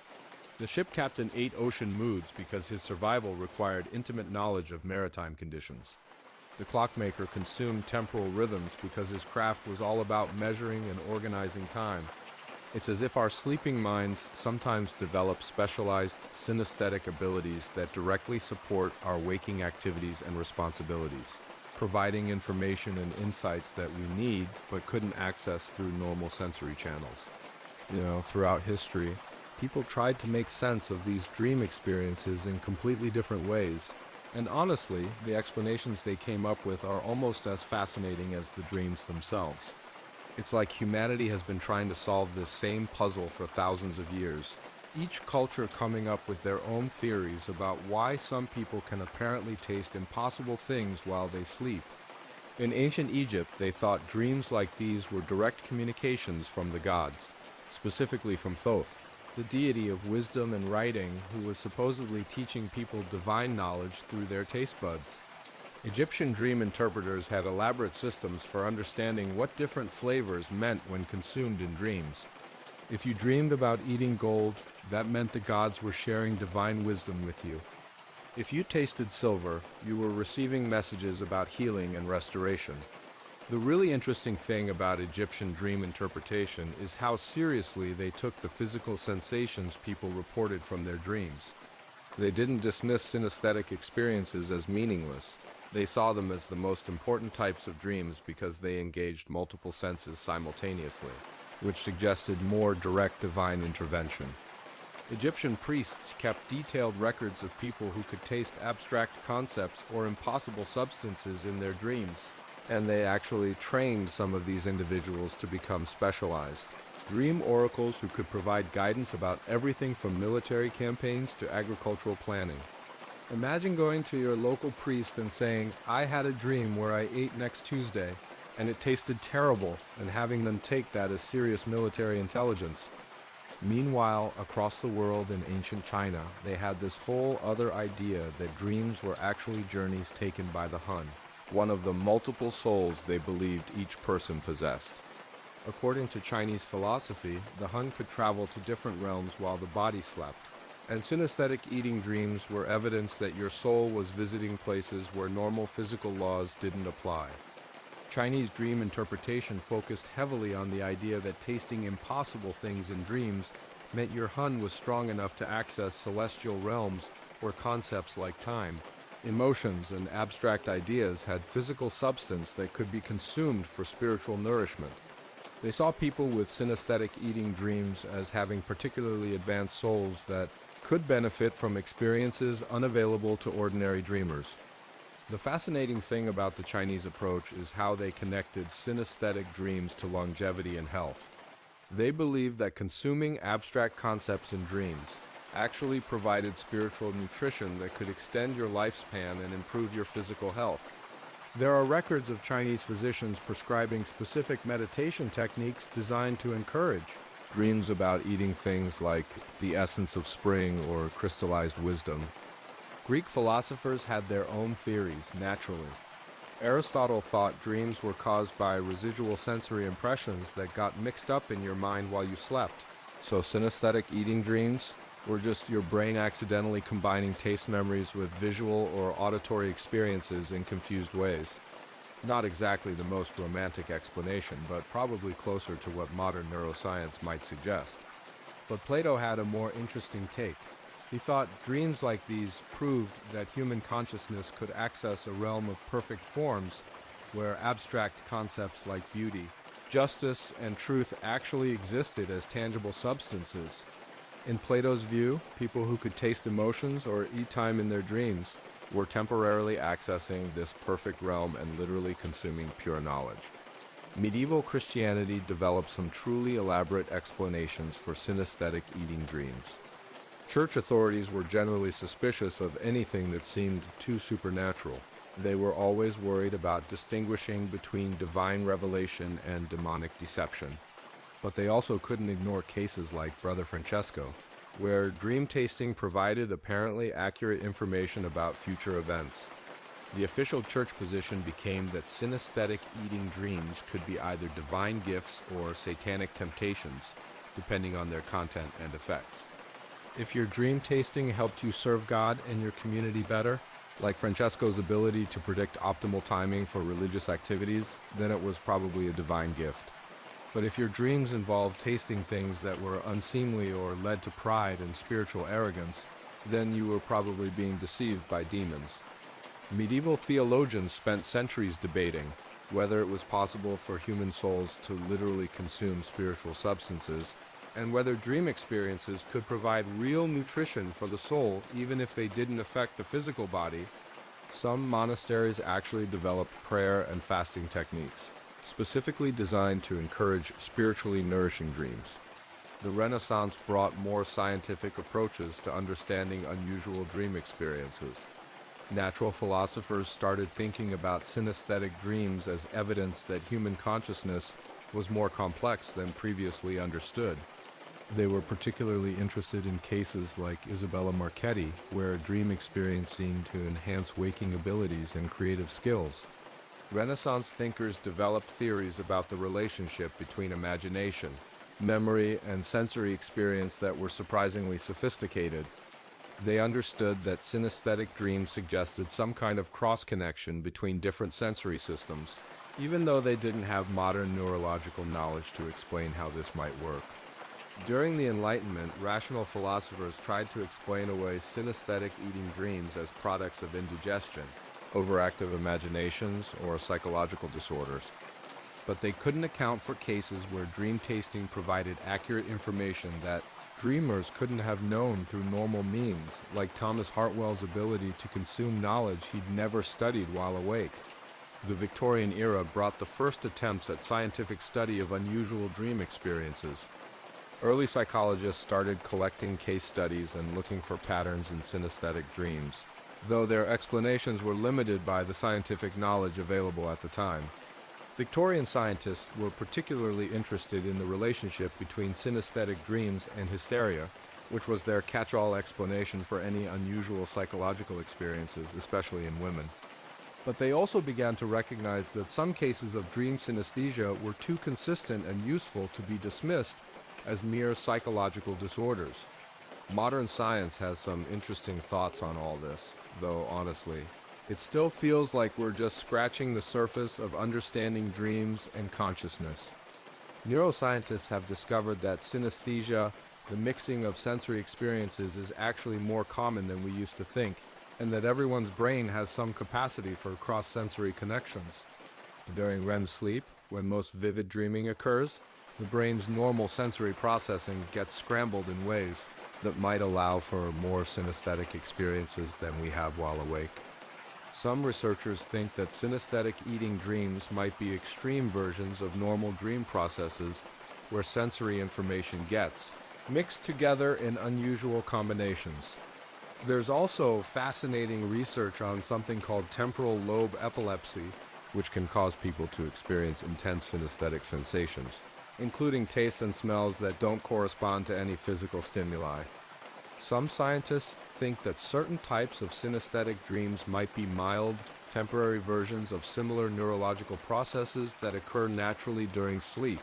The ship captain ate ocean moods because his survival required intimate knowledge of maritime conditions. The clockmaker consumed temporal rhythms because his craft was all about measuring and organizing time. It's as if our sleeping minds sometimes develop specialized synesthetic abilities that directly support our waking activities and responsibilities, providing information and insights that we need but couldn't access through normal sensory channels. Throughout history, people tried to make sense of these dream experiences in completely different ways, and honestly, the explanations they came up with are almost as fascinating as the dreams themselves. It's like humanity has been trying to solve this same puzzle for thousands of years, each culture coming up with their own theories about why some people can apparently taste impossible things while they sleep. In ancient Egypt, they thought dreams like these were direct communications from the gods, specifically from Thoth, the deity of wisdom and writing who was supposedly teaching people divine knowledge through their taste buds. Egyptian dream interpreters had elaborate systems for understanding what different flavors meant when consumed in dreams. If you dreamed about eating gold, that meant the gods were sharing divine wisdom with you. If you tasted silver, you were receiving messages about healing and restoration. The really interesting thing about Egyptian dream interpretation is how seriously they took the physical sensations people reported from their dreams. They didn't dismiss synesthetic experiences as meaningless. They saw them as the most important types of dreams because they engaged multiple senses simultaneously, which suggested more direct divine intervention. Egyptian priests kept detailed records of people who could taste abstract concepts or impossible substances in their dreams, and they actually trained some of these individuals to become specialized. Dream oracles who could provide guidance about everything from military campaigns to agricultural planning. Imagine going to your local priest and saying, "I had a dream where I ate next Tuesday, and it tasted terrible," and having them take that as serious military intelligence. Meanwhile, across the world in ancient China, they had this whole other idea that dreams were actually journeys taken by the Hun, one of the multiple souls they believed each person possessed. According to Chinese philosophy, the Hun could travel to different realms while the body slept, and synesthetic eating dreams were evidence that your soul was visiting places where normal physical laws didn't apply. Chinese dream interpretation focused heavily on the idea that tasting impossible things in dreams meant your Hun was strong enough to access celestial realms where concepts like time, emotions, and abstract ideas had physical substance that could be consumed for spiritual nourishment. They saw people with synesthetic eating dreams as having particularly advanced souls that could benefit from experiences unavailable to ordinary dreamers. The fascinating thing about the Chinese approach is how they connected synesthetic dreams to longevity and health. They believed that consuming abstract concepts in dreams actually provided spiritual nutrition that could extend your lifespan and improve your physical health. There are records of Chinese physicians prescribing specific meditation techniques designed to encourage dreams about eating things like the essence of spring or crystallized wisdom. Greek philosophers had their own theories, naturally. Aristotle thought dreams were caused by residual sensory impressions that got mixed up in your mind while you slept. So synesthetic eating dreams were just your brain accidentally combining taste memories with visual or auditory experiences in confused ways. Not exactly the most romantic explanation, but probably closer to what modern neuroscience might suggest. But Plato had a more interesting take. He thought dreams like these proved that human consciousness could access a realm of perfect forms where abstract concepts like beauty, justice, and truth actually existed as tangible substances. In Plato's view, people who could taste emotions or eat time in their dreams were temporarily accessing this perfect realm and literally consuming pure knowledge. Medieval Christianity developed some truly elaborate explanations for synesthetic eating dreams. Church authorities were generally suspicious of anything that seemed too supernatural. They were always worried about distinguishing between divine revelation and demonic deception. But they also couldn't ignore cases like Brother Francesco, where dream tasting provided apparently accurate information about future events. The official church position became that synesthetic eating dreams could be either divine gifts or satanic temptations, depending on their content and effects. If your dream tasting helped you serve God and your community better, like Francesco's ability to predict optimal timing for religious activities, then it was probably a divine gift. But if your dreams involved tasting things that were unseemly or led to pride and spiritual arrogance, then you were probably being deceived by demons. Medieval theologians spent centuries debating whether it was possible for human souls to literally consume spiritual substances, and whether dream experiences could provide real nutrition for the soul even if they didn't affect the physical body. Some monasteries actually developed prayer and fasting techniques, specifically designed to encourage spiritually nourishing dreams. The Renaissance brought more scientific approaches to understanding unusual dream experiences. Natural philosophers started thinking about synesthetic dreams as evidence that human consciousness was more complex than previously understood. They were particularly interested in cases like Isabella Marchetti, where a dream experience seemed to enhance waking abilities and creative skills. Renaissance thinkers developed theories about the relationship between imagination, memory, and sensory experience that were surprisingly sophisticated. They understood that synesthetic dreams suggested some kind of cross-connection between different sensory systems, even though they didn't have modern neurological knowledge to explain how this might work. During the Enlightenment, rational philosophers tried to explain away synesthetic eating dreams as products of indigestion, overactive imaginations, or psychological disorders. But they couldn't account for cases where dream tasting provided accurate information that dreamers couldn't have known through normal means, like Thomas Hartwell's ability to consume knowledge he'd never studied while awake. The Victorian era brought the first attempts at scientific study of unusual dream experiences. Early psychologists started collecting case studies and looking for patterns in synesthetic dreams, though their explanations were limited by the scientific knowledge available at the time. Victorian scientists were particularly interested in the relationship between synesthetic dreams and hysteria, which was their catch-all explanation for any unusual psychological experiences, especially in women. But they also began to recognize that some cases of dream synesthesia were too consistent and useful to be dismissed as mere psychological disorders. Modern science has some interesting thoughts on all this, though honestly, it still feels like we're just scratching the surface of understanding dreams and consciousness. Neuroscientists have discovered that synesthesia, the mixing of sensory experiences, is actually more common than we used to think, and that everyone's brain has some capacity for cross-sensory connections. During REM sleep, when most vivid dreaming occurs, the brain's normal sensory processing gets scrambled in ways that might allow for more synesthetic experiences than we have while awake. Some researchers think that synesthetic eating dreams might be extreme versions of normal dream processes where sensory information gets mixed together in unusual combinations. There's also fascinating research on something called temporal lobe epilepsy, which can cause people to experience intense synesthetic sensations, including tastes and smells that don't correspond to any physical stimuli. Some scientists think that certain types of synesthetic dreams might be mild, temporary versions of similar neurological processes that occur naturally during sleep.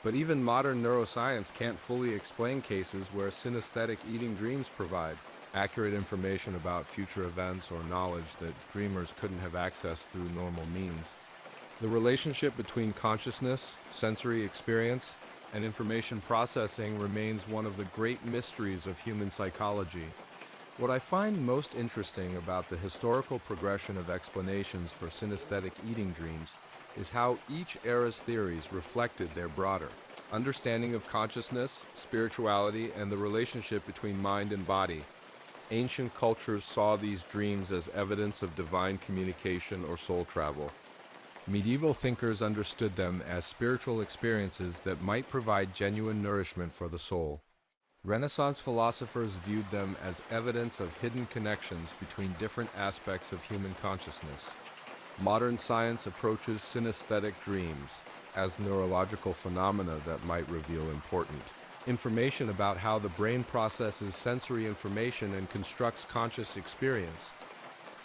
But even modern neuroscience can't fully explain cases where synesthetic eating dreams provide accurate information about future events or knowledge that dreamers couldn't have accessed through normal means. The relationship between consciousness, sensory experience, and information processing remains one of the great mysteries of human psychology. What I find most interesting about the historical progression of explanations for synesthetic eating dreams is how each era's theories reflected their broader understanding of consciousness, spirituality, and the relationship between mind and body. Ancient cultures saw these dreams as evidence of divine communication or soul travel. Medieval thinkers understood them as spiritual experiences that might provide genuine nourishment for the soul. Renaissance philosophers viewed them as evidence of hidden connections between different aspects of human consciousness. Modern science approaches synesthetic dreams as neurological phenomena that might reveal important information about how the brain processes sensory information and constructs conscious experience.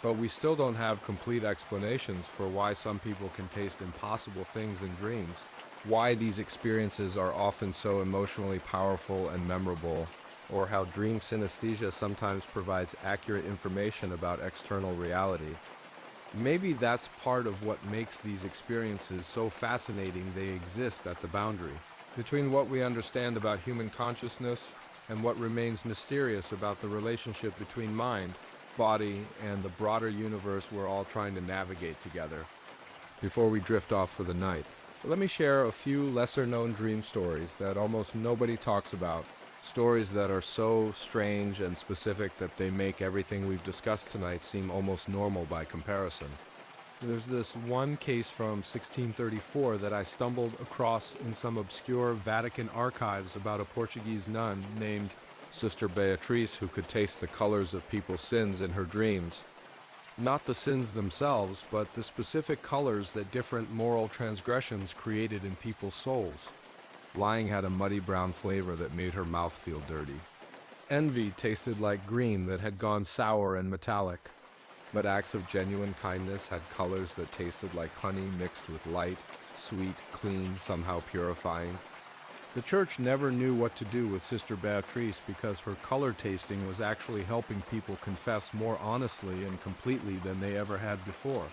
But we still don't have complete explanations for why some people can taste impossible things in dreams, why these experiences are often so emotionally powerful and memorable, or how dream synesthesia sometimes provides accurate information about external reality. Maybe that's part of what makes these experiences so fascinating. They exist at the boundary between what we understand about human consciousness and what remains mysterious about the relationship between mind, body, and the broader universe we're all trying to navigate together. Before we drift off for the night, let me share a few lesser-known dream stories that almost nobody talks about, stories that are so strange and specific that they make everything we've discussed tonight seem almost normal by comparison. There's this one case from 1634 that I stumbled across in some obscure Vatican archives about a Portuguese nun named Sister Beatrice who could taste the colors of people's sins in her dreams. Not the sins themselves, but the specific colors that different moral transgressions created in people's souls. Lying had a muddy brown flavor that made her mouth feel dirty. Envy tasted like green that had gone sour and metallic. But acts of genuine kindness had colors that tasted like honey mixed with light, sweet, clean, somehow purifying. The church never knew what to do with Sister Beatrice because her color tasting was actually helping people confess more honestly and completely than they ever had before.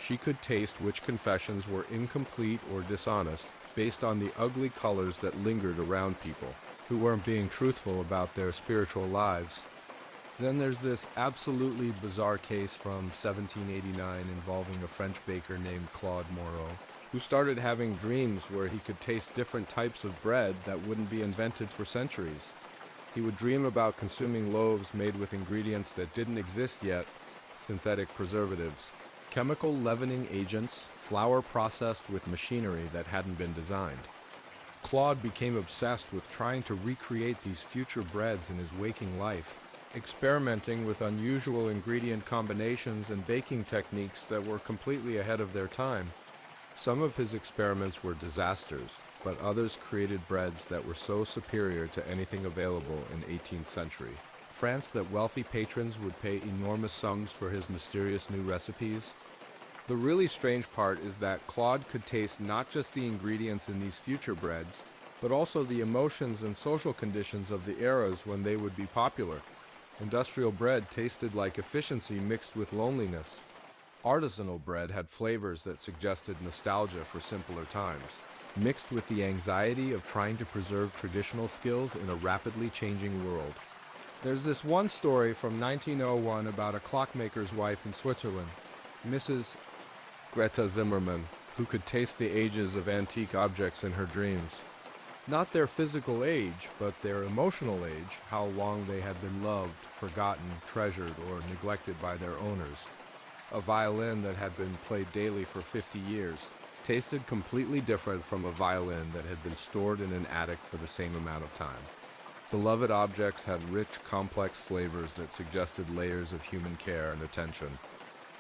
She could taste which confessions were incomplete or dishonest based on the ugly colors that lingered around people who weren't being truthful about their spiritual lives. Then there's this absolutely bizarre case from 1789 involving a French baker named Claude Moreau, who started having dreams where he could taste different types of bread that wouldn't be invented for centuries. He would dream about consuming loaves made with ingredients that didn't exist yet, synthetic preservatives, chemical leavening agents, flour processed with machinery that hadn't been designed. Claude became obsessed with trying to recreate these future breads in his waking life, experimenting with unusual ingredient combinations and baking techniques that were completely ahead of their time. Some of his experiments were disasters, but others created breads that were so superior to anything available in 18th century France that wealthy patrons would pay enormous sums for his mysterious new recipes. The really strange part is that Claude could taste not just the ingredients in these future breads, but also the emotions and social conditions of the eras when they would be popular. Industrial bread tasted like efficiency mixed with loneliness. Artisanal bread had flavors that suggested nostalgia for simpler times, mixed with the anxiety of trying to preserve traditional skills in a rapidly changing world. There's this one story from 1901 about a clockmaker's wife in Switzerland, Mrs. Greta Zimmermann, who could taste the ages of antique objects in her dreams. Not their physical age, but their emotional age, how long they had been loved, forgotten, treasured, or neglected by their owners. A violin that had been played daily for 50 years tasted completely different from a violin that had been stored in an attic for the same amount of time. Beloved objects had rich, complex flavors that suggested layers of human care and attention.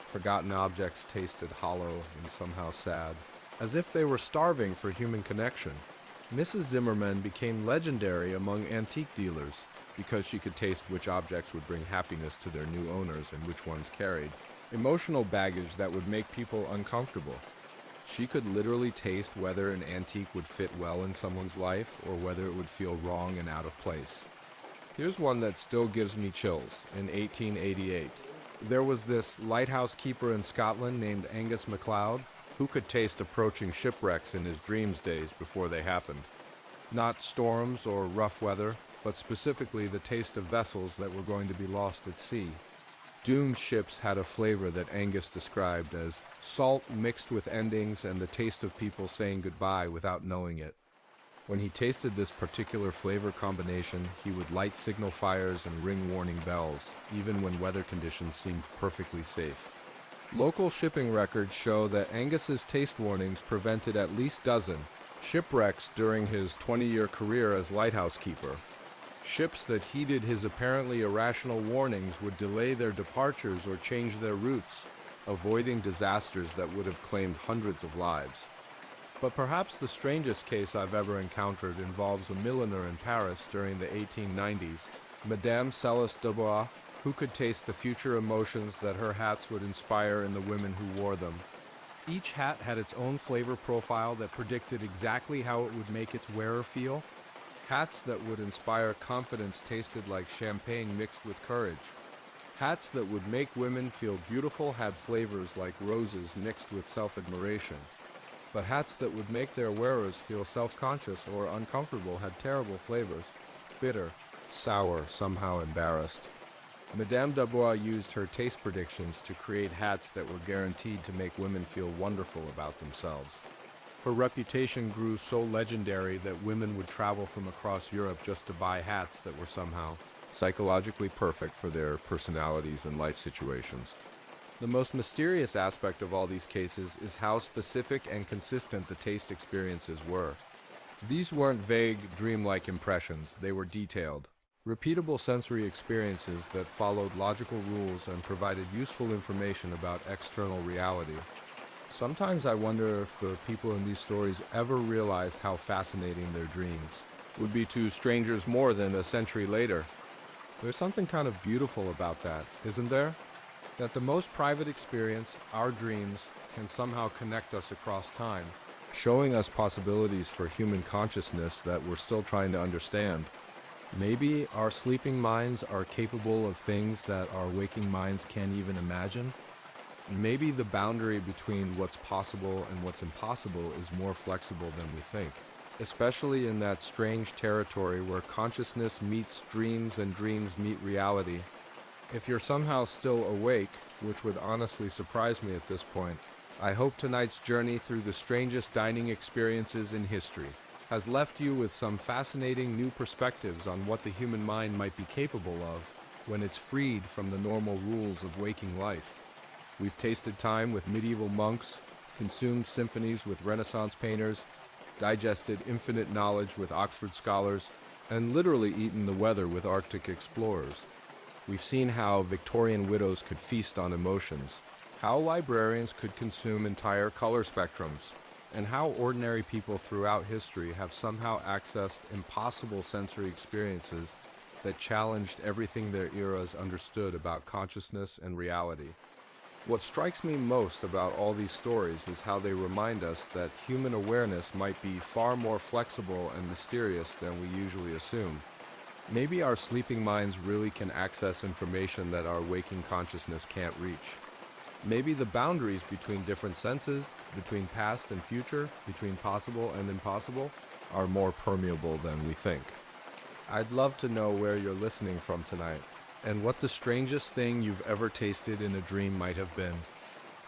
Forgotten objects tasted hollow and somehow sad, as if they were starving for human connection. Mrs. Zimmermann became legendary among antique dealers because she could taste which objects would bring happiness to their new owners and which ones carried emotional baggage that would make people uncomfortable. She could literally taste whether an antique would fit well in someone's life or whether it would feel wrong and out of place. Here's one that still gives me chills. In 1888, there was this lighthouse keeper in Scotland named Angus MacLeod who could taste approaching shipwrecks in his dreams days before they happened. Not storms or rough weather, but specifically the taste of vessels that were going to be lost at sea. Doomed ships had a flavor that Angus described as salt mixed with endings and the taste of people saying goodbye without knowing it. When he tasted this particular flavor combination, he would light signal fires and ring warning bells, even when weather conditions seemed perfectly safe. Local shipping records show that Angus's taste warnings prevented at least a dozen shipwrecks during his 20-year career as lighthouse keeper. Ships that heeded his apparently irrational warnings would delay their departures or change their routes, avoiding disasters that would have claimed hundreds of lives. But perhaps the strangest case I've ever encountered involves a milliner in Paris during the 1890s, Madame Céleste Dubois, who could taste the future emotions that her hats would inspire in the women who wore them. Each hat had its own flavor profile that predicted exactly how it would make its wearer feel. Hats that would inspire confidence tasted like champagne mixed with courage. Hats that would make women feel beautiful had flavors like roses mixed with self-admiration. But hats that would make their wearers feel self-conscious or uncomfortable had terrible flavors: bitter, sour, somehow embarrassed. Madame Dubois used her taste predictions to create hats that were guaranteed to make women feel wonderful about themselves. Her reputation grew so legendary that women would travel from across Europe just to buy hats that were somehow psychologically perfect for their personalities and life situations. The most mysterious aspect of all these cases is how specific and consistent the taste experiences were. These weren't vague, dreamlike impressions, they were detailed, repeatable sensory experiences that followed logical rules and provided useful information about external reality. Sometimes I wonder if the people in these stories ever realized how fascinating their dreams would be to strangers more than a century later. There's something kind of beautiful about that, isn't there? That the most private experience, our dreams, can somehow connect us across time, showing us possibilities for human consciousness that we're still trying to understand. Maybe our sleeping minds are capable of things that our waking minds can't even imagine. Maybe the boundary between what's possible and what's impossible is more flexible than we think, especially in that strange territory where consciousness meets dreams and dreams meet reality. If you're somehow still awake, which would honestly surprise me at this point, I hope tonight's journey through the strangest dining experiences in history has left you with some fascinating new perspectives on what the human mind might be capable of when it's freed from the normal rules of waking life. We've tasted time with medieval monks, consumed symphonies with Renaissance painters, digested infinite knowledge with Oxford scholars, and literally eaten the weather with Arctic explorers. We've seen how Victorian widows could feast on emotions, how librarians could consume entire color spectrums, and how ordinary people throughout history have somehow accessed impossible sensory experiences that challenged everything their eras understood about consciousness and reality. What strikes me most about all these stories is how they remind us that human awareness might be far more flexible and mysterious than we usually assume. Maybe our sleeping minds really can access information that our waking consciousness can't reach. Maybe the boundaries between different senses, between past and future, between possible and impossible, are more permeable than we think. I'd love to know where you're listening from tonight, and what the strangest thing you've ever tasted in a dream might have been.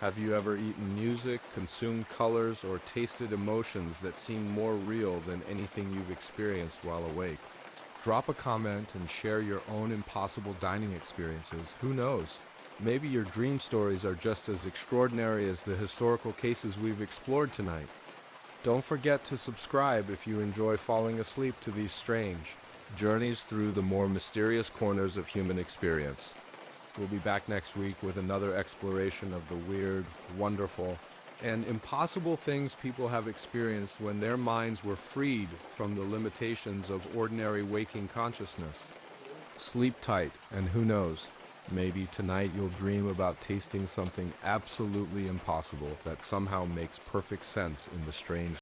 Have you ever eaten music, consumed colors, or tasted emotions that seem more real than anything you've experienced while awake? Drop a comment and share your own impossible dining experiences. Who knows? Maybe your dream stories are just as extraordinary as the historical cases we've explored tonight. Don't forget to subscribe if you enjoy falling asleep to these strange journeys through the more mysterious corners of human experience. We'll be back next week with another exploration of the weird, wonderful, and impossible things people have experienced when their minds were freed from the limitations of ordinary waking consciousness. Sleep tight, and who knows, maybe tonight you'll dream about tasting something absolutely impossible that somehow makes perfect sense in the strange